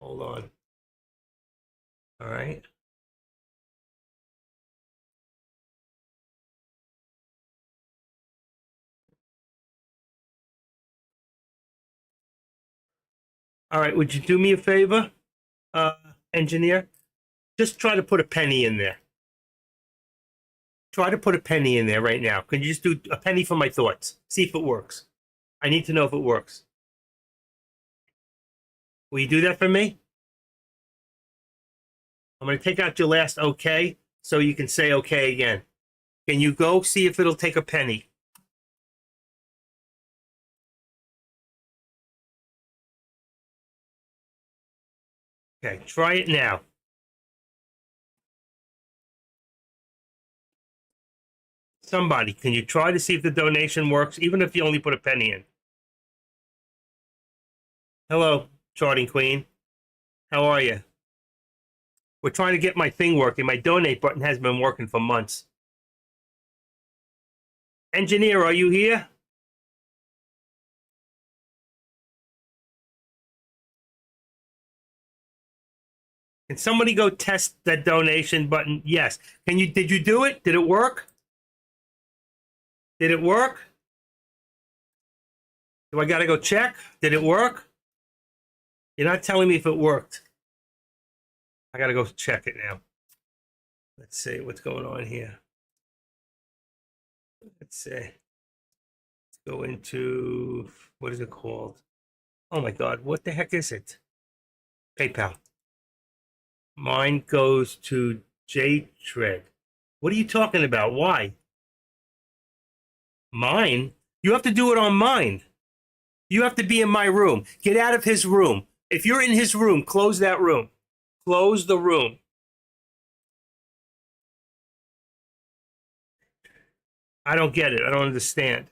Hold on. All right. All right. Would you do me a favor, engineer? Just try to put a penny in there. Try to put a penny in there right now. Can you just do a penny for my thoughts? See if it works. I need to know if it works. Will you do that for me? I'm going to take out your last okay so you can say okay again. Can you go see if it'll take a penny? Okay, try it now. Somebody, can you try to see if the donation works, even if you only put a penny in? Hello, Charting Queen. How are you? We're trying to get my thing working. My donate button has been working for months. Engineer, are you here? Can somebody go test that donation button? Yes. Did you do it? Did it work? Did it work? Do I got to go check? Did it work? You're not telling me if it worked. I got to go check it now. Let's see what's going on here. Let's see. Let's go into, what is it called? Oh my God, what the heck is it? PayPal. Mine goes to JTred. What are you talking about? Why? Mine? You have to do it on mine. You have to be in my room. Get out of his room. If you're in his room, close that room. Close the room. I don't get it. I don't understand.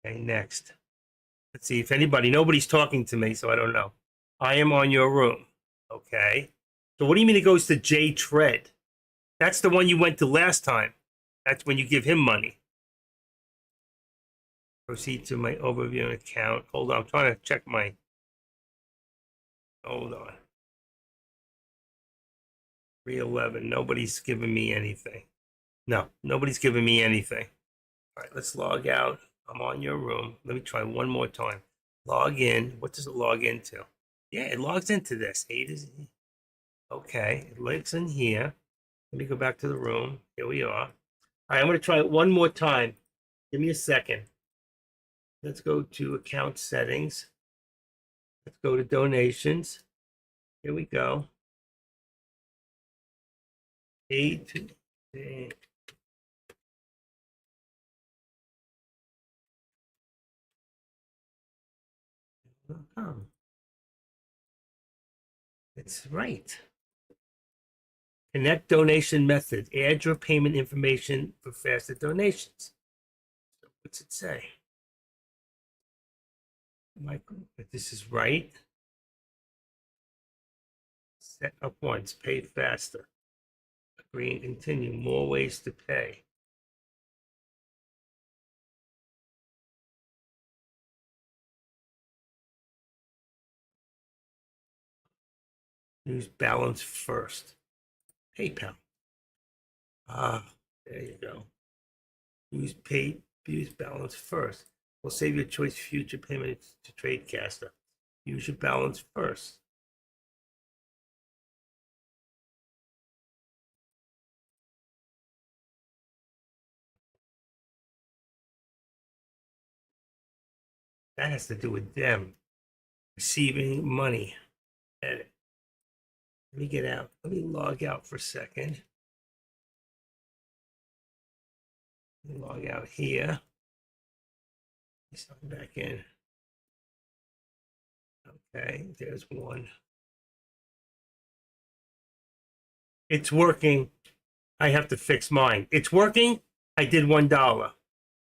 Okay, next. Let's see if nobody's talking to me, so I don't know. I am on your room. Okay. So what do you mean it goes to J Tread? That's the one you went to last time. That's when you give him money. Proceed to my overview account. Hold on, I'm trying to check my. Hold on. 311. Nobody's giving me anything. No, nobody's giving me anything. All right, let's log out. I'm on your room. Let me try one more time. Log in. What does it log into? Yeah, it logs into this. Okay, it links in here. Let me go back to the room. Here we are. All right, I'm going to try it one more time. Give me a second. Let's go to account settings. Let's go to donations. Here we go. 8. It's right. Connect donation method. Add your payment information for faster donations. What's it say? Michael, if this is right. Set up once, pay faster. Agree and continue. More ways to pay. Use balance first. PayPal. Ah, there you go. Use balance first. We'll save your choice future payments to TradeCaster. Use your balance first. That has to do with them receiving money. Edit. Let me get out. Let me log out for a second. Let me log out here. Sign back in. Okay, there's one. It's working. I have to fix mine. It's working. I did $1.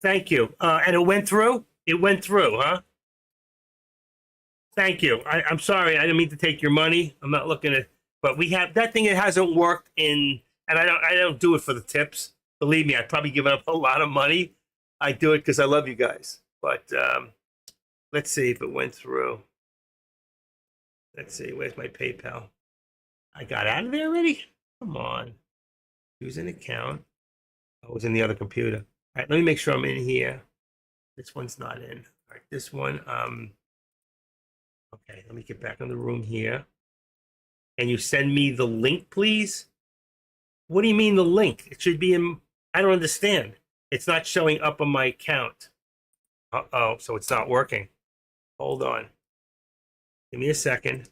Thank you. And it went through? It went through, huh? Thank you. I'm sorry. I didn't mean to take your money. I'm not looking at, but we have that thing. It hasn't worked in, and I don't do it for the tips. Believe me, I'd probably given up a lot of money. I do it because I love you guys. But let's see if it went through. Let's see. Where's my PayPal? I got out of there already? Come on. Use an account. I was in the other computer. All right, let me make sure I'm in here. This one's not in. All right, this one. Okay, let me get back in the room here. Can you send me the link, please? What do you mean the link? It should be in. I don't understand. It's not showing up on my account. Uh-oh, so it's not working. Hold on. Give me a second.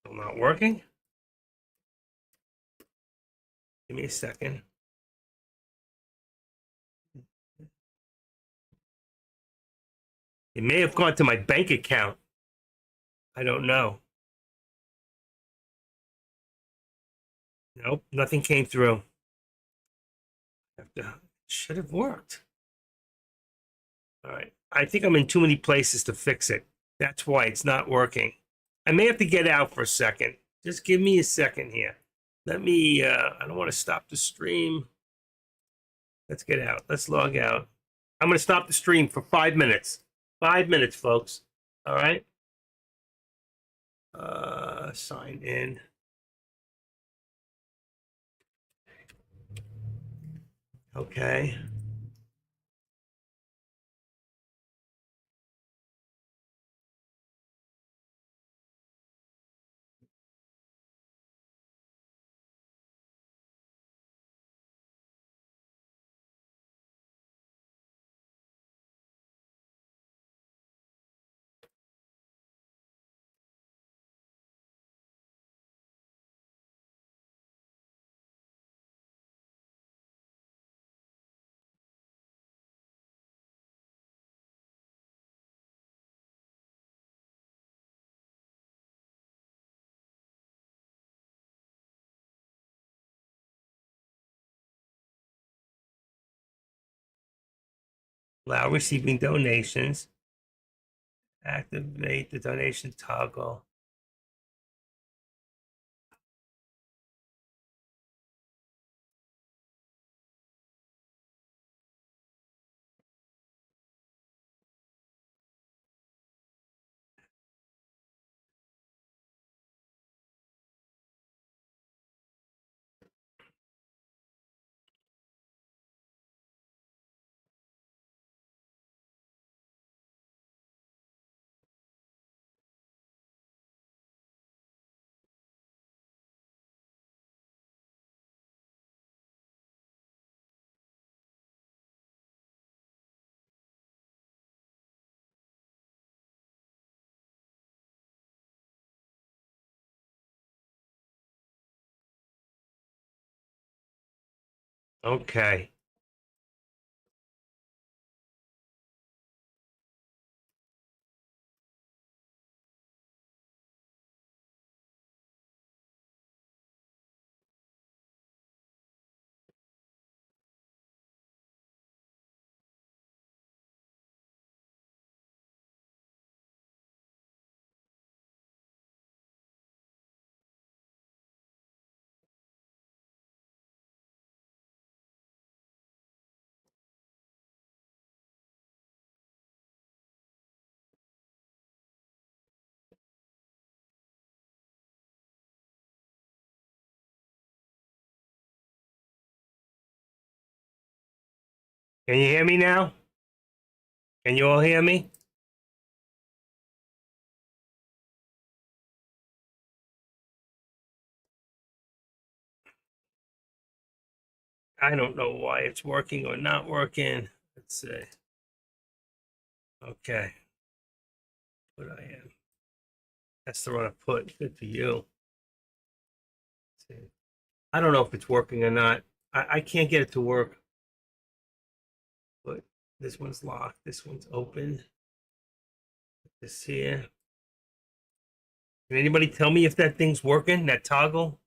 Still not working? Give me a second. It may have gone to my bank account. I don't know. Nope, nothing came through. Should have worked. All right. I think I'm in too many places to fix it. That's why it's not working. I may have to get out for a second. Just give me a second here. Let me, I don't want to stop the stream. Let's get out. Let's log out. I'm going to stop the stream for 5 minutes. 5 minutes, folks. All right. Sign in. Okay. Allow receiving donations. Activate the donation toggle. Okay. Can you hear me now? Can you all hear me? I don't know why it's working or not working. Let's see. Okay. What I am. That's the one I put. Good for you. Let's see. I don't know if it's working or not. I can't get it to work. But this one's locked. This one's open. This here. Can anybody tell me if that thing's working? That toggle?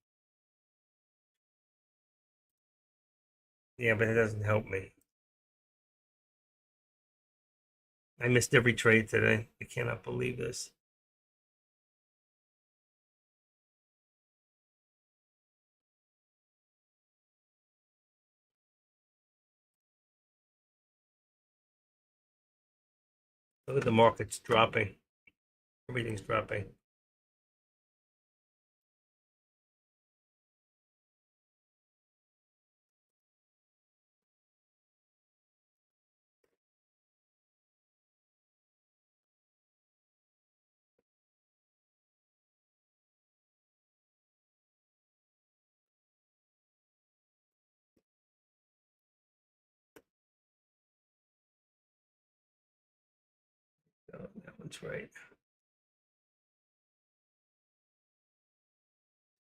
Yeah, but it doesn't help me. I missed every trade today. I cannot believe this. Look at the markets dropping. Everything's dropping. Oh, that one's right.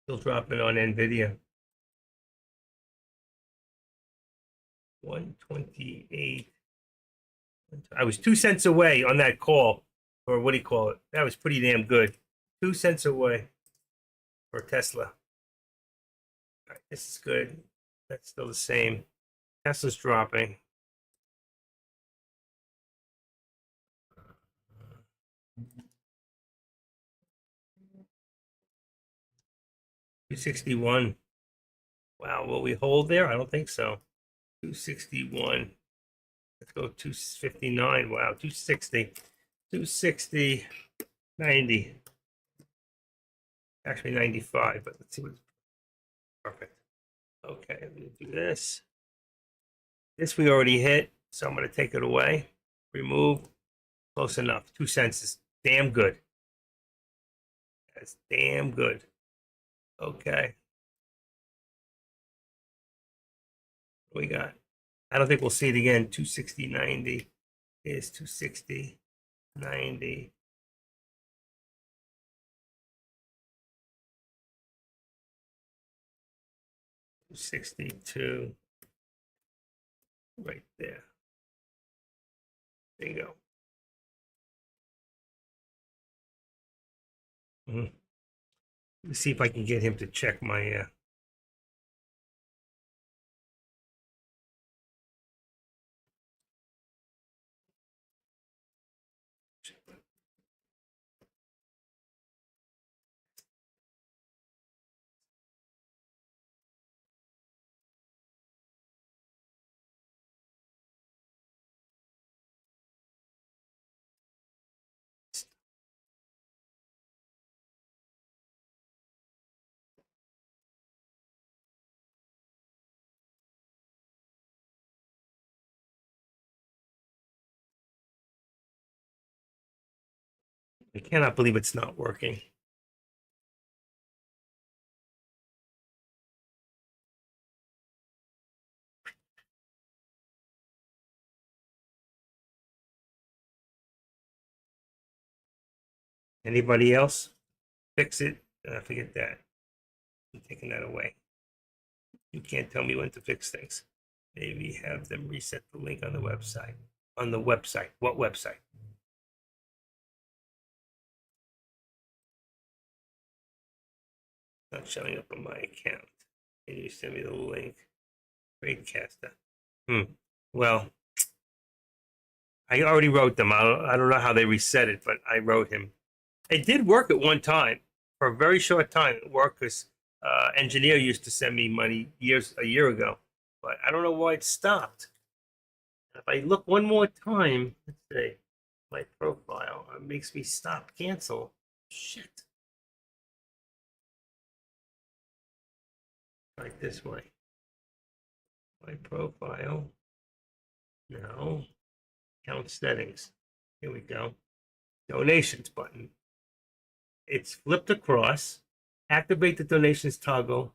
Still dropping on Nvidia. 128. I was 2 cents away on that call, or what do you call it? That was pretty damn good. 2 cents away for Tesla. All right, this is good. That's still the same. Tesla's dropping. $261. Wow, will we hold there? I don't think so. 261. Let's go 259. Wow, 260. 260. 90. Actually 95, but let's see what's perfect. Okay, I'm gonna do this. This we already hit, so I'm gonna take it away. Remove. Close enough. 2 cents is damn good. That's damn good. Okay. What we got? I don't think we'll see it again. 260.90 is 260.90. 262. Right there. There you go. Let's see if I can get him to check my I cannot believe it's not working. Anybody else? Fix it. Forget that. I'm taking that away. You can't tell me when to fix things. Maybe have them reset the link on the website. On the website. What website? Not showing up on my account. Can you send me the link? Raidcaster. Well, I already wrote them. I don't know how they reset it, but I wrote him. It did work at one time for a very short time. It worked because engineer used to send me money a year ago, but I don't know why it stopped. If I look one more time, let's see, my profile, it makes me stop, cancel. Shit. Like this way. My profile. No. Account settings. Here we go. Donations button. It's flipped across. Activate the donations toggle.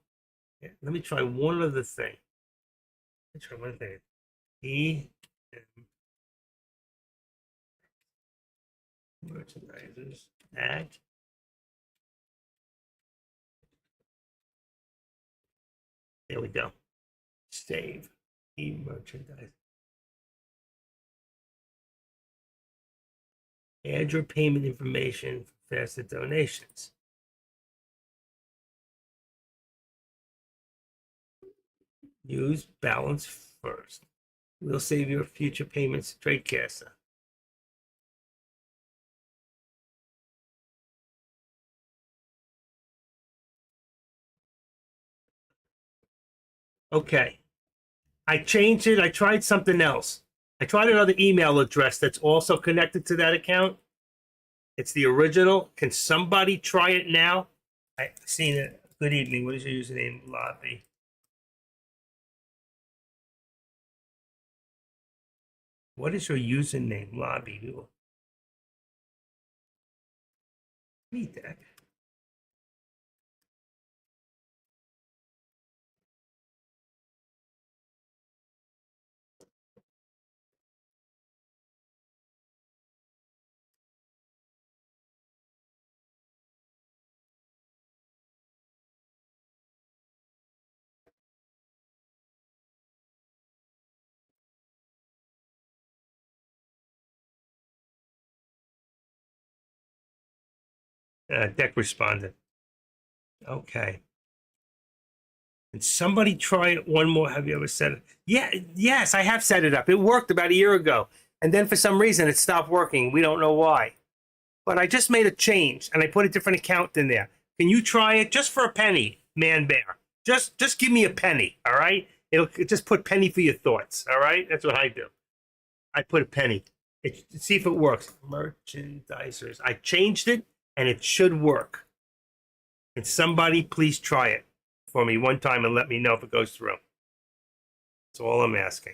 Yeah, let me try one other thing. Let's try one thing. Merchandisers. Add. There we go. Save. Merchandise. Add your payment information for faster donations. Use balance first. We'll save your future payments to TradeCaster. Okay. I changed it. I tried something else. I tried another email address that's also connected to that account. It's the original. Can somebody try it now? I've seen it. Good evening. What is your username? Lobby. What is your username? Lobby. Read that. Deck responded. Okay. And somebody try it one more. Have you ever set it? Yeah, yes, I have set it up. It worked about a year ago. And then for some reason it stopped working. We don't know why. But I just made a change and I put a different account in there. Can you try it just for a penny, man bear? Just give me a penny, all right? It'll just put penny for your thoughts, all right? That's what I do. I put a penny. See if it works. Merchandisers. I changed it and it should work. Can somebody please try it for me one time and let me know if it goes through? That's all I'm asking.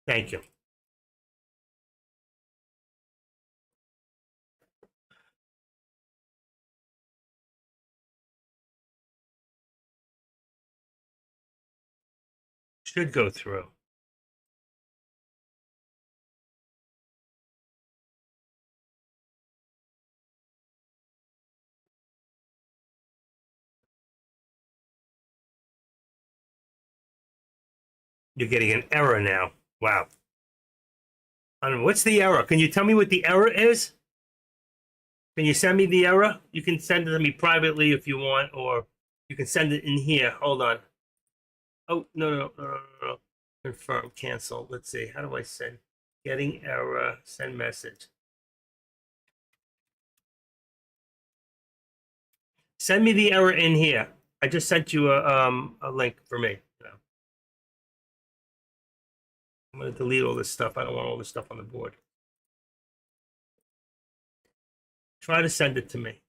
Thank you. Should go through. You're getting an error now. Wow. I don't know. What's the error? Can you tell me what the error is? Can you send me the error? You can send it to me privately if you want, or you can send it in here. Hold on. Oh, no. Confirm, cancel. Let's see. How do I send? Getting error, send message. Send me the error in here. I just sent you a link for me. I'm going to delete all this stuff. I don't want all this stuff on the board. Try to send it to me.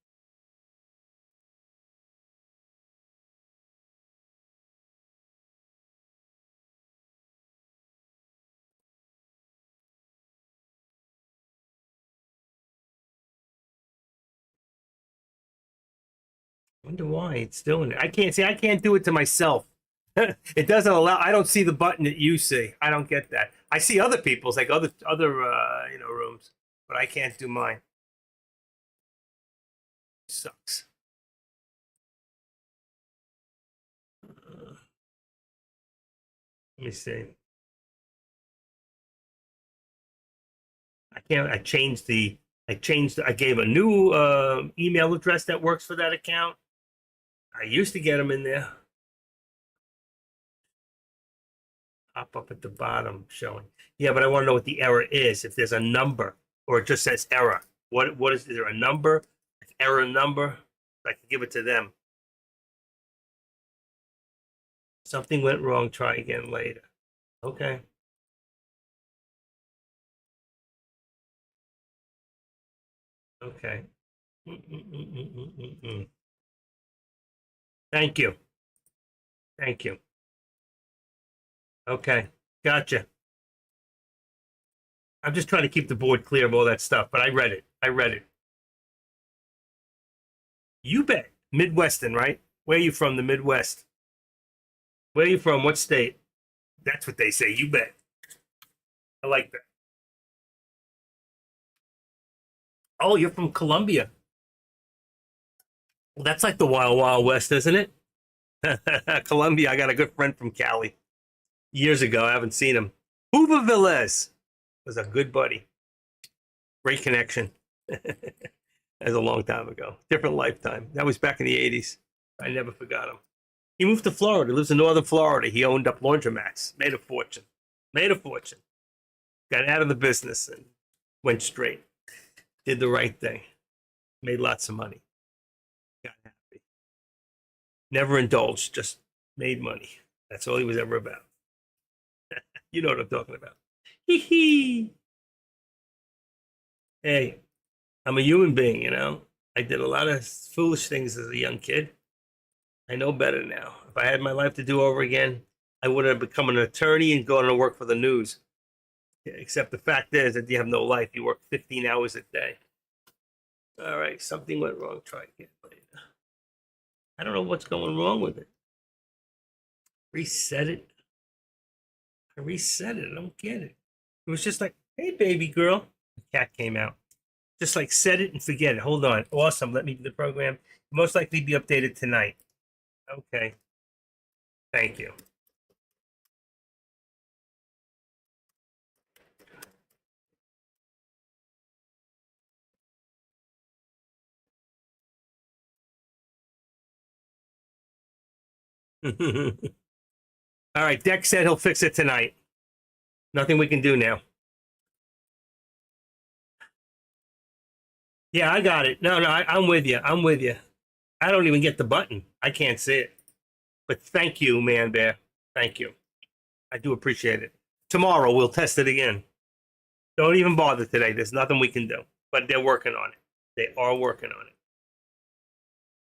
Wonder why it's doing it. I can't see. I can't do it to myself. It doesn't allow. I don't see the button that you see. I don't get that. I see other people's, like other rooms, but I can't do mine. Sucks. Let me see. I can't. I changed the. I changed. I gave a new email address that works for that account. I used to get them in there. Pop up at the bottom showing. Yeah, but I want to know what the error is. If there's a number or it just says error. What is there a number? Error number? I can give it to them. Something went wrong. Try again later. Okay. Okay. Mm-mm-mm-mm-mm-mm. Thank you. Thank you. Okay. Gotcha. I'm just trying to keep the board clear of all that stuff, but I read it. I read it. You bet. Midwestern, right? Where are you from? The Midwest. Where are you from? What state? That's what they say. You bet. I like that. Oh, you're from Columbia. Well, that's like the Wild Wild West, isn't it? Columbia. I got a good friend from Cali years ago. I haven't seen him. Hoover Velez was a good buddy. Great connection. That was a long time ago. Different lifetime. That was back in the 80s. I never forgot him. He moved to Florida. He lives in northern Florida. He owned up laundromats. Made a fortune. Made a fortune. Got out of the business and went straight. Did the right thing. Made lots of money. Got happy. Never indulged. Just made money. That's all he was ever about. You know what I'm talking about. Hee hee. Hey, I'm a human being, you know. I did a lot of foolish things as a young kid. I know better now. If I had my life to do over again, I would have become an attorney and gone to work for the news. Except the fact is that you have no life. You work 15 hours a day. All right, something went wrong. Try again later. I don't know what's going wrong with it. Reset it. I reset it. I don't get it. It was just like, hey, baby girl. The cat came out. Just like set it and forget it. Hold on. Awesome. Let me do the program. Most likely be updated tonight. Okay. Thank you. All right. Dex said he'll fix it tonight. Nothing we can do now. Yeah, I got it. No, I'm with you. I'm with you. I don't even get the button. I can't see it. But thank you, man bear. Thank you. I do appreciate it. Tomorrow we'll test it again. Don't even bother today. There's nothing we can do. But they're working on it. They are working on it.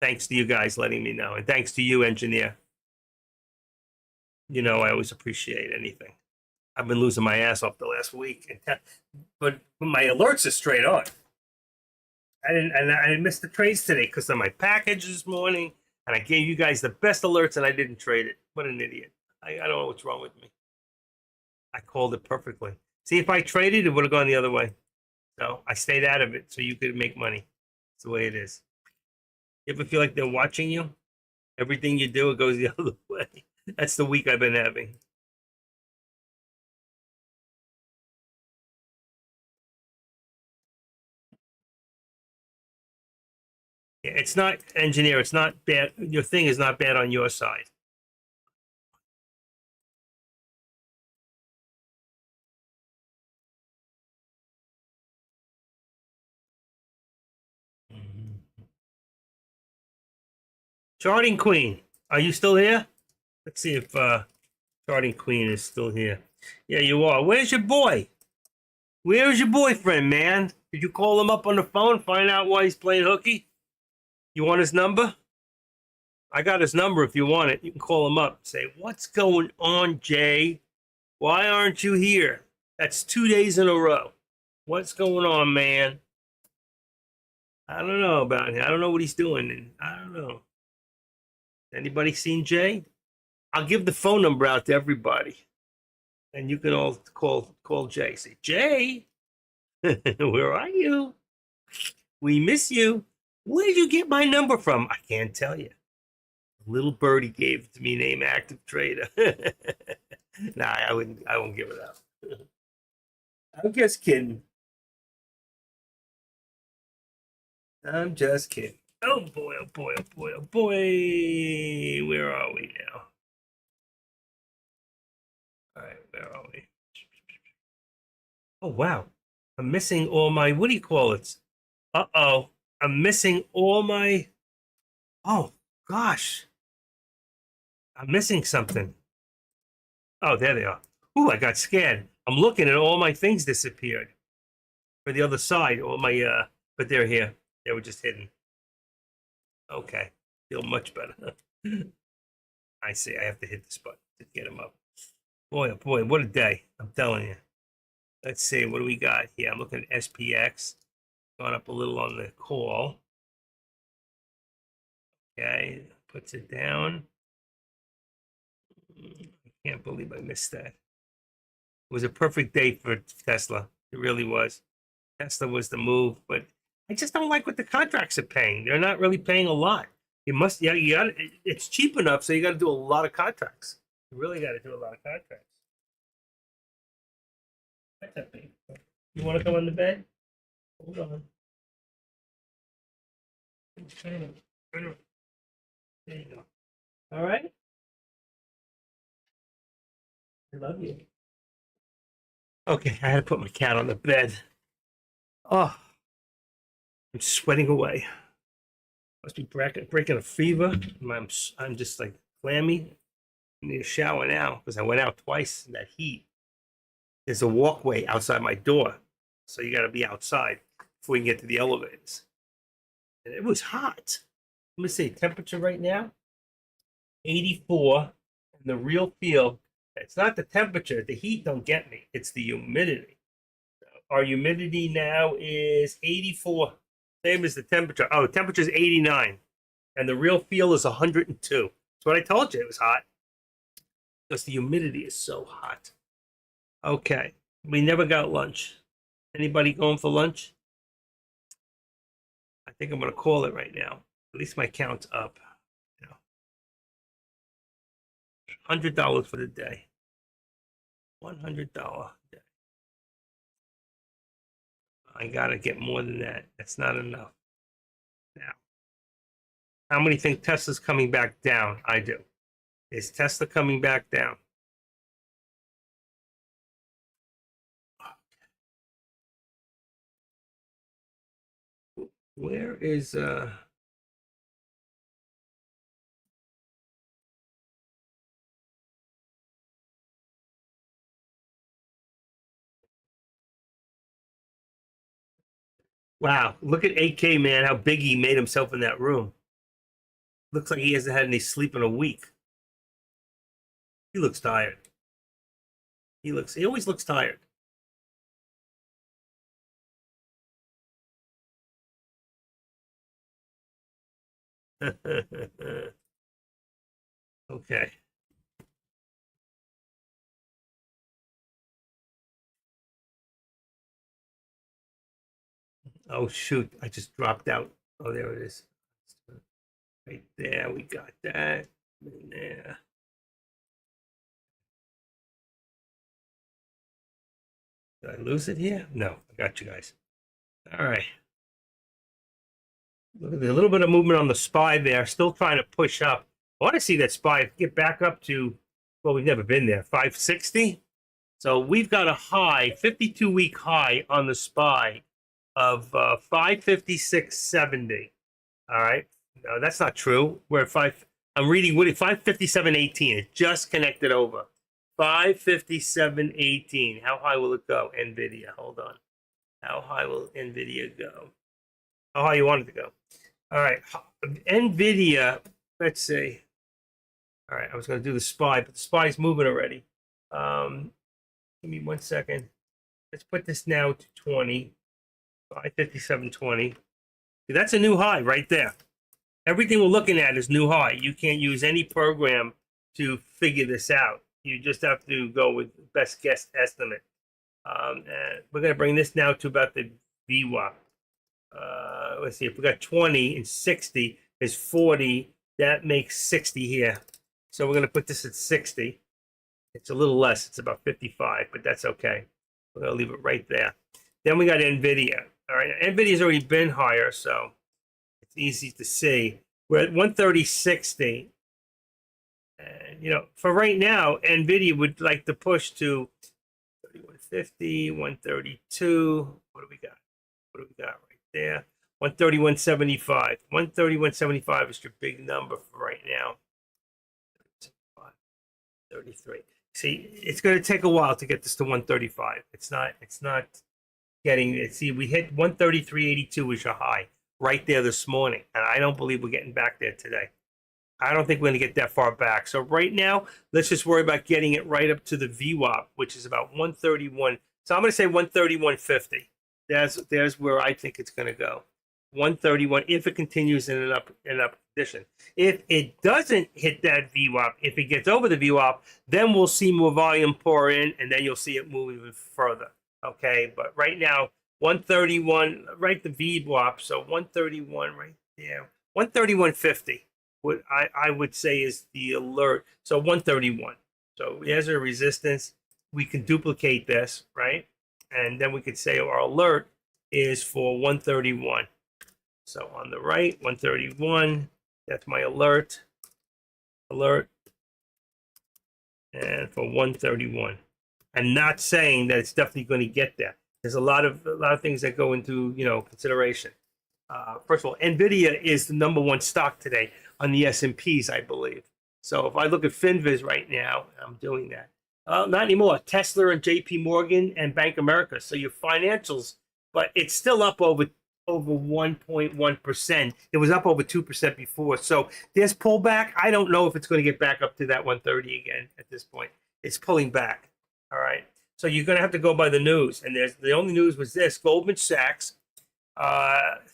Thanks to you guys letting me know. And thanks to you, engineer. You know, I always appreciate anything. I've been losing my ass off the last week. But my alerts are straight on. I missed the trades today because of my package this morning. And I gave you guys the best alerts and I didn't trade it. What an idiot. I don't know what's wrong with me. I called it perfectly. See, if I traded, it would have gone the other way. So I stayed out of it so you could make money. It's the way it is. You ever feel like they're watching you? Everything you do, it goes the other way. That's the week I've been having. It's not, engineer, it's not bad. Your thing is not bad on your side. Charting Queen, are you still here? Let's see if Charting Queen is still here. Yeah, you are. Where's your boy? Where's your boyfriend, man? Did you call him up on the phone, find out why he's playing hooky? You want his number? I got his number if you want it. You can call him up. Say, what's going on, Jay? Why aren't you here? That's 2 days in a row. What's going on, man? I don't know about him. I don't know what he's doing. I don't know. Anybody seen Jay? I'll give the phone number out to everybody, and you can all call Jay. Say, Jay, where are you? We miss you. Where did you get my number from? I can't tell you. A little birdie gave it to me, named Active Trader. Nah, I wouldn't. I won't give it up. I'm just kidding. I'm just kidding. Oh boy, oh boy, oh boy, oh boy. Where are we now? All right, where are we? Oh wow. I'm missing all my, what do you call it? Uh-oh. I'm missing all my, oh gosh. I'm missing something. Oh, there they are. Ooh, I got scared. I'm looking and all my things disappeared. For the other side, all my, but they're here. They were just hidden. Okay, feel much better. I see. I have to hit this button to get them up. Boy, oh boy, what a day! I'm telling you. Let's see, what do we got here? I'm looking at SPX. Gone up a little on the call. Okay, puts it down. I can't believe I missed that. It was a perfect day for Tesla. It really was. Tesla was the move, but I just don't like what the contracts are paying. They're not really paying a lot. You must, yeah, you got it's cheap enough, so you got to do a lot of contracts. You really got to do a lot of contracts. What's up, babe? You want to come on the bed? Hold on. Turn it. There you go. All right. I love you. Okay, I had to put my cat on the bed. Oh, I'm sweating away. Must be breaking a fever. I'm just like clammy. I need a shower now because I went out twice in that heat. There's a walkway outside my door, so you got to be outside before you can get to the elevators. And it was hot. Let me see, temperature right now, 84. And the real feel, it's not the temperature. The heat don't get me. It's the humidity. Our humidity now is 84. Same as the temperature. Oh, the temperature is 89. And the real feel is 102. That's what I told you. It was hot. Because the humidity is so hot. Okay. We never got lunch. Anybody going for lunch? I think I'm going to call it right now. At least my count's up. You know, $100 for the day. $100 day. I got to get more than that. That's not enough. Now, how many think Tesla's coming back down? I do. Is Tesla coming back down? Where is wow, look at AK, man, how big he made himself in that room. Looks like he hasn't had any sleep in a week. He looks tired. He always looks tired. Okay. Oh shoot, I just dropped out. Oh, there it is. Right there, we got that. In there. Did I lose it here? No, I got you guys. All right. Look at the little bit of movement on the SPY there. Still trying to push up. I want to see that SPY get back up to, well, we've never been there, 560. So we've got a high, 52-week high on the SPY of 556.70. All right. No, that's not true. We're at 5. I'm reading 557.18. It just connected over. 557.18. How high will it go? NVIDIA. Hold on. How high will NVIDIA go? How high you want it to go? All right. NVIDIA, let's see. All right. I was going to do the SPY, but the SPY is moving already. Give me 1 second. Let's put this now to 20. 557.20. That's a new high right there. Everything we're looking at is new high. You can't use any program to figure this out. You just have to go with best guess estimate. And we're going to bring this now to about the VWAP. Let's see, if we got 20 and 60 is 40, that makes 60 here. So we're going to put this at 60. It's a little less, it's about 55, but that's okay. We're going to leave it right there. Then we got NVIDIA. All right, NVIDIA's already been higher, so it's easy to see. We're at 130.60. And, you know, for right now, NVIDIA would like to push to 31.50, 132. What do we got? What do we got right there? 131.75. 131.75 is your big number for right now. 33. See, it's going to take a while to get this to 135. It's not getting it. See, we hit 133.82 was your high right there this morning, and I don't believe we're getting back there today. I don't think we're going to get that far back. So right now, let's just worry about getting it right up to the VWAP, which is about 131. So I'm going to say 131.50. There's where I think it's going to go. 131 if it continues in an up condition. If it doesn't hit that VWAP, if it gets over the VWAP, then we'll see more volume pour in, and then you'll see it move even further. Okay, but right now 131, right, the VWAP, so 131 right there, 131.50. What I would say is the alert. So 131. So here's a resistance. We can duplicate this, right? And then we could say our alert is for 131. So on the right, 131, that's my alert. And for 131. And not saying that it's definitely going to get there. There's a lot of things that go into, you know, consideration. First of all, NVIDIA is the #1 stock today on the S&Ps, I believe. So if I look at FinViz right now, I'm doing that. Not anymore. Tesla and JP Morgan and Bank of America. So your financials, but it's still up over 1.1%. It was up over 2% before. So there's pullback. I don't know if it's going to get back up to that 130 again at this point. It's pulling back. All right. So you're going to have to go by the news. And the only news was this. Goldman Sachs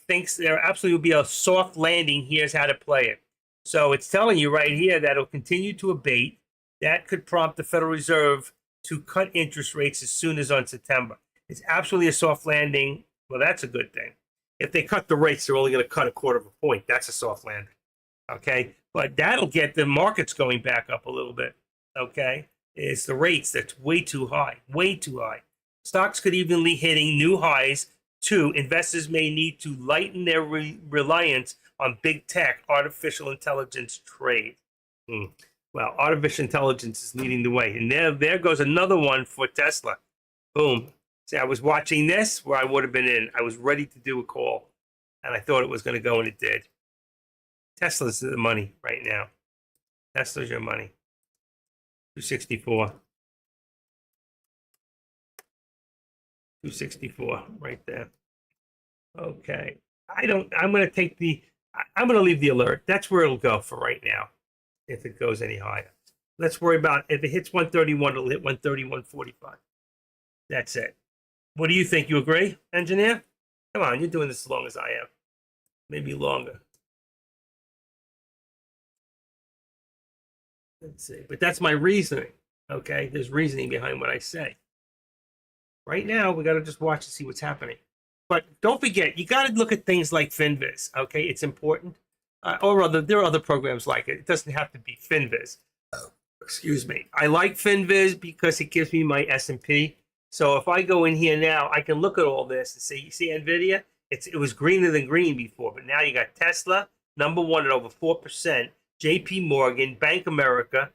thinks there absolutely will be a soft landing. Here's how to play it. So it's telling you right here that it'll continue to abate. That could prompt the Federal Reserve to cut interest rates as soon as on September. It's absolutely a soft landing. Well, that's a good thing. If they cut the rates, they're only going to cut 1/4 point. That's a soft landing. Okay. But that'll get the markets going back up a little bit. Okay. It's the rates that's way too high. Way too high. Stocks could even be hitting new highs. Two, investors may need to lighten their reliance on big tech, artificial intelligence trade. Well, artificial intelligence is leading the way. And there goes another one for Tesla. Boom. See, I was watching this where I would have been in. I was ready to do a call, and I thought it was going to go, and it did. Tesla's the money right now. Tesla's your money. 264. 264 right there. Okay. I'm going to leave the alert. That's where it'll go for right now. If it goes any higher. Let's worry about if it hits 131, it'll hit 131.45. That's it. What do you think? You agree, engineer? Come on, you're doing this as long as I am. Maybe longer. Let's see. But that's my reasoning. Okay? There's reasoning behind what I say. Right now, we got to just watch and see what's happening. But don't forget, you got to look at things like FinViz. Okay? It's important. Or there are other programs like it. It doesn't have to be FinViz. Excuse me. I like FinViz because it gives me my S&P. So if I go in here now, I can look at all this and say, you see NVIDIA? It was greener than green before, but now you got Tesla, #1 at over 4%, JP Morgan, Bank America,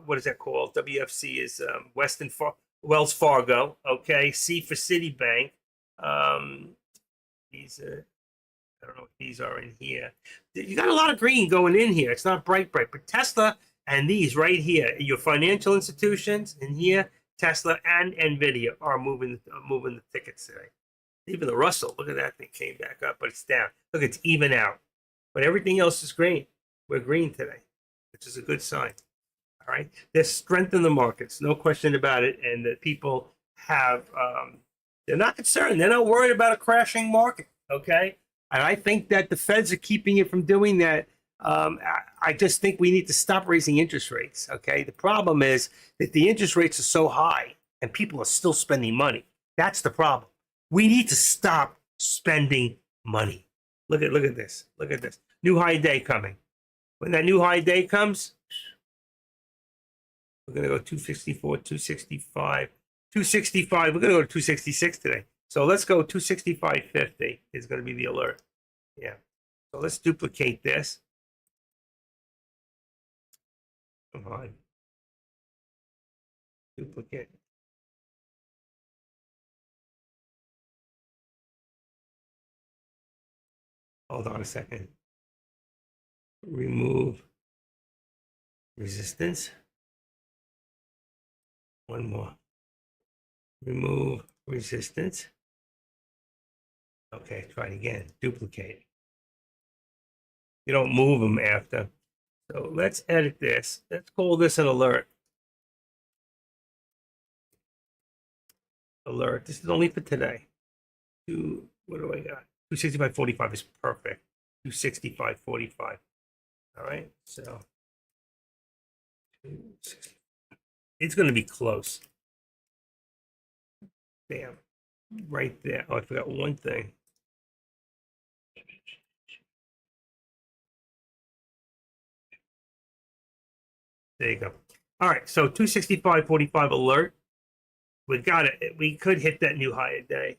what is that called? WFC is Wells Fargo, okay? C for Citibank. I don't know if these are in here. You got a lot of green going in here. It's not bright, but Tesla and these right here, your financial institutions in here, Tesla and NVIDIA are moving the tickets today. Even the Russell, look at that thing came back up, but it's down. Look, it's even out. But everything else is green. We're green today, which is a good sign. All right. There's strength in the markets, no question about it. And that people have, they're not concerned. They're not worried about a crashing market. Okay. And I think that the feds are keeping it from doing that. I just think we need to stop raising interest rates. Okay. The problem is that the interest rates are so high and people are still spending money. That's the problem. We need to stop spending money. Look at this. Look at this. New high day coming. When that new high day comes, we're gonna go 264, 265, 265. We're gonna go to 266 today. So let's go 265.50 is gonna be the alert. Yeah. So let's duplicate this. Come on. Duplicate. Hold on a second. Remove resistance. One more. Remove resistance. Okay, try it again. Duplicate. You don't move them after. So let's edit this. Let's call this an alert. Alert. This is only for today. What do I got? 265.45 is perfect. 265.45. All right. So it's going to be close. Damn. Right there. Oh, I forgot one thing. There you go. All right. So 265.45 alert. We got it. We could hit that new high a day.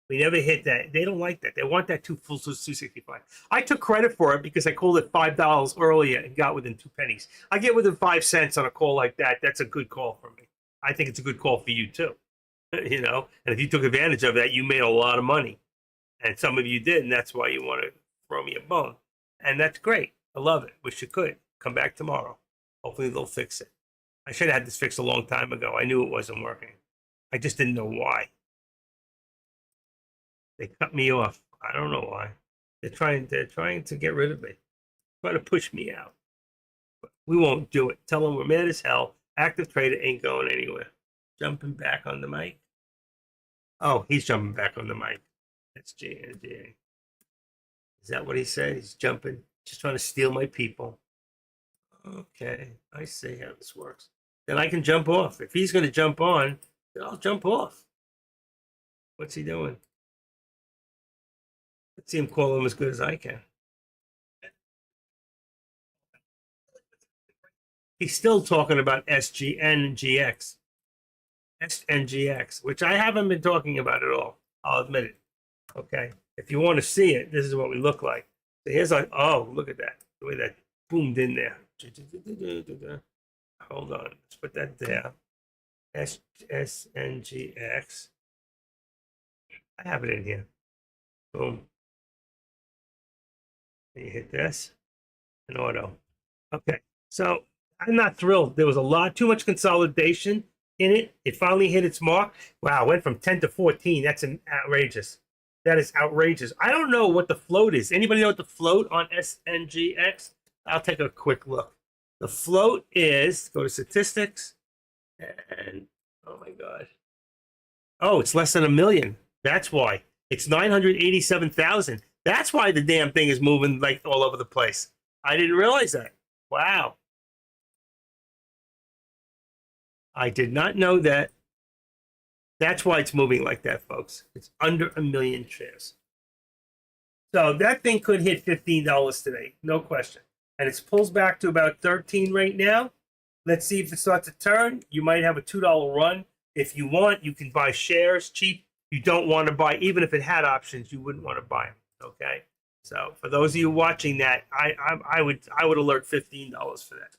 We never hit that. They don't like that. They want that full 265. I took credit for it because I called it $5 earlier and got within 2 pennies. I get within 5 cents on a call like that. That's a good call for me. I think it's a good call for you too. You know, and if you took advantage of that, you made a lot of money, and some of you did, and that's why you want to throw me a bone. And that's great. I love it. Wish you could come back tomorrow. Hopefully they'll fix it. I should have had this fixed a long time ago. I knew it wasn't working. I just didn't know why. They cut me off. I don't know why. They're trying to get rid of me. Trying to push me out. But we won't do it. Tell them we're mad as hell. Active trader ain't going anywhere. Jumping back on the mic. Oh, he's jumping back on the mic. That's JNJ. Is that what he said? He's jumping, just trying to steal my people. Okay, I see how this works. Then I can jump off. If he's going to jump on, then I'll jump off. What's he doing? Let's see him call him as good as I can. He's still talking about SGN and GX. SNGX, which I haven't been talking about at all. I'll admit it. Okay. If you want to see it, this is what we look like. So here's like, oh, look at that. The way that boomed in there. Hold on. Let's put that there. SNGX. I have it in here. Boom. And you hit this. An auto. Okay. So I'm not thrilled. There was too much consolidation in it. It finally hit its mark. Wow, went from 10 to 14. That's outrageous. That is outrageous. I don't know what the float is. Anybody know what the float on SNGX? I'll take a quick look. The float is, go to statistics, and oh my God. Oh, it's less than 1 million. That's why. It's 987,000. That's why the damn thing is moving like all over the place. I didn't realize that. Wow. I did not know that. That's why it's moving like that, folks. It's under 1 million shares. So that thing could hit $15 today, no question. And it pulls back to about 13 right now. Let's see if it starts to turn. You might have a $2 run. If you want, you can buy shares cheap. You don't want to buy, even if it had options, you wouldn't want to buy them. Okay. So for those of you watching that, I would alert $15 for that.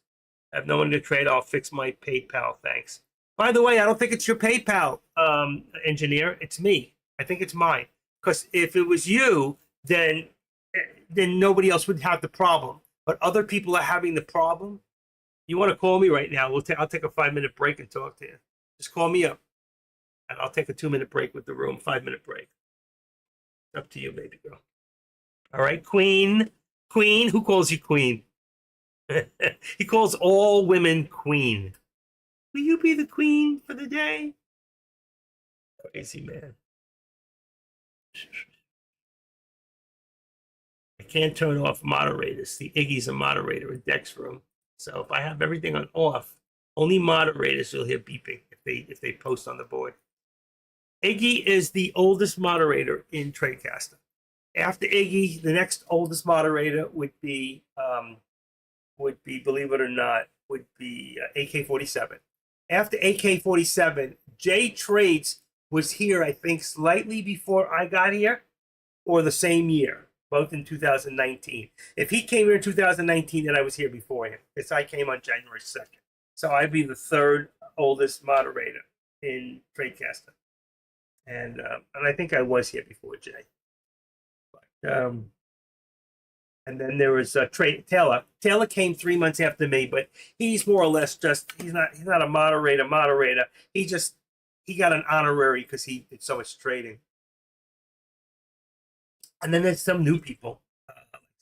I have no one to trade. I'll fix my PayPal. Thanks. By the way, I don't think it's your PayPal engineer. It's me. I think it's mine. Because if it was you, then nobody else would have the problem. But other people are having the problem. You want to call me right now? I'll take a 5-minute break and talk to you. Just call me up, and I'll take a 2-minute break with the room. 5-minute break. Up to you, baby girl. All right, Queen. Queen. Who calls you Queen? He calls all women Queen. Will you be the queen for the day? Crazy man. can't turn off moderators. See, Iggy's a moderator in Deck's room. So if I have everything on off, only moderators will hear beeping if they post on the board. Iggy is the oldest moderator in Tradecaster. After Iggy, the next oldest moderator would be believe it or not, would be AK-47. After AK-47, Jay Trades was here, I think, slightly before I got here, or the same year, both in 2019. If he came here in 2019, then I was here before him, because I came on January 2nd. So I'd be the third oldest moderator in Tradecaster. And I think I was here before Jay. But, and then there was Taylor. Taylor came 3 months after me, but he's more or less just he's not a moderator. He got an honorary because he did so much trading. And then there's some new people.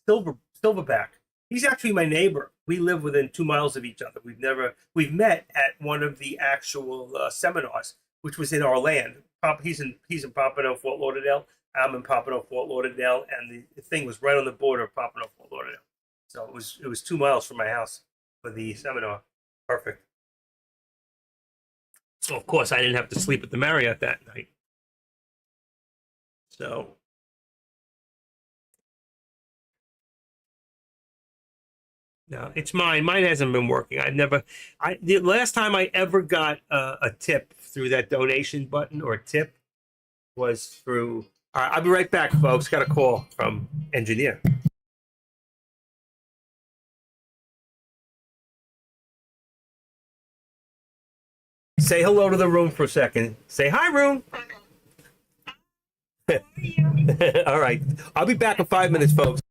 Silverback. He's actually my neighbor. We live within 2 miles of each other. We've met at one of the actual seminars, which was in our land. He's in Pompano, Fort Lauderdale. I'm in Pompano, Fort Lauderdale, and the thing was right on the border of Pompano, Fort Lauderdale. So it was 2 miles from my house for the seminar. Perfect. So of course I didn't have to sleep at the Marriott that night. So no, it's mine. Mine hasn't been working. The last time I ever got a tip through that donation button or tip was through. All right, I'll be right back, folks. Got a call from engineer. Say hello to the room for a second. Say hi, room. All right. I'll be back in 5 minutes, folks.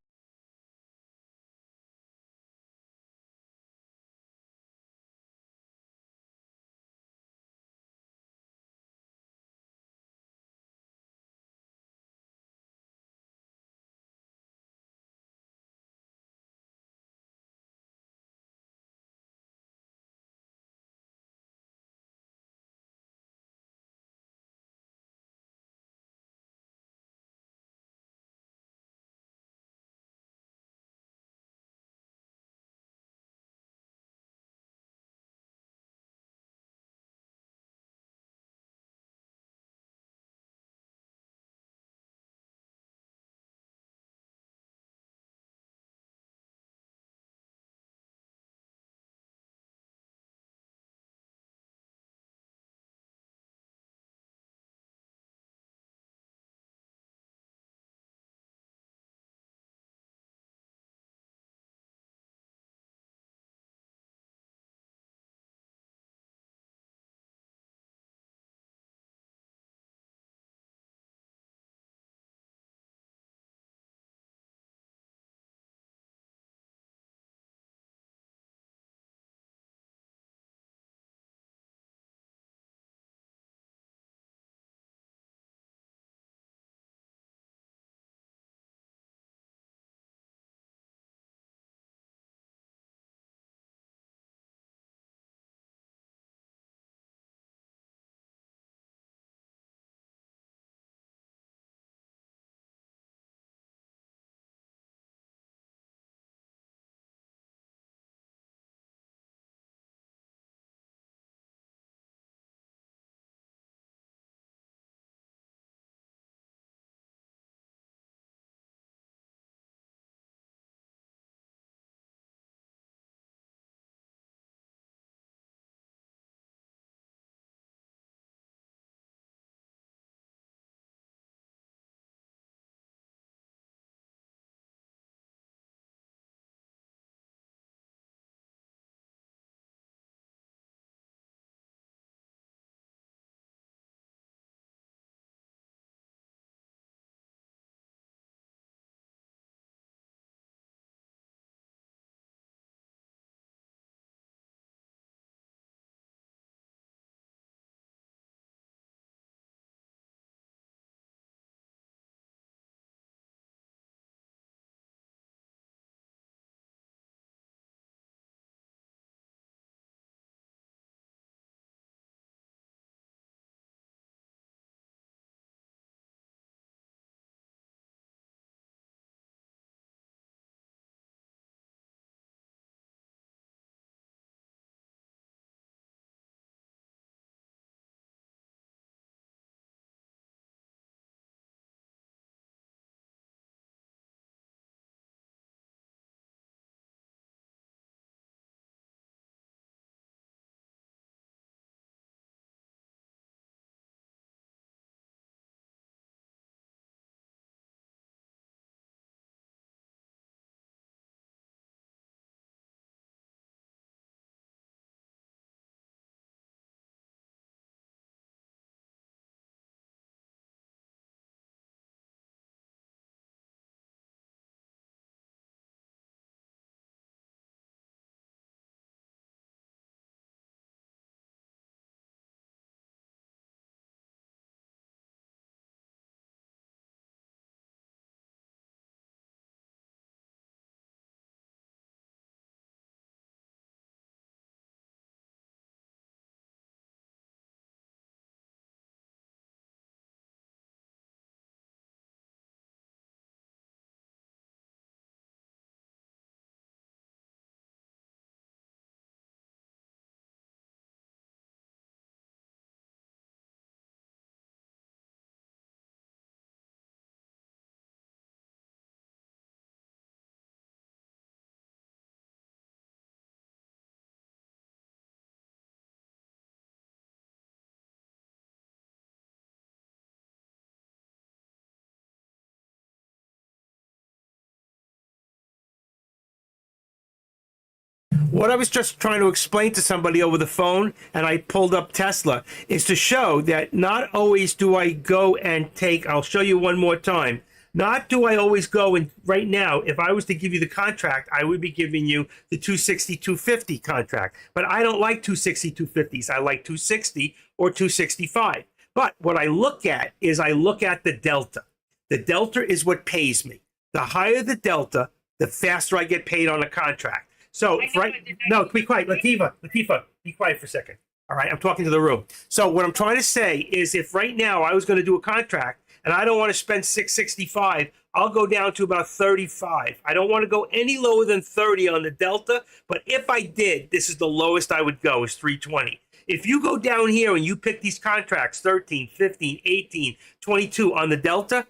What I was just trying to explain to somebody over the phone, and I pulled up Tesla, is to show that not always do I go and take, I'll show you one more time. Not do I always go and right now, if I was to give you the contract, I would be giving you the 260, 250 contract. But I don't like 260, 250s. I like 260 or 265. But what I look at is I look at the delta. The delta is what pays me. The higher the delta, the faster I get paid on a contract. So, right? No, be quiet, Latifa. Latifa, be quiet for a second. All right, I'm talking to the room. So, what I'm trying to say is, if right now I was going to do a contract and I don't want to spend 665, I'll go down to about 35. I don't want to go any lower than 30 on the delta, but if I did, this is the lowest I would go is 320. If you go down here and you pick these contracts 13, 15, 18, 22 on the delta,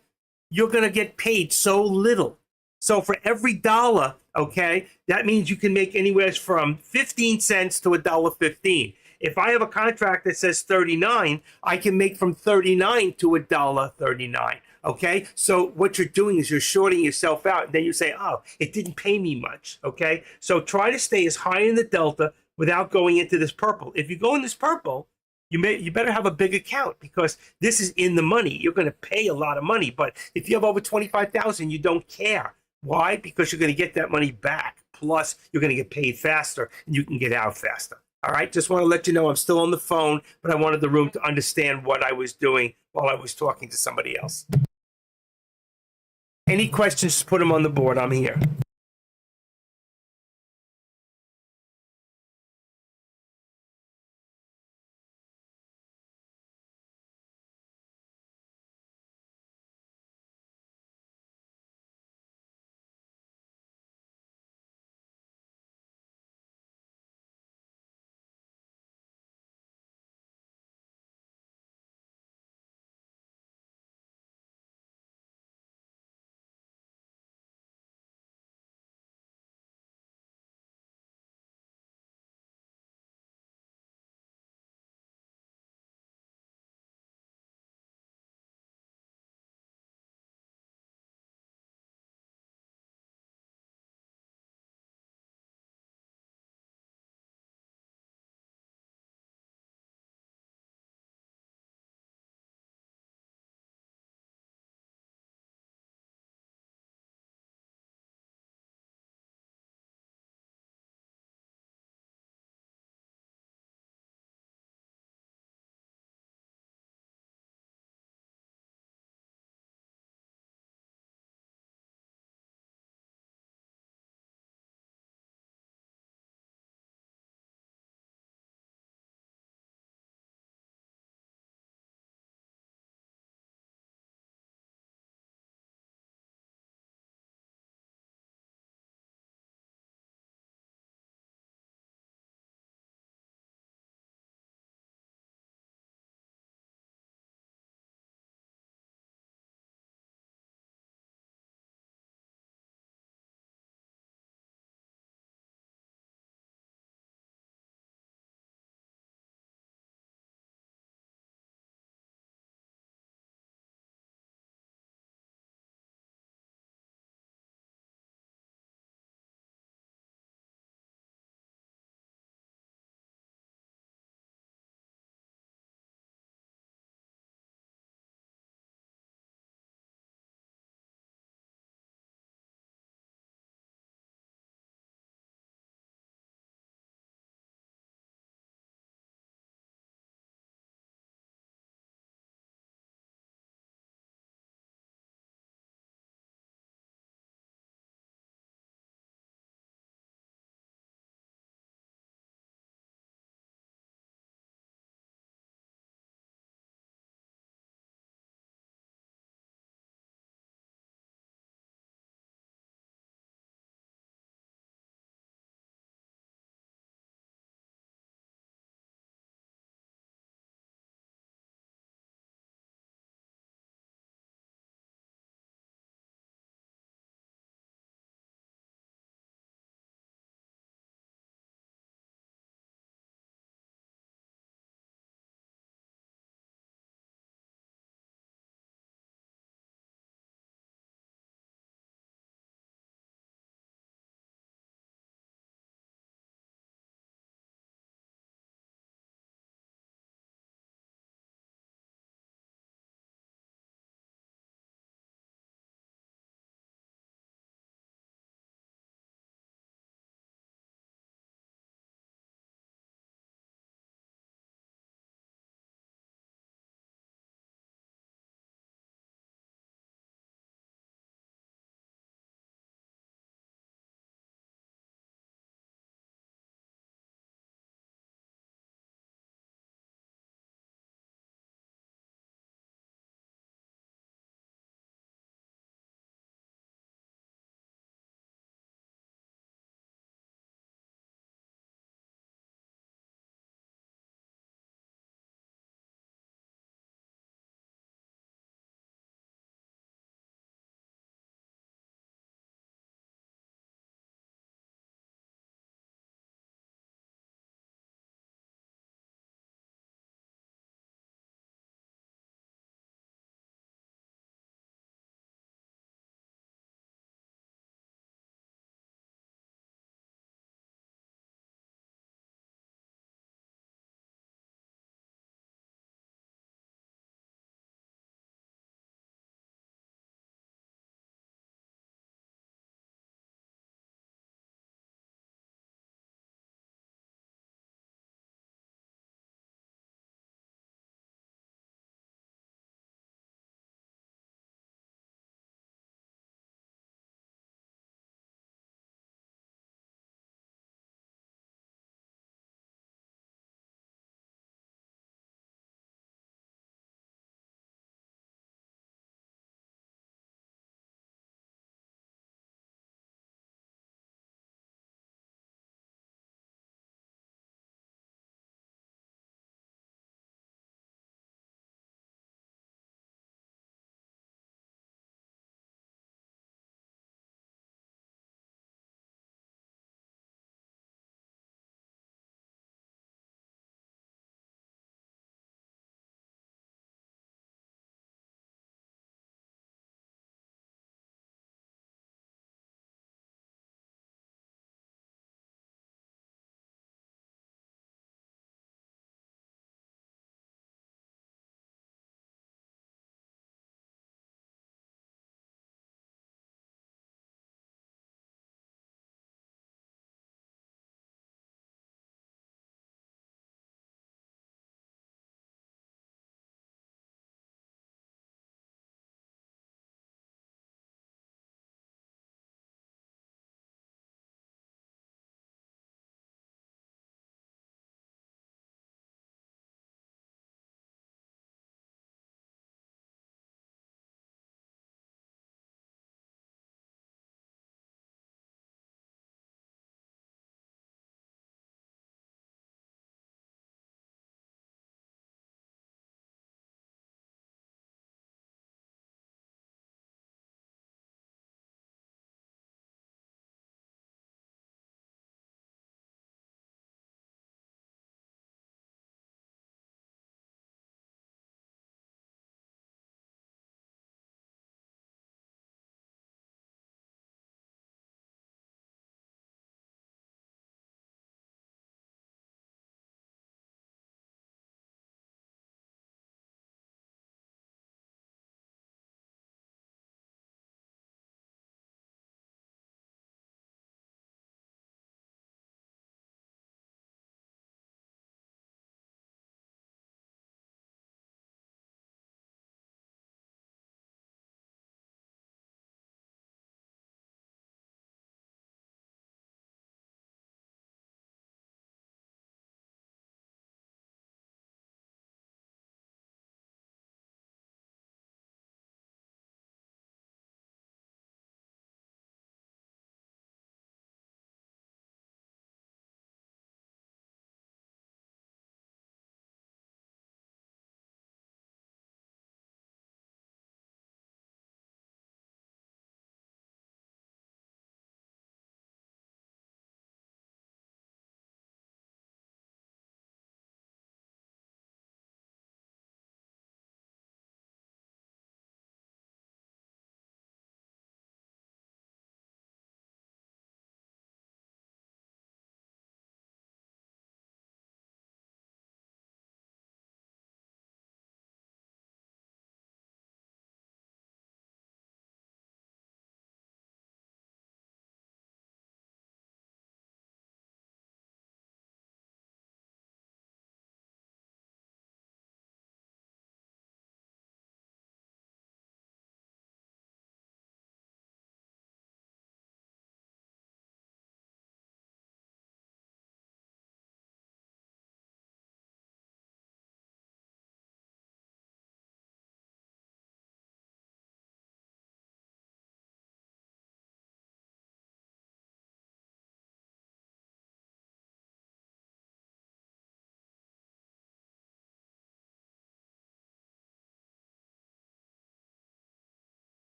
you're going to get paid so little. So for every dollar, okay, that means you can make anywhere from 15 cents to $1.15. If I have a contract that says 39, I can make from 39 to $1.39. Okay, so what you're doing is you're shorting yourself out, and then you say, "Oh, it didn't pay me much." Okay, so try to stay as high in the delta without going into this purple. If you go in this purple, you better have a big account because this is in the money. You're going to pay a lot of money, but if you have over 25,000, you don't care. Why? Because you're going to get that money back. Plus, you're going to get paid faster and you can get out faster. All right. Just want to let you know I'm still on the phone, but I wanted the room to understand what I was doing while I was talking to somebody else. Any questions, just put them on the board. I'm here.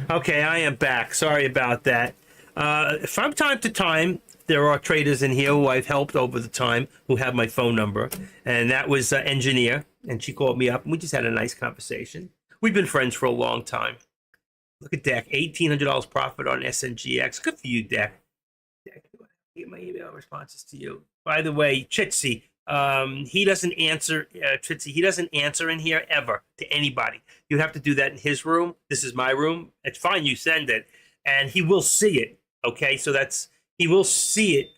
Okay, I am back. Sorry about that. From time to time, there are traders in here who I've helped over the time who have my phone number, and that was Engineer, and she called me up, and we just had a nice conversation. We've been friends for a long time. Look at Deck, $1,800 profit on SNGX. Good for you, Deck. Deck, get my email responses to you. By the way, Chitsy, he doesn't answer, Tritsy, he doesn't answer in here ever to anybody. You have to do that in his room. This is my room. It's fine, you send it, and he will see it. Okay, so he will see it.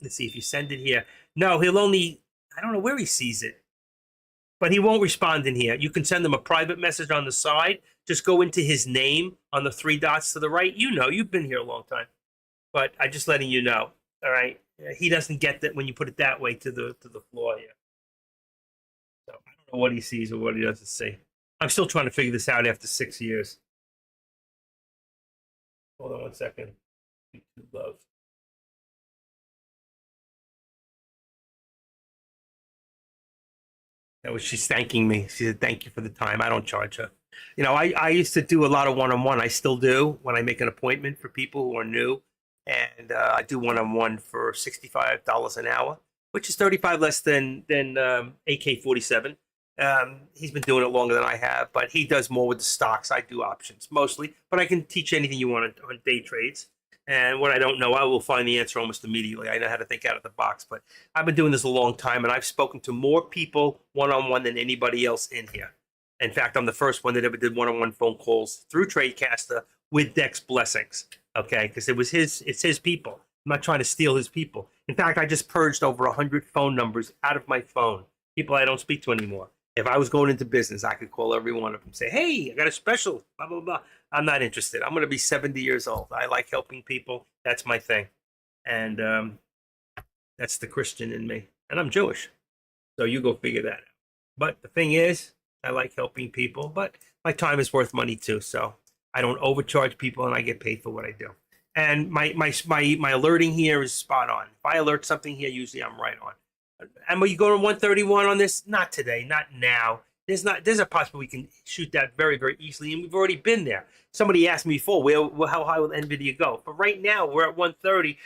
Let's see if you send it here. No, he'll only, I don't know where he sees it, but he won't respond in here. You can send him a private message on the side. Just go into his name on the 3 dots to the right. You know, you've been here a long time, but I'm just letting you know. All right. He doesn't get that when you put it that way to the floor here. So I don't know what he sees or what he doesn't see. I'm still trying to figure this out after 6 years. Hold on one second. YouTube love. That was she's thanking me. She said, "Thank you for the time." I don't charge her. You know, I used to do a lot of one-on-one. I still do when I make an appointment for people who are new, and I do one-on-one for $65 an hour, which is 35 less than AK-47. He's been doing it longer than I have, but he does more with the stocks. I do options mostly, but I can teach anything you want on day trades. And what I don't know, I will find the answer almost immediately. I know how to think out of the box, but I've been doing this a long time, and I've spoken to more people one-on-one than anybody else in here. In fact, I'm the first one that ever did one-on-one phone calls through Tradecaster with Deck's blessings. Okay, because it's his people. I'm not trying to steal his people. In fact, I just purged over 100 phone numbers out of my phone. People I don't speak to anymore. If I was going into business, I could call every one of them and say, "Hey, I got a special, blah, blah, blah." I'm not interested. I'm going to be 70 years old. I like helping people. That's my thing. And that's the Christian in me. And I'm Jewish. So you go figure that out. But the thing is, I like helping people, but my time is worth money too. So I don't overcharge people, and I get paid for what I do. And my alerting here is spot on. If I alert something here, usually I'm right on. And are you going to 131 on this? Not today, not now. There's a possibility we can shoot that very, very easily, and we've already been there. Somebody asked me before, how high will NVIDIA go? But right now, we're at 130.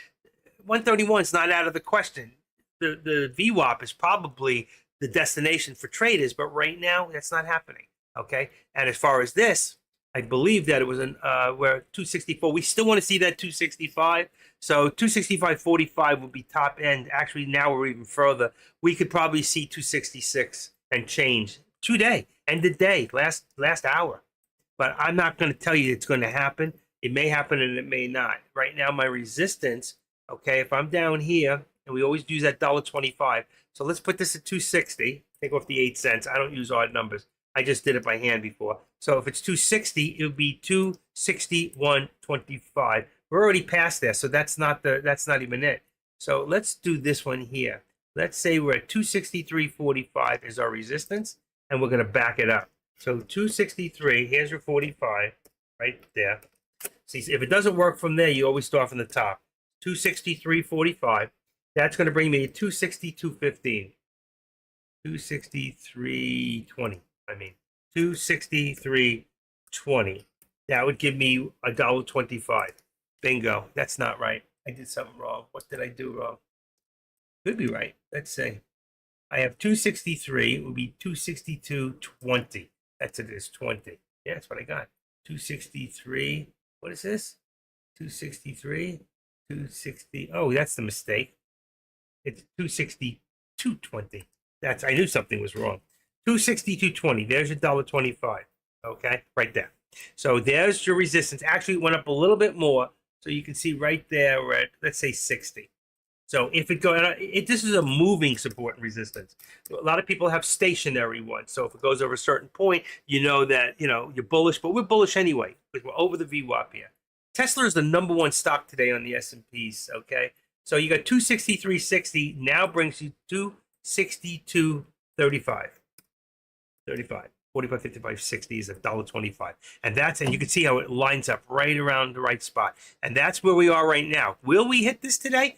131 is not out of the question. The VWAP is probably the destination for traders, but right now, that's not happening. Okay? And as far as this, I believe that it was we're at 264. We still want to see that 265. So 265.45 would be top end. Actually, now we're even further. We could probably see 266 and change today, end of day, last hour. But I'm not going to tell you it's going to happen. It may happen and it may not. Right now, my resistance, okay, if I'm down here, and we always use that $1.25. So let's put this at 260. Take off the 8 cents. I don't use odd numbers. I just did it by hand before. So if it's 260, it would be 261.25. We're already past there, so that's not even it. So let's do this one here. Let's say we're at 263.45 is our resistance, and we're going to back it up. So 263, here's your 45 right there. See, if it doesn't work from there, you always start from the top. 263.45. That's going to bring me to 262.15. 263.20. 263.20. That would give me $1.25. Bingo. That's not right. I did something wrong. What did I do wrong? Could be right. Let's see. I have 263. It would be 262.20. That's it. Is 20. Yeah, that's what I got. 263. What is this? 263. 260. Oh, that's the mistake. It's 262.20. I knew something was wrong. 262.20. There's your $1.25. Okay, right there. So there's your resistance. Actually, it went up a little bit more. So you can see right there, we're at, let's say 60. So if it goes, this is a moving support and resistance. A lot of people have stationary ones. So if it goes over a certain point, you know that, you're bullish, but we're bullish anyway because we're over the VWAP here. Tesla is the number 1 stock today on the S&Ps, okay? So you got 263.60, now brings you 262.35. 35. 45, 55, 60 is $1.25. And you can see how it lines up right around the right spot. And that's where we are right now. Will we hit this today?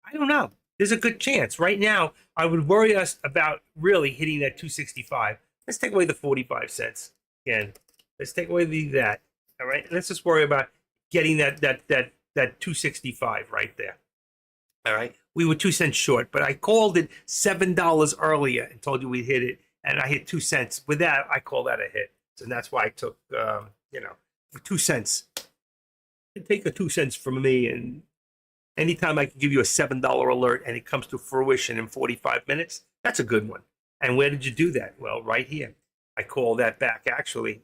I don't know. There's a good chance. Right now, I would worry us about really hitting that 265. Let's take away the 45 cents. Again, let's take away that. All right, let's just worry about getting that 265 right there. All right, we were 2 cents short, but I called it $7 earlier and told you we hit it, and I hit 2 cents. With that, I call that a hit, and that's why I took for 2 cents. Take the 2 cents from me, and anytime I can give you a $7 alert and it comes to fruition in 45 minutes, that's a good one. And where did you do that? Well, right here. I call that back actually,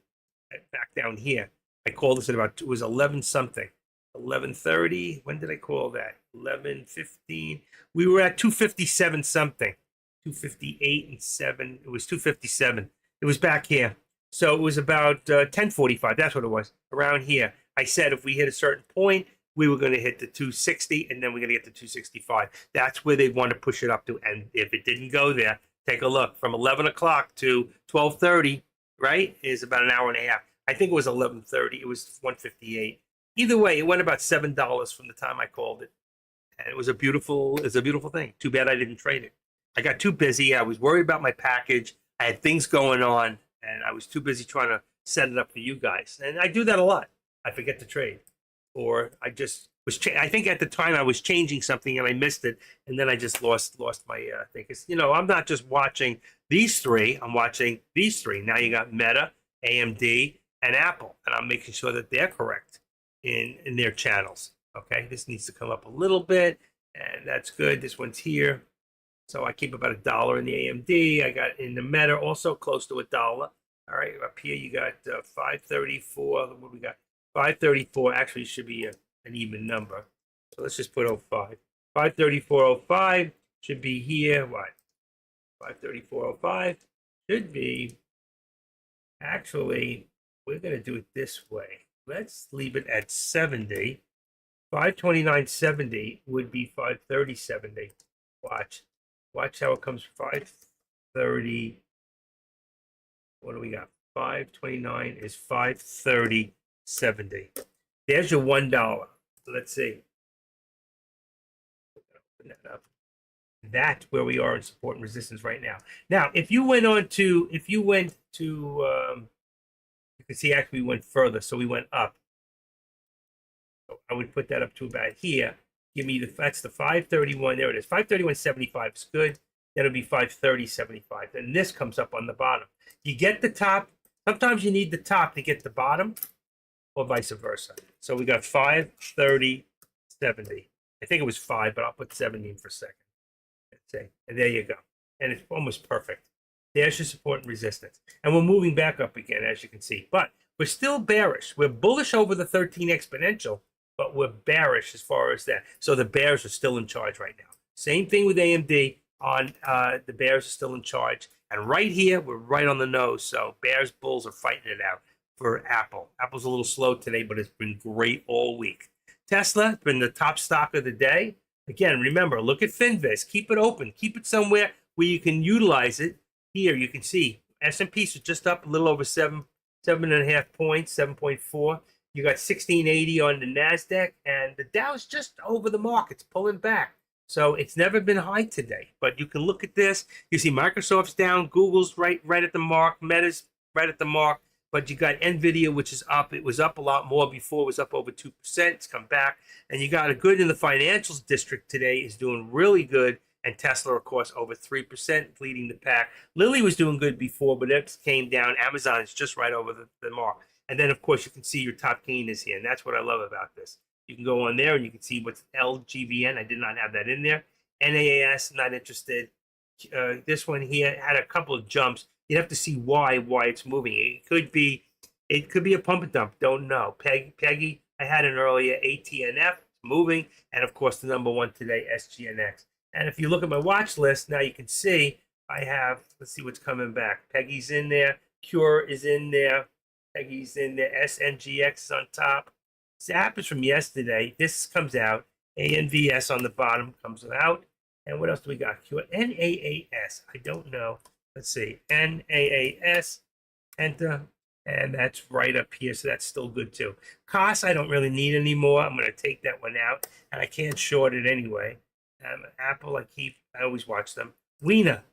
back down here. I called this at about, it was 11 something, 11:30. When did I call that? 11:15. We were at 257 something, 258 and 7. It was 257. It was back here. So it was about 10:45. That's what it was, around here. I said if we hit a certain point, we were going to hit the 260, and then we're going to get to 265. That's where they want to push it up to. And if it didn't go there, take a look. From 11 o'clock to 12:30, right, is about an hour and a half. I think it was 11:30. It was 158. Either way, it went about $7 from the time I called it, and it was a beautiful thing. Too bad I didn't trade it. I got too busy. I was worried about my package. I had things going on, and I was too busy trying to set it up for you guys. And I do that a lot. I forget to trade, or I just was. I think at the time I was changing something and I missed it, and then I just lost my thing. Because I'm not just watching these three. I'm watching these three. Now you got Meta, AMD, and Apple, and I'm making sure that they're correct in their channels. Okay, this needs to come up a little bit, and that's good. This one's here, so I keep about $1 in the AMD. I got in the Meta also close to $1. All right, up here you got 534. What do we got? 534 actually should be an even number. So let's just put 05. 534.05 should be here. What? 534.05 should be, actually, we're going to do it this way. Let's leave it at 70. 529.70 would be 530.70. Watch how it comes. 530. What do we got? 529 is 530.70. There's your $1. Let's see. Open that up. That's where we are in support and resistance right now. Now, if you went to, you can see actually we went further, so we went up. So I would put that up to about here. Give me that's the 531. There it is. 531.75 is good. Then it'll be 530.75. And this comes up on the bottom. You get the top. Sometimes you need the top to get the bottom, or vice versa. So we got 530.70. I think it was 5, but I'll put 70 in for a second. Let's see. And there you go. And it's almost perfect. There's your support and resistance. And we're moving back up again, as you can see. But we're still bearish. We're bullish over the 13 exponential, but we're bearish as far as that. So the bears are still in charge right now. Same thing with AMD. The bears are still in charge. And right here, we're right on the nose. So bears, bulls are fighting it out for Apple. Apple's a little slow today, but it's been great all week. Tesla, been the top stock of the day. Again, remember, look at Finviz. Keep it open. Keep it somewhere where you can utilize it. Here, you can see S&P's just up a little over 7.5 points, 7.4. You got 1680 on the NASDAQ, and the Dow's just over the mark. It's pulling back. So it's never been high today. But you can look at this. You see Microsoft's down. Google's right at the mark. Meta's right at the mark. But you got NVIDIA, which is up. It was up a lot more before. It was up over 2%. It's come back. And you got a good in the financials district today is doing really good. And Tesla, of course, over 3%, leading the pack. Lilly was doing good before, but it came down. Amazon is just right over the mark. And then, of course, you can see your top gain is here. And that's what I love about this. You can go on there and you can see what's LGVN. I did not have that in there. NAAS, not interested. This one here had a couple of jumps. You'd have to see why it's moving. It could be a pump and dump. Don't know. Peggy, I had an earlier. ATNF, moving. And, of course, the number one today, SGNX. And if you look at my watch list, now you can see I have, let's see what's coming back. Peggy's in there. Cure is in there. Peggy's in there. SNGX is on top. Zap is from yesterday. This comes out. ANVS on the bottom comes out. And what else do we got? Cure. NAAS. I don't know. Let's see. NAAS. Enter. And that's right up here. So that's still good too. COS I don't really need anymore. I'm going to take that one out. And I can't short it anyway. Apple, I always watch them. Wiener,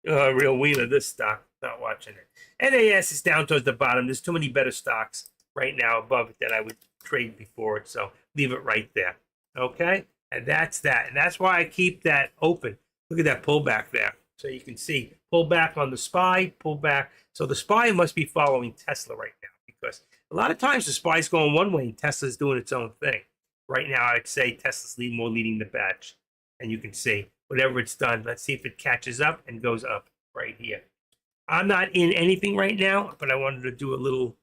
real Wiener, this stock, not watching it. NAS is down towards the bottom. There's too many better stocks right now above it that I would trade before it. So leave it right there. Okay. And that's that. And that's why I keep that open. Look at that pullback there. So you can see pull back on the SPY, pull back. So the SPY must be following Tesla right now, because a lot of times the SPY is going one way and Tesla's doing its own thing. Right now, I'd say Tesla's leading the batch. And you can see whatever it's done. Let's see if it catches up and goes up right here. I'm not in anything right now, but I wanted to do a little,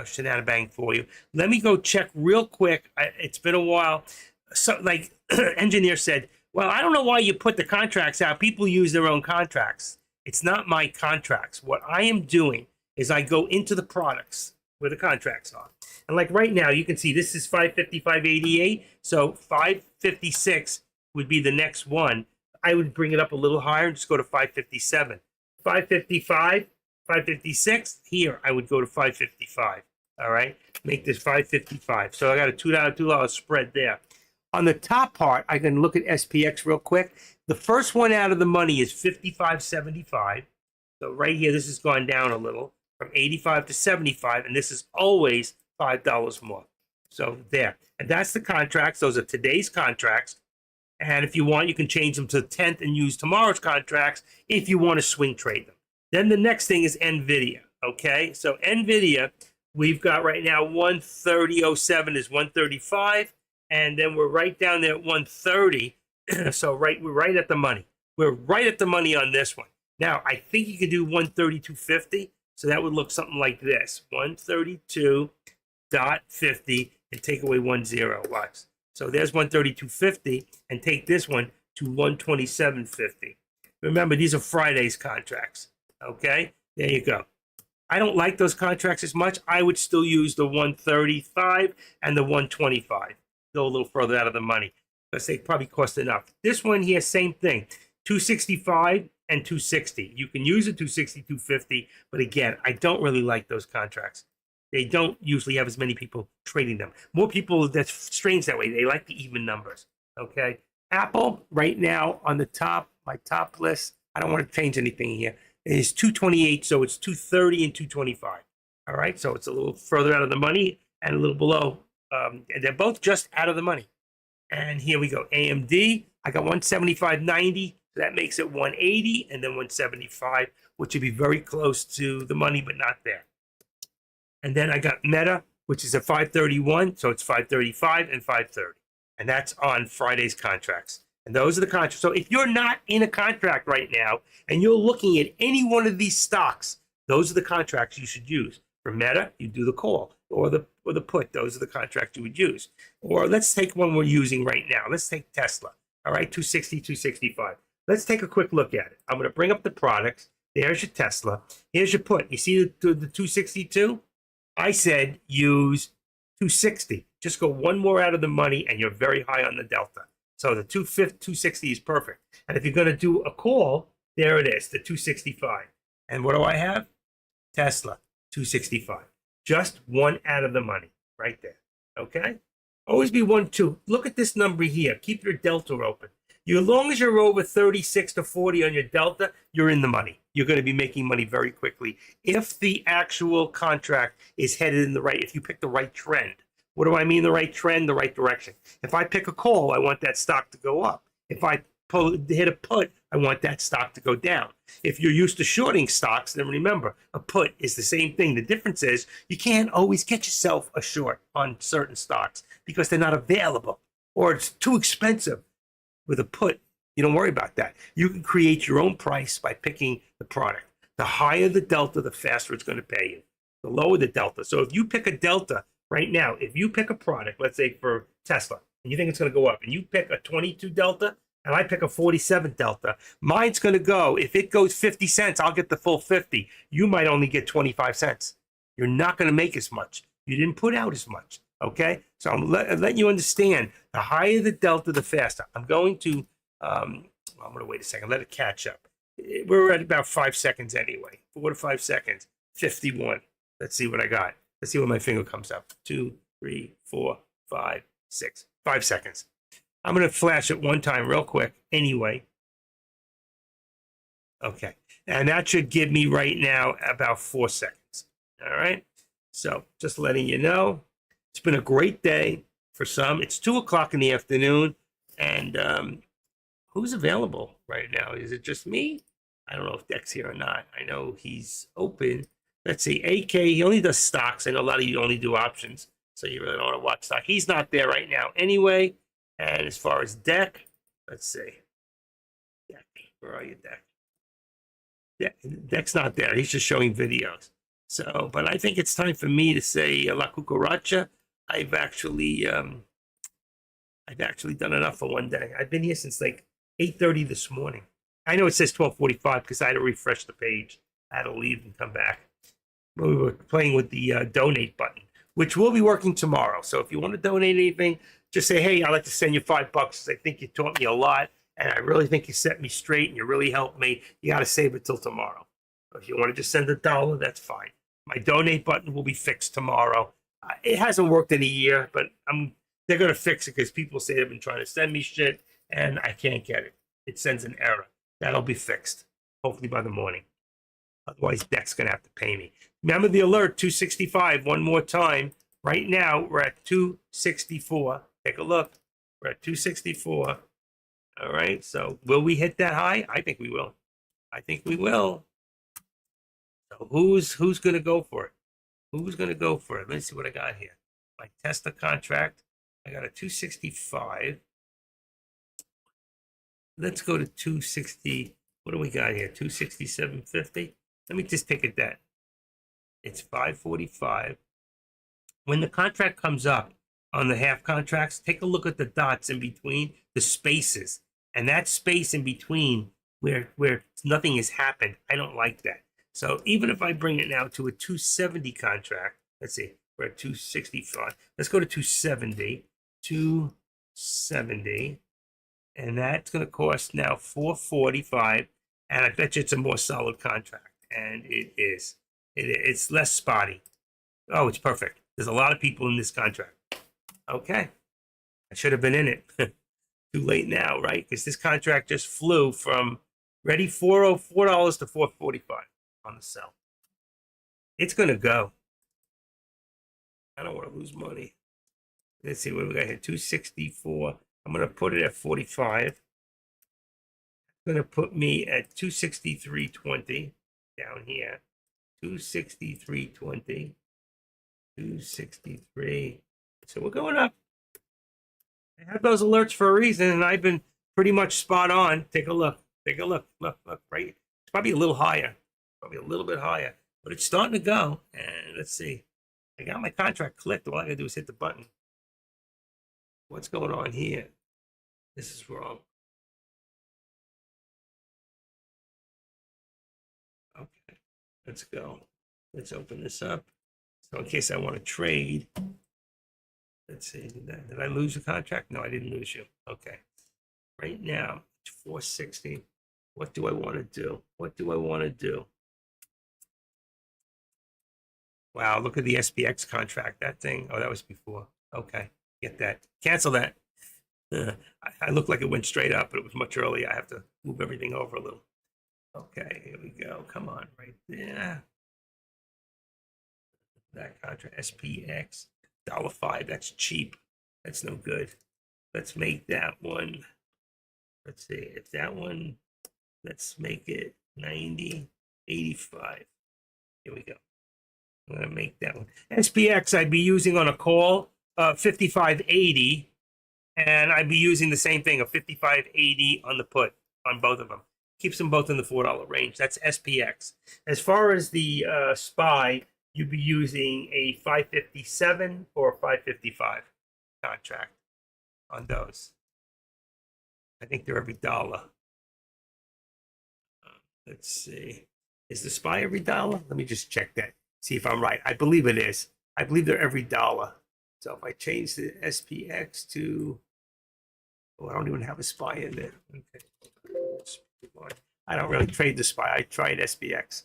shenanigans for you. Let me go check real quick. It's been a while. So, like engineer said, well, I don't know why you put the contracts out. People use their own contracts. It's not my contracts. What I am doing is I go into the products where the contracts are. And like right now, you can see this is 550, 588. So 556 would be the next one. I would bring it up a little higher and just go to 557. 555, 556. Here, I would go to 555. All right. Make this 555. So I got a $2 spread there. On the top part, I can look at SPX real quick. The first one out of the money is 55.75. So right here, this has gone down a little from 85 to 75, and this is always $5 more. So there. And that's the contracts. Those are today's contracts. And if you want, you can change them to the 10th and use tomorrow's contracts if you want to swing trade them. Then the next thing is NVIDIA. Okay, so NVIDIA, we've got right now 130.07 is 135. And then we're right down there at 130. So we're right at the money. We're right at the money on this one. Now, I think you could do 132.50. So that would look something like this. 132.50 and take away 10. Watch. So there's 132.50 and take this one to 127.50. Remember, these are Friday's contracts. Okay, there you go. I don't like those contracts as much. I would still use the 135 and the 125. Go a little further out of the money because they probably cost enough. This one here, same thing, 265 and 260. You can use a 260, 250, but again, I don't really like those contracts. They don't usually have as many people trading them. More people, that's strange that way. They like the even numbers. Okay. Apple right now on the top, my top list, I don't want to change anything here, is 228. So it's 230 and 225. All right. So it's a little further out of the money and a little below. And they're both just out of the money. And here we go. AMD, I got 175.90. So that makes it 180 and then 175, which would be very close to the money, but not there. And then I got Meta, which is a 531. So it's 535 and 530. And that's on Friday's contracts. And those are the contracts. So if you're not in a contract right now and you're looking at any one of these stocks, those are the contracts you should use. For Meta, you do the call or the put. Those are the contracts you would use. Or let's take one we're using right now. Let's take Tesla. All right, 260, 265. Let's take a quick look at it. I'm going to bring up the products. There's your Tesla. Here's your put. You see the 262? I said use 260. Just go one more out of the money and you're very high on the delta. So the 260 is perfect. And if you're going to do a call, there it is, the 265. And what do I have? Tesla, 265. Just one out of the money right there. Okay? Always be 1, 2. Look at this number here. Keep your delta open. As long as you're over 36 to 40 on your delta, you're in the money. You're going to be making money very quickly. If the actual contract is headed in the right, if you pick the right trend. What do I mean the right trend, the right direction? If I pick a call, I want that stock to go up. If I hit a put, I want that stock to go down. If you're used to shorting stocks, then remember, a put is the same thing. The difference is you can't always get yourself a short on certain stocks because they're not available or it's too expensive. With a put, you don't worry about that. You can create your own price by picking the product. The higher the delta, the faster it's going to pay you. The lower the delta. So if you pick a delta right now, if you pick a product, let's say for Tesla, and you think it's going to go up, and you pick a 22 delta, and I pick a 47 delta, mine's going to go, if it goes 50 cents, I'll get the full 50. You might only get 25 cents. You're not going to make as much. You didn't put out as much. Okay, so I'm letting you understand, the higher the delta, the faster. I'm going to wait a second, let it catch up. We're at about 5 seconds anyway. 4 to 5 seconds, 51. Let's see what I got. Let's see when my finger comes up. 2, 3, 4, 5, 6. 5 seconds. I'm going to flash it one time real quick anyway. Okay, and that should give me right now about 4 seconds. All right. So just letting you know, it's been a great day for some. It's 2 o'clock in the afternoon, and who's available right now? Is it just me? I don't know if Deck's here or not. I know he's open. Let's see, AK, he only does stocks. I know a lot of you only do options, so you really don't want to watch stock. He's not there right now anyway. And as far as Deck, let's see. Deck, where are you, Deck? Deck's not there. He's just showing videos. So, but I think it's time for me to say La Cucaracha. I've actually done enough for one day. I've been here since like 8:30 this morning. I know it says 12:45 because I had to refresh the page. I had to leave and come back. We were playing with the donate button, which will be working tomorrow. So if you want to donate anything, just say, hey, I'd like to send you $5. I think you taught me a lot, and I really think you set me straight and you really helped me. You got to save it till tomorrow. If you want to just send $1, that's fine. My donate button will be fixed tomorrow. It hasn't worked in a year, but they're going to fix it because people say they've been trying to send me shit, and I can't get it. It sends an error. That'll be fixed, hopefully by the morning. Otherwise, Deck's going to have to pay me. Remember the alert, 265, one more time. Right now, we're at 264. Take a look. We're at 264. All right, so will we hit that high? I think we will. I think we will. So who's going to go for it? Who's going to go for it? Let's see what I got here. My Tesla contract, I got a 265. Let's go to 260. What do we got here? 267.50. Let me just take a bet. It's 545. When the contract comes up on the half contracts, take a look at the dots in between, the spaces. And that space in between where nothing has happened, I don't like that. So even if I bring it now to a 270 contract, let's see, we're at 265. Let's go to 270. 270. And that's going to cost now 445. And I bet you it's a more solid contract. And it is. It's less spotty. Oh, it's perfect. There's a lot of people in this contract. Okay. I should have been in it. Too late now, right? Because this contract just flew from ready $4 to $4.45 on the sell. It's going to go. I don't want to lose money. Let's see what we got here. 264. I'm going to put it at 45. Going to put me at 263.20 down here. 263.20. 263. So we're going up. I have those alerts for a reason, and I've been pretty much spot on. Take a look. Take a look. Look, right? It's probably a little higher. Probably a little bit higher. But it's starting to go. And let's see. I got my contract clicked. All I got to do is hit the button. What's going on here? This is wrong. Okay, let's go. Let's open this up. So in case I want to trade, let's see, did I lose a contract? No, I didn't lose you. Okay. Right now, it's 460. What do I want to do? What do I want to do? Wow, look at the SPX contract. That thing. Oh, that was before. Okay, get that. Cancel that. I looked like it went straight up, but it was much earlier. I have to move everything over a little. Okay, here we go. Come on, right there. That contract, SPX, $1.05. That's cheap. That's no good. Let's make that one. Let's see. If that one, let's make it 90.85. Here we go. I'm going to make that one. SPX, I'd be using on a call, 55.80. And I'd be using the same thing, a 55.80 on the put on both of them. Keeps them both in the $4 range. That's SPX. As far as the SPY, you'd be using a 557 or a 555 contract on those. I think they're every dollar. Let's see. Is the SPY every dollar? Let me just check that. See if I'm right. I believe it is. I believe they're every dollar. So if I change the SPX to, oh, I don't even have a SPY in there. Okay. I don't really trade the SPY. I tried SPX.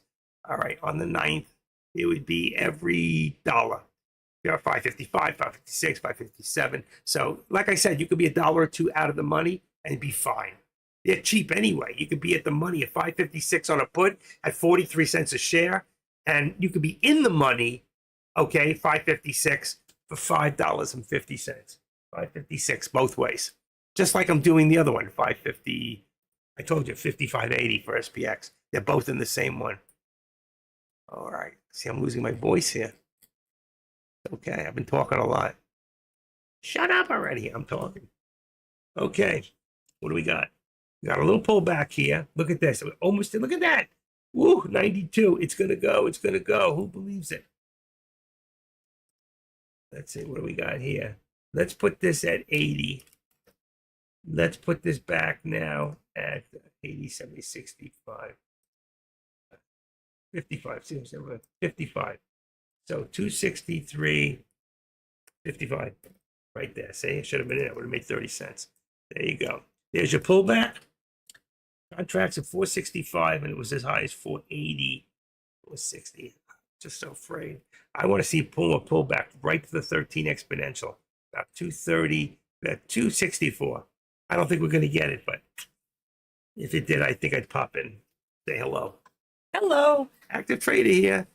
All right. On the 9th, it would be every dollar. You're 555, 556, 557. So like I said, you could be $1 or $2 out of the money and be fine. They're cheap anyway. You could be at the money at 556 on a put at 43 cents a share, and you could be in the money Okay, 556 for $5.50. 556 both ways. Just like I'm doing the other one, 550. I told you 5580 for SPX. They're both in the same one. All right. See, I'm losing my voice here. Okay, I've been talking a lot. Shut up already. I'm talking. Okay. What do we got? We got a little pullback here. Look at this. Almost, look at that. Woo, 92. It's going to go. It's going to go. Who believes it? Let's see. What do we got here? Let's put this at 80. Let's put this back now at 80, 70, 65. 55. 55. So 263, 55. Right there. See, it should have been in. It would have made 30 cents. There you go. There's your pullback. Contracts at 465, and it was as high as 480, 460. Just so afraid. I want to see a pullback right to the 13 exponential. About 230, about 264. I don't think we're going to get it, but if it did, I think I'd pop in. Say hello. Hello, active trader here.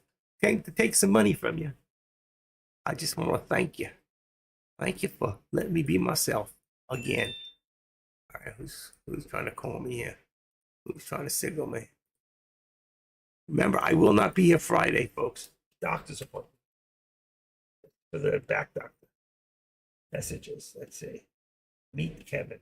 Came to take some money from you. I just want to thank you. Thank you for letting me be myself again. All right, who's trying to call me here? Who's trying to signal me? Remember, I will not be here Friday, folks. Doctor's appointment for the back doctor. Messages. Let's see. Meet Kevin.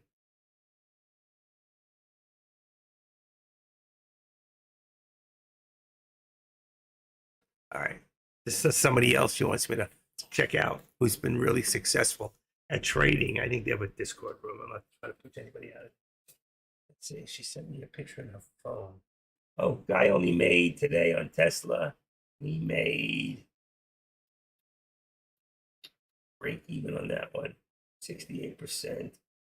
All right. This is somebody else who wants me to check out who's been really successful at trading. I think they have a Discord room. I'm not trying to push anybody out. Let's see. She sent me a picture on her phone. Oh, guy only made today on Tesla. He made break even on that one. 68%.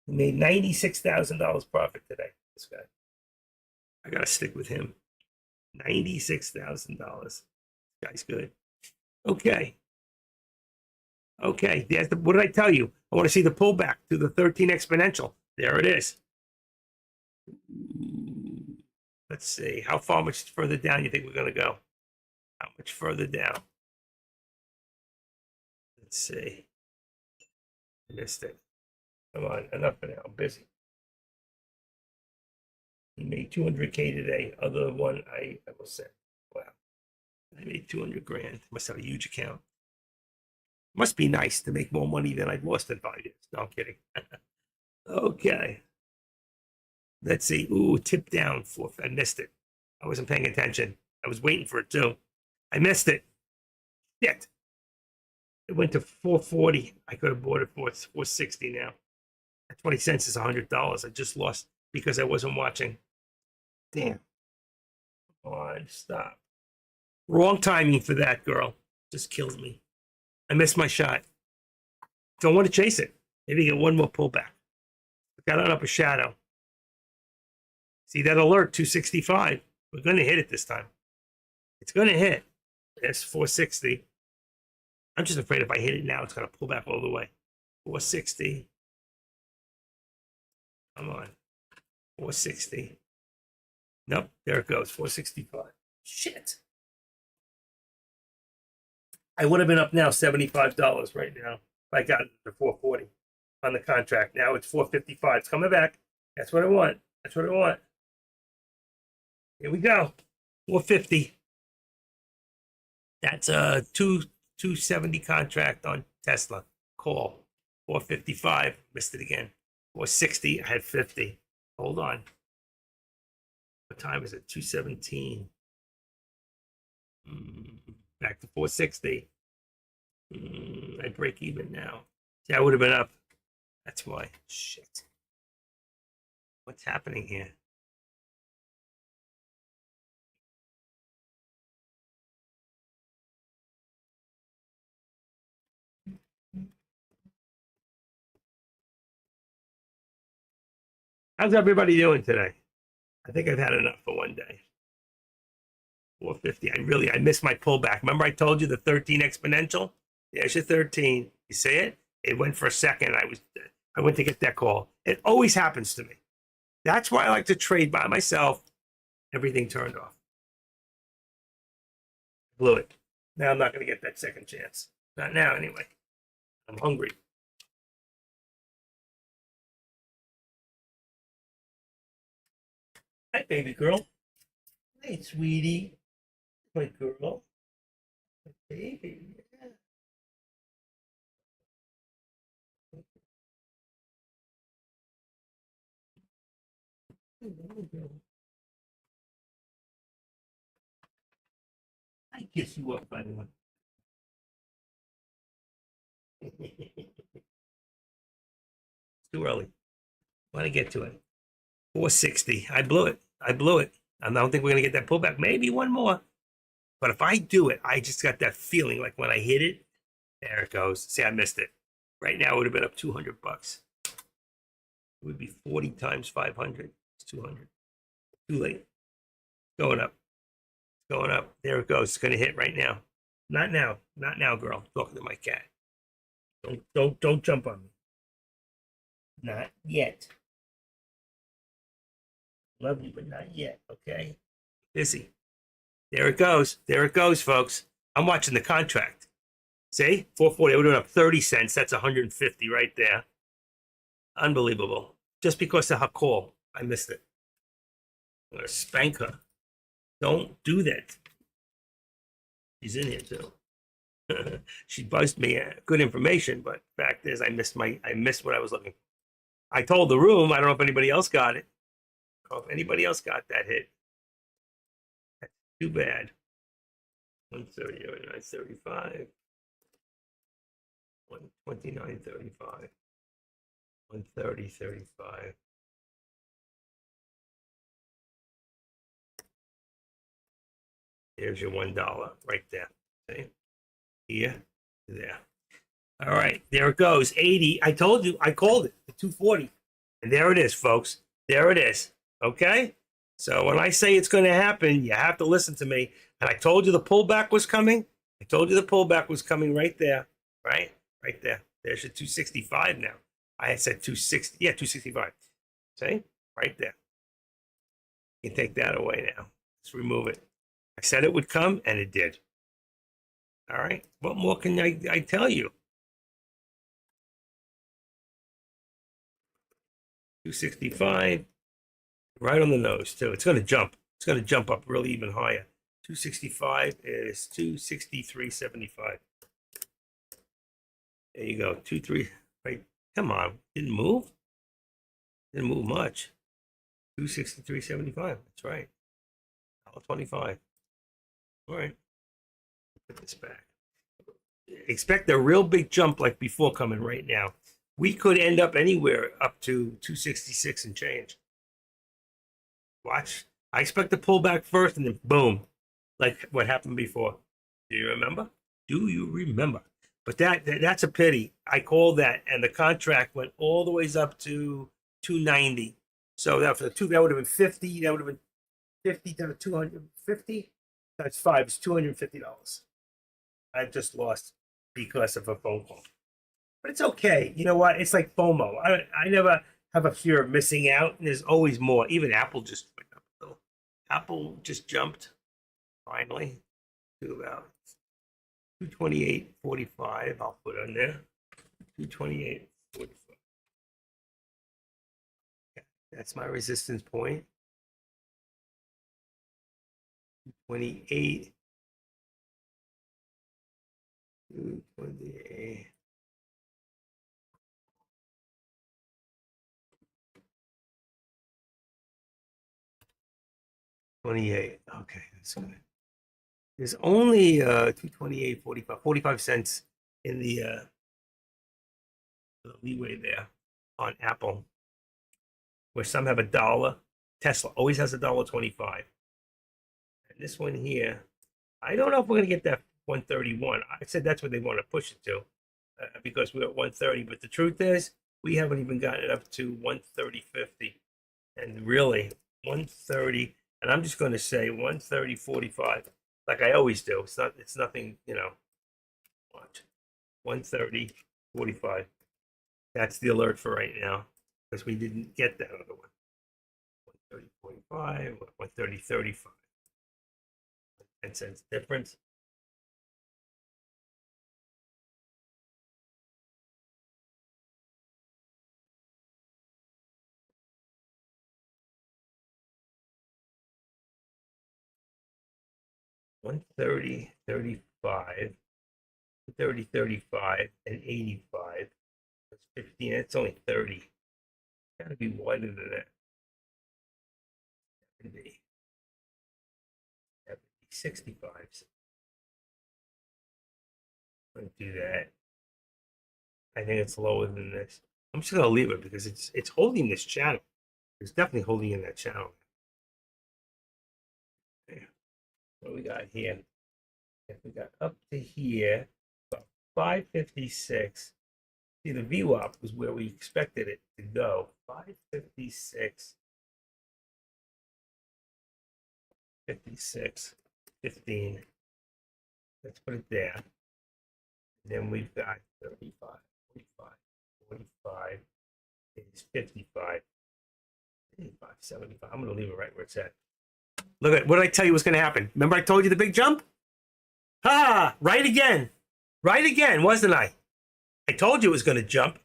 He made $96,000 profit today. This guy. I gotta stick with him. $96,000. Guy's good. Okay. Okay. There's the, what did I tell you? I want to see the pullback to the 13 exponential. There it is. Let's see. How far much further down you think we're going to go? How much further down? Let's see. Missed it. Come on. Enough for now. I'm busy. He made 200K today. Other one I will say. Wow. I made 200 grand. Must have a huge account. Must be nice to make more money than I've lost in 5 years. No, I'm kidding. Okay. Let's see. Ooh, tip down. Fourth. I missed it. I wasn't paying attention. I was waiting for it too. I missed it. Shit. It went to 440. I could have bought it for 460 now. At 20 cents is $100. I just lost because I wasn't watching. Damn. Come on, stop. Wrong timing for that, girl. Just killed me. I missed my shot. Don't want to chase it. Maybe get one more pullback. Got on up a shadow. See that alert, 265. We're going to hit it this time. It's going to hit. It's 460. I'm just afraid if I hit it now, it's going to pull back all the way. 460. Come on. 460. Nope, there it goes. 465. Shit. I would have been up now $75 right now if I got it to 440 on the contract. Now it's 455. It's coming back. That's what I want. That's what I want. Here we go. 450. That's a 270 contract on Tesla. Call. 455. Missed it again. 460. I had 50. Hold on. What time is it? 217. Back to 460. I break even now. See, I would have been up. That's why. Shit. What's happening here? How's everybody doing today? I think I've had enough for one day. 450. I missed my pullback. Remember I told you the 13 exponential? There's your 13. You see it? It went for a second. I went to get that call. It always happens to me. That's why I like to trade by myself. Everything turned off. Blew it. Now I'm not going to get that second chance. Not now, anyway. I'm hungry. Hi, baby girl. Hey, sweetie. My girl. My baby. Yeah. I kiss you up, by the way. It's too early. Want to get to it. 460. I blew it. I blew it. I don't think we're going to get that pullback. Maybe one more. But if I do it, I just got that feeling like when I hit it, there it goes. See, I missed it. Right now, it would have been up 200 bucks. It would be 40 times 500. It's 200. Too late. Going up. Going up. There it goes. It's going to hit right now. Not now. Not now, girl. Talking to my cat. Don't jump on me. Not yet. Love you, but not yet. Okay. Busy. There it goes. There it goes, folks. I'm watching the contract. See? 440. We're doing up 30 cents. That's 150 right there. Unbelievable. Just because of her call, I missed it. I'm going to spank her. Don't do that. She's in here too. She buzzed me good information, but fact is I missed what I was looking for. I told the room, I don't know if anybody else got it. I don't know if anybody else got that hit. That's too bad. 130, 935. 129.35. 130.35. There's your $1 right there. See? Here, there. All right, there it goes. 80. I told you, I called it, the 240. And there it is, folks. There it is. Okay? So when I say it's going to happen, you have to listen to me. And I told you the pullback was coming. I told you the pullback was coming right there. Right? Right there. There's your 265 now. I had said 260. Yeah, 265. See? Right there. You can take that away now. Let's remove it. I said it would come, and it did. All right? What more can I tell you? 265, right on the nose too. It's going to jump. It's going to jump up really even higher. 265 is 263.75. There you go. 23. Right. Come on. Didn't move. Didn't move much. 263.75. That's right. $1.25. All right. Put this back. Expect a real big jump like before coming right now. We could end up anywhere up to 266 and change. Watch. I expect to pull back first and then boom, like what happened before. Do you remember? Do you remember? But that's a pity. I called that, and the contract went all the ways up to 290. So that for the two, that would have been 50. That would have been 50 to 250. That's five. It's $250. I just lost because of a phone call. But it's okay. You know what? It's like FOMO. I never have a fear of missing out, and there's always more. Even Apple just went up a little. Apple just jumped finally to about 228.45. I'll put on there. 228.45. That's my resistance point. 228. 228. 28. Okay, that's good. There's only 228.45, 45 cents in the leeway there on Apple, where some have $1. Tesla always has $1.25. And this one here, I don't know if we're gonna get that 131. I said that's what they want to push it to, because we're at 130. But the truth is, we haven't even gotten it up to 130.50, and really 130. And I'm just going to say 130.45, like I always do. It's nothing, Watch 130.45. That's the alert for right now, because we didn't get that other one. 130.45, 130.35. 10 cents difference. 130, 35, 30, 35, and 85. That's 15. It's only 30. Gotta be wider than that. 70, 70, 65. I'm gonna do that. I think it's lower than this. I'm just gonna leave it because it's holding this channel. It's definitely holding in that channel. Yeah. What we got here? If we got up to here, about 556. See, the VWAP was where we expected it to go. 556, 56, 15. Let's put it there. Then we've got 35, 45, 45 is 55, 85, 75. I'm going to leave it right where it's at. Look at what did I tell you was going to happen? Remember I told you the big jump? Ha! Right again. Right again, wasn't I? I told you it was going to jump.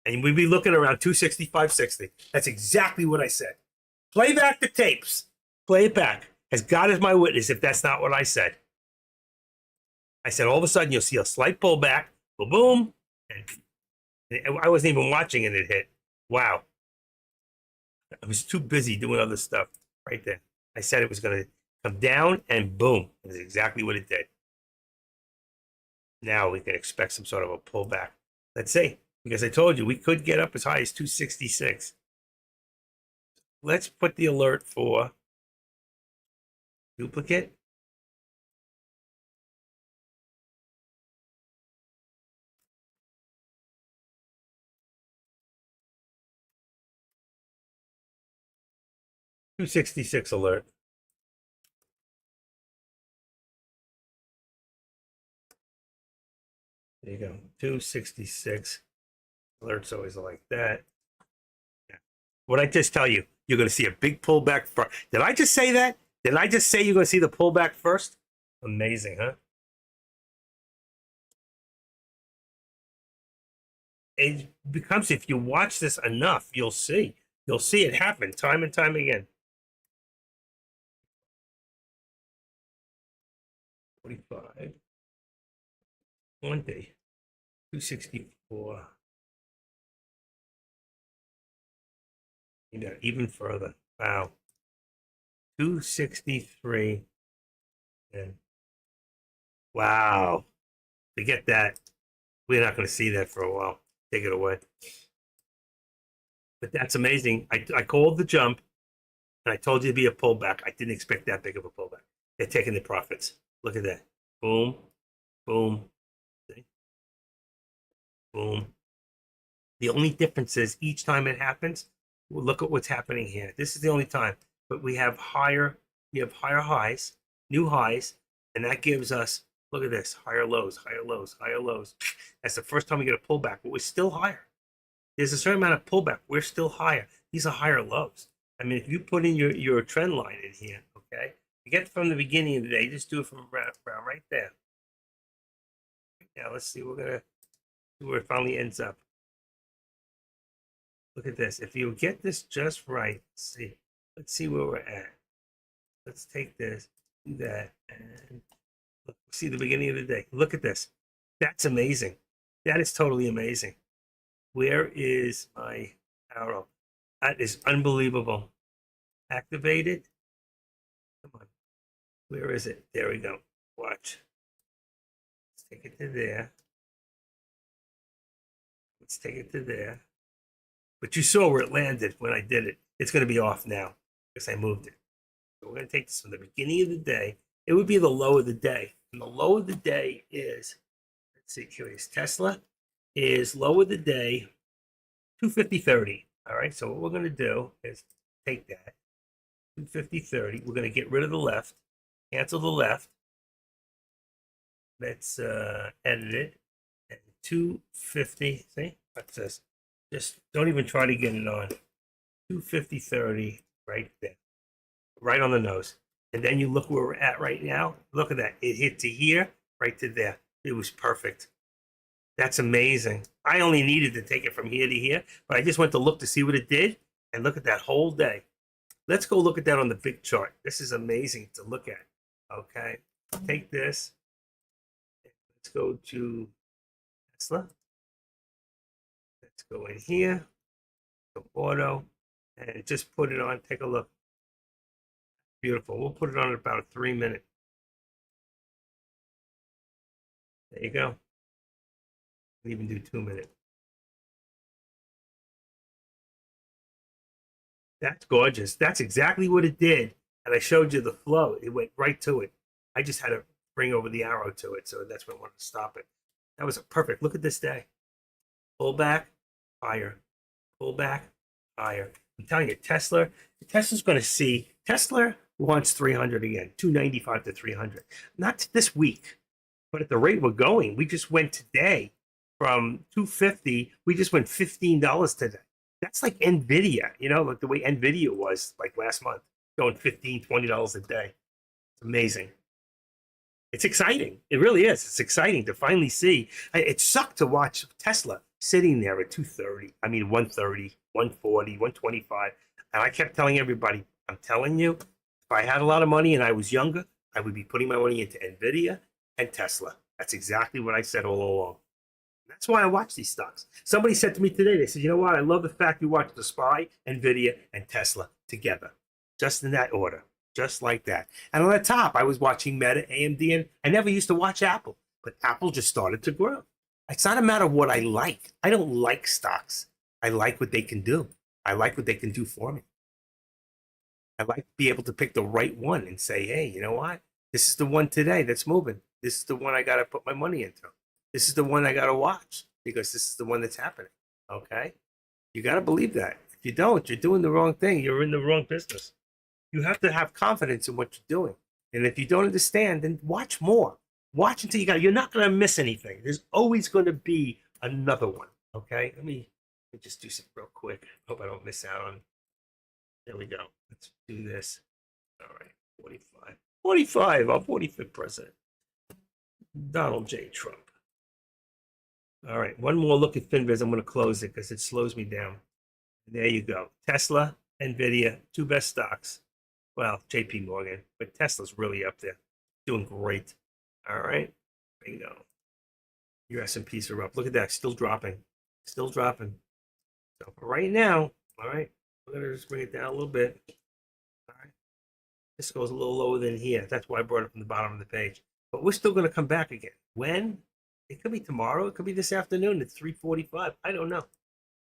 And we'd be looking around 265.60. That's exactly what I said. Play back the tapes. Play it back. As God is my witness if that's not what I said. I said all of a sudden you'll see a slight pullback, boom, boom, and I wasn't even watching and it hit. Wow. I was too busy doing other stuff right there. I said it was going to come down and boom. That's exactly what it did. Now we can expect some sort of a pullback. Let's see, because I told you we could get up as high as 266. Let's put the alert for duplicate. $266 alert. There you go. 266. Alerts always like that. Yeah. What I just tell you, you're going to see a big pullback first. Did I just say that? Did I just say you're going to see the pullback first? Amazing, huh? It becomes, if you watch this enough, you'll see. You'll see it happen time and time again. 45. 20. 264. You know, even further. Wow. 263. And wow. Forget that. We're not going to see that for a while. Take it away. But that's amazing. I called the jump and I told you to be a pullback. I didn't expect that big of a pullback. They're taking the profits. Look at that. Boom. Boom. See? Boom. The only difference is each time it happens, well, look at what's happening here. This is the only time. But we have higher highs, new highs, and that gives us, look at this, higher lows, higher lows, higher lows. That's the first time we get a pullback, but we're still higher. There's a certain amount of pullback. We're still higher. These are higher lows. I mean, if you put in your trend line in here, okay, you get from the beginning of the day, just do it from around right there. Now let's see. We're gonna see where it finally ends up. Look at this. If you get this just right, let's see where we're at. Let's take this, do that, and look, see the beginning of the day. Look at this. That's amazing. That is totally amazing. Where is my arrow? That is unbelievable. Activated. Come on. Where is it? There we go. Watch. Let's take it to there. Let's take it to there. But you saw where it landed when I did it. It's going to be off now because I moved it. So we're going to take this from the beginning of the day. It would be the low of the day. And the low of the day is, let's see, curious. Tesla is low of the day, 250.30. All right, so what we're going to do is take that, 250.30. We're going to get rid of the left, cancel the left. Let's edit it. And 250, see? What's this? Just don't even try to get it on. 250.30 right there, right on the nose. And then you look where we're at right now. Look at that. It hit to here, right to there. It was perfect. That's amazing. I only needed to take it from here to here, but I just went to look to see what it did. And look at that whole day. Let's go look at that on the big chart. This is amazing to look at. Okay, take this. Let's go to Tesla. Let's go in here, to auto, and just put it on. Take a look. Beautiful. We'll put it on in about 3 minutes. There you go. We even do 2 minutes. That's gorgeous. That's exactly what it did. And I showed you the flow. It went right to it. I just had to bring over the arrow to it. So that's when I wanted to stop it. That was perfect. Look at this day. Pull back, higher. Pull back, higher. I'm telling you, Tesla's going to see. Tesla wants 300 again, 295 to 300. Not this week, but at the rate we're going, we just went today from 250. We just went $15 today. That's like Nvidia, like the way Nvidia was like last month, going $15, $20 a day. It's amazing. It's exciting. It really is. It's exciting to finally see. It sucked to watch Tesla sitting there at 230. I mean, 130, 140, 125. And I kept telling everybody, I'm telling you, if I had a lot of money and I was younger, I would be putting my money into Nvidia and Tesla. That's exactly what I said all along. That's why I watch these stocks. Somebody said to me today, they said, you know what? I love the fact you watch the SPY, Nvidia, and Tesla together, just in that order, just like that. And on the top, I was watching Meta, AMD, and I never used to watch Apple, but Apple just started to grow. It's not a matter of what I like. I don't like stocks. I like what they can do. I like what they can do for me. I like to be able to pick the right one and say, hey, you know what? This is the one today that's moving. This is the one I got to put my money into. This is the one I got to watch because this is the one that's happening. Okay? You got to believe that. If you don't, you're doing the wrong thing. You're in the wrong business. You have to have confidence in what you're doing. And if you don't understand, then watch more. Watch until you got. You're not going to miss anything. There's always going to be another one. Okay? Let me just do something real quick. Hope I don't miss out on. There we go. Let's do this. All right. 45. 45. Our 45th president. Donald J. Trump. All right, one more look at FinViz. I'm going to close it because it slows me down. There you go. Tesla, Nvidia, two best stocks. Well, JP Morgan, but Tesla's really up there. Doing great. All right, bingo. Your S&Ps are up. Look at that, still dropping. Still dropping. So for right now, all right, we're going to just bring it down a little bit. All right. This goes a little lower than here. That's why I brought it from the bottom of the page. But we're still going to come back again. When? It could be tomorrow. It could be this afternoon at 3:45. I don't know.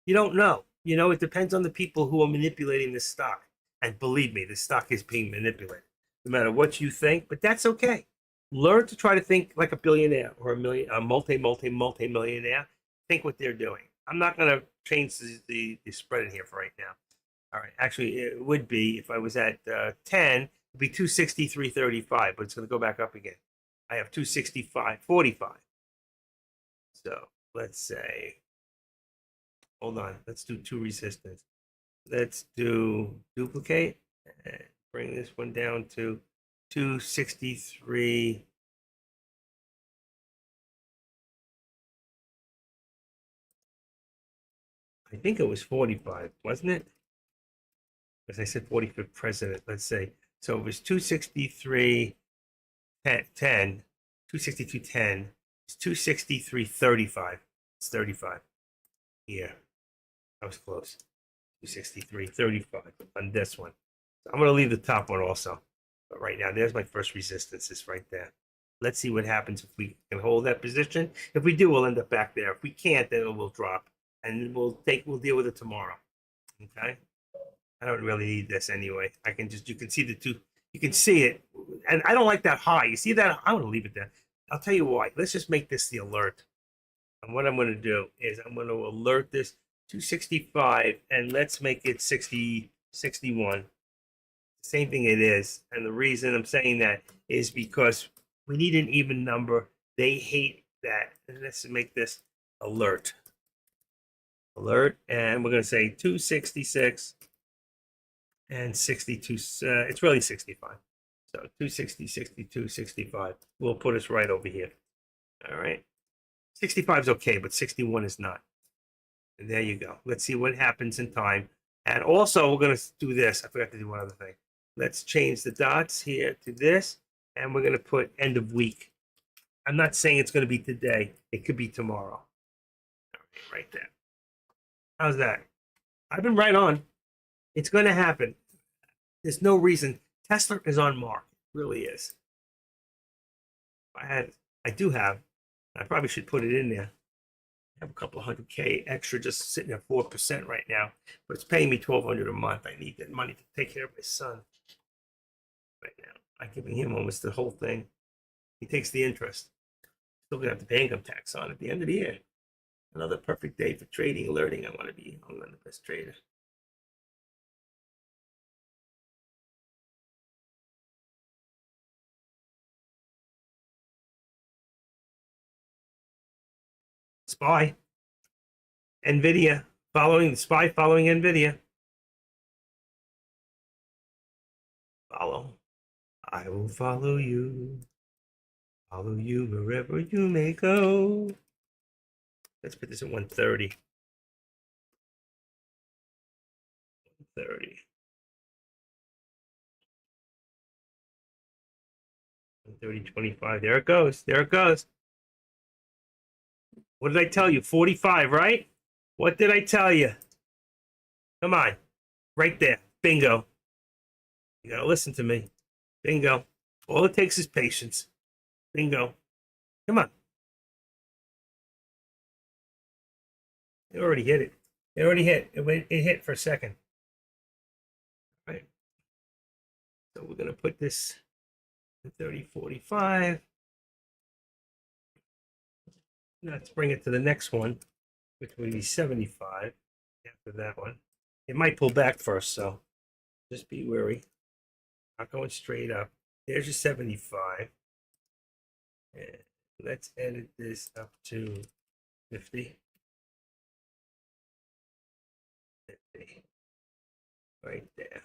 You don't know. It depends on the people who are manipulating this stock. And believe me, this stock is being manipulated. No matter what you think, but that's okay. Learn to try to think like a billionaire or a multi-millionaire. Think what they're doing. I'm not going to change the spread in here for right now. All right. Actually, it would be if I was at 10, it'd be 263.35, but it's going to go back up again. I have 265.45. So let's say, hold on, let's do two resistance. Let's do duplicate and bring this one down to 263. I think it was 45, wasn't it? Because I said 45th president, let's say. So it was 263, 10, 262.10. It's 263.35. It's 35. Here. I was close. 263.35 on this one. So I'm going to leave the top one also. But right now, there's my first resistance. It's right there. Let's see what happens if we can hold that position. If we do, we'll end up back there. If we can't, then it will drop. And we'll deal with it tomorrow. Okay? I don't really need this anyway. You can see the two. You can see it. And I don't like that high. You see that? I want to leave it there. I'll tell you why. Let's just make this the alert. And what I'm going to do is I'm going to alert this 265 and let's make it 61. Same thing it is. And the reason I'm saying that is because we need an even number. They hate that. And let's make this alert. Alert. And we're going to say 266 and 62. It's really 65. So 260, 62, 65 will put us right over here. All right. 65 is okay, but 61 is not. And there you go. Let's see what happens in time. And also, we're going to do this. I forgot to do one other thing. Let's change the dots here to this. and we're going to put end of week. I'm not saying it's going to be today. It could be tomorrow. Right there. How's that? I've been right on. It's going to happen. There's no reason. Tesla is on mark. It really is. I do have. I probably should put it in there. I have a couple of $100K extra just sitting at 4% right now, but it's paying me $1,200 a month. I need that money to take care of my son right now. I'm giving him almost the whole thing. He takes the interest. Still gonna have to pay income tax on at the end of the year. Another perfect day for trading, learning. I'm the best trader. SPY, NVIDIA, following NVIDIA. Follow. I will follow you. Follow you wherever you may go. Let's put this at 130. 130. 130.25. There it goes. There it goes. What did I tell you? 45, right? What did I tell you? Come on. Right there. Bingo. You gotta listen to me. Bingo. All it takes is patience. Bingo. Come on. It already hit it. It already hit. It hit for a second. All right. So we're gonna put this at 30.45. Let's bring it to the next one, which would be 75 after that one. It might pull back first, so just be wary. Not going straight up. There's your 75. And let's edit this up to 50. 50. Right there.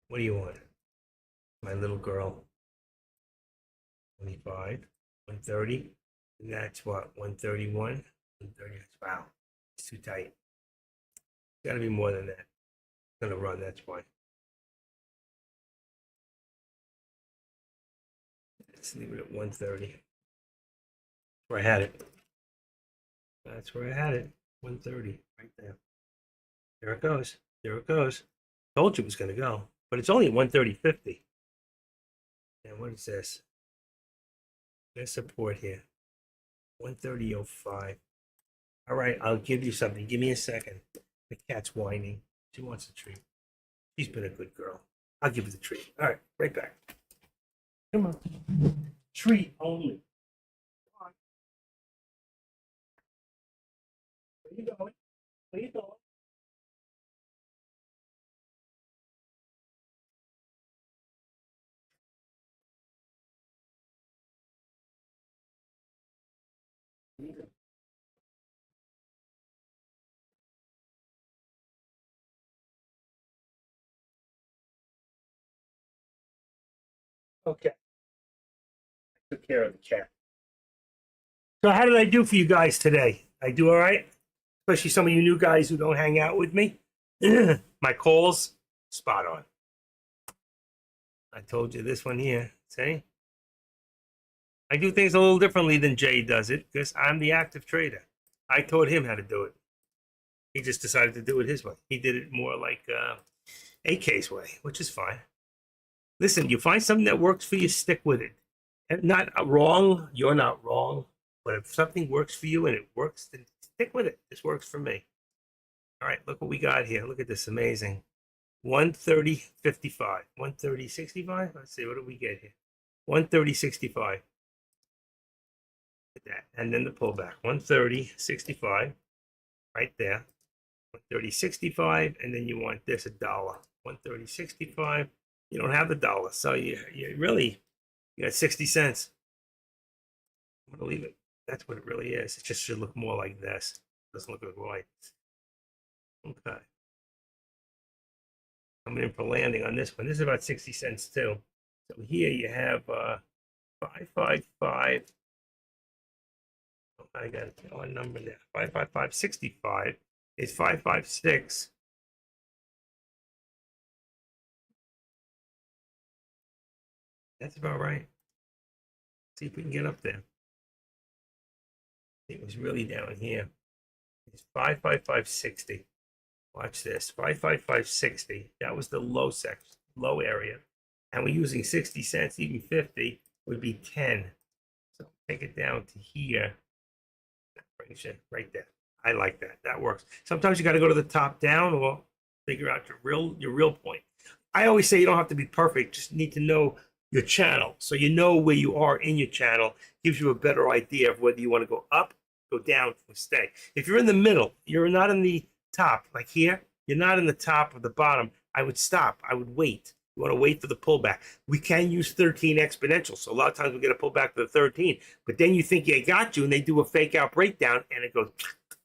What do you want? My little girl. 25, 130. And that's what? 131? 130. Wow. It's too tight. It's gotta be more than that. It's gonna run, that's why. Let's leave it at 130. Where I had it. That's where I had it. 130, right there. There it goes. There it goes. Told you it was gonna go. But it's only 130.50. And what is this? There's support here. 130.05. All right, I'll give you something. Give me a second. The cat's whining. She wants a treat. She's been a good girl. I'll give her the treat. All right, right back. Come on. Treat only. Come on. Where you going? Where you going? Okay. Took care of the cat. So how did I do for you guys today? I do all right? Especially some of you new guys who don't hang out with me. My calls, spot on. I told you this one here. See? I do things a little differently than Jay does it because I'm the active trader. I taught him how to do it. He just decided to do it his way. He did it more like AK's way, which is fine. Listen, you find something that works for you, stick with it. And not wrong, you're not wrong. But if something works for you and it works, then stick with it. This works for me. All right, look what we got here. Look at this, amazing. 130.55. 130.65? Let's see, what do we get here? 130.65. Look at that. And then the pullback. 130.65. Right there. 130.65. And then you want this, $1. 130.65. You don't have the dollar. So you really, you got 60 cents. I'm going to leave it. That's what it really is. It just should look more like this. It doesn't look like white. Okay. Coming in for landing on this one. This is about 60 cents too. So here you have 555. Oh, I got a number there. 555.65. is 556. That's about right. See if we can get up there. It was really down here. It's 55560. Watch this. 55560. That was the low section, low area. And we're using 60 cents, even 50 would be 10. So take it down to here. That brings you right there. I like that. That works. Sometimes you got to go to the top down or figure out your real point. I always say you don't have to be perfect. Just need to know your channel. So you know where you are in your channel. Gives you a better idea of whether you want to go up, go down, or stay. If you're in the middle, you're not in the top, like here, you're not in the top or the bottom, I would stop. I would wait. You want to wait for the pullback. We can use 13 exponential. So a lot of times we get a pullback to the 13, but then you think they got you and they do a fake out breakdown and it goes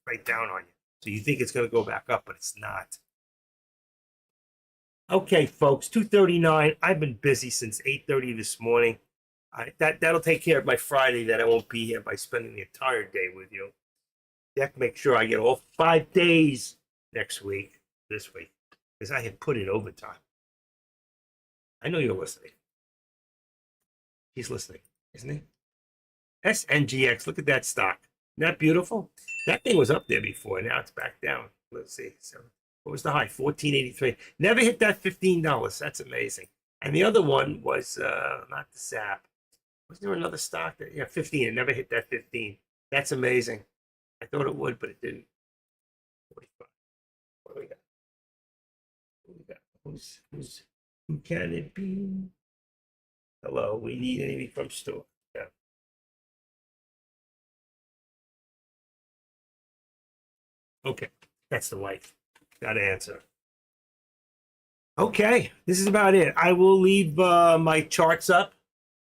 right down on you. So you think it's going to go back up, but it's not. Okay, folks, 2:39. I've been busy since 8:30 this morning. That'll take care of my Friday that I won't be here by spending the entire day with you. Deck, make sure I get all 5 days next week, this week, because I had put in overtime. I know you're listening. He's listening, isn't he? SNGX, look at that stock. Isn't that beautiful? That thing was up there before. Now it's back down. Let's see. So what was the high? 14.83. Never hit that $15. That's amazing. And the other one was not the SAP. Was there another stock that, yeah, 15? It never hit that 15. That's amazing. I thought it would, but it didn't. 45. What do we got? What do we got? Who can it be? Hello, we need anything from store. Yeah. Okay, that's the wife. Got to answer. Okay, this is about it. I will leave my charts up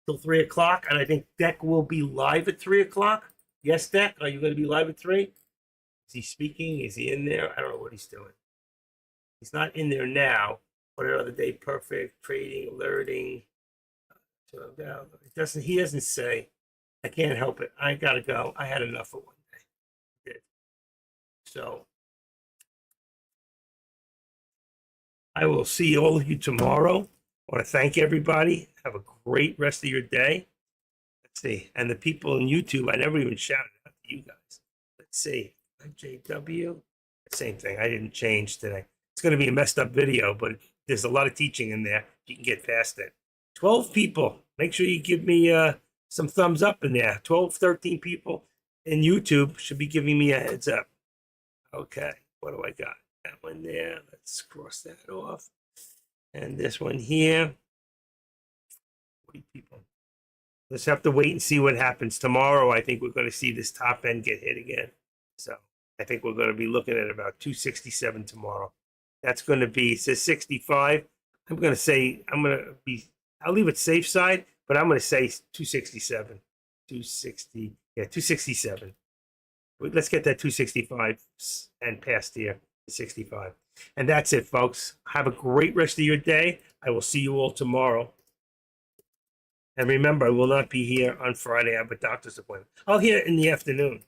till 3 o'clock, and I think Deck will be live at 3 o'clock. Yes, Deck, are you going to be live at 3? Is he speaking? Is he in there? I don't know what he's doing. He's not in there now. What another day? Perfect trading, alerting. It doesn't. He doesn't say. I can't help it. I gotta go. I had enough for one day. I did. So I will see all of you tomorrow. I want to thank everybody. Have a great rest of your day. Let's see. And the people on YouTube, I never even shouted out to you guys. Let's see. JW. Same thing. I didn't change today. It's going to be a messed up video, but there's a lot of teaching in there. You can get past it. 12 people. Make sure you give me some thumbs up in there. 12, 13 people in YouTube should be giving me a heads up. Okay. What do I got? That one there. Let's cross that off. And this one here. 40 people. Let's have to wait and see what happens tomorrow. I think we're going to see this top end get hit again. So I think we're going to be looking at about 267 tomorrow. That's going to be, it says 65. I'm going to say, I'll leave it safe side, but I'm going to say 267. 260, yeah, 267. Let's get that 265 and past here, 65. And that's it, folks. Have a great rest of your day. I will see you all tomorrow. And remember, I will not be here on Friday. I have a doctor's appointment. I'll hear in the afternoon.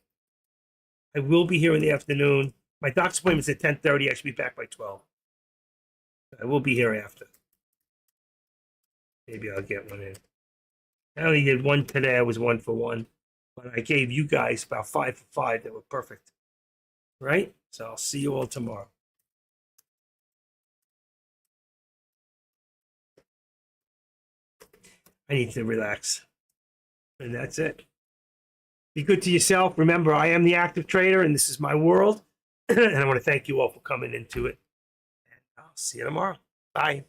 I will be here in the afternoon. My doctor's appointment's at 10:30. I should be back by 12. I will be here after. Maybe I'll get one in. I only did one today. I was 1 for 1. But I gave you guys about 5 for 5 that were perfect. Right? So I'll see you all tomorrow. I need to relax. And that's it. Be good to yourself. Remember, I am the active trader, and this is my world. And I want to thank you all for coming into it. And I'll see you tomorrow. Bye.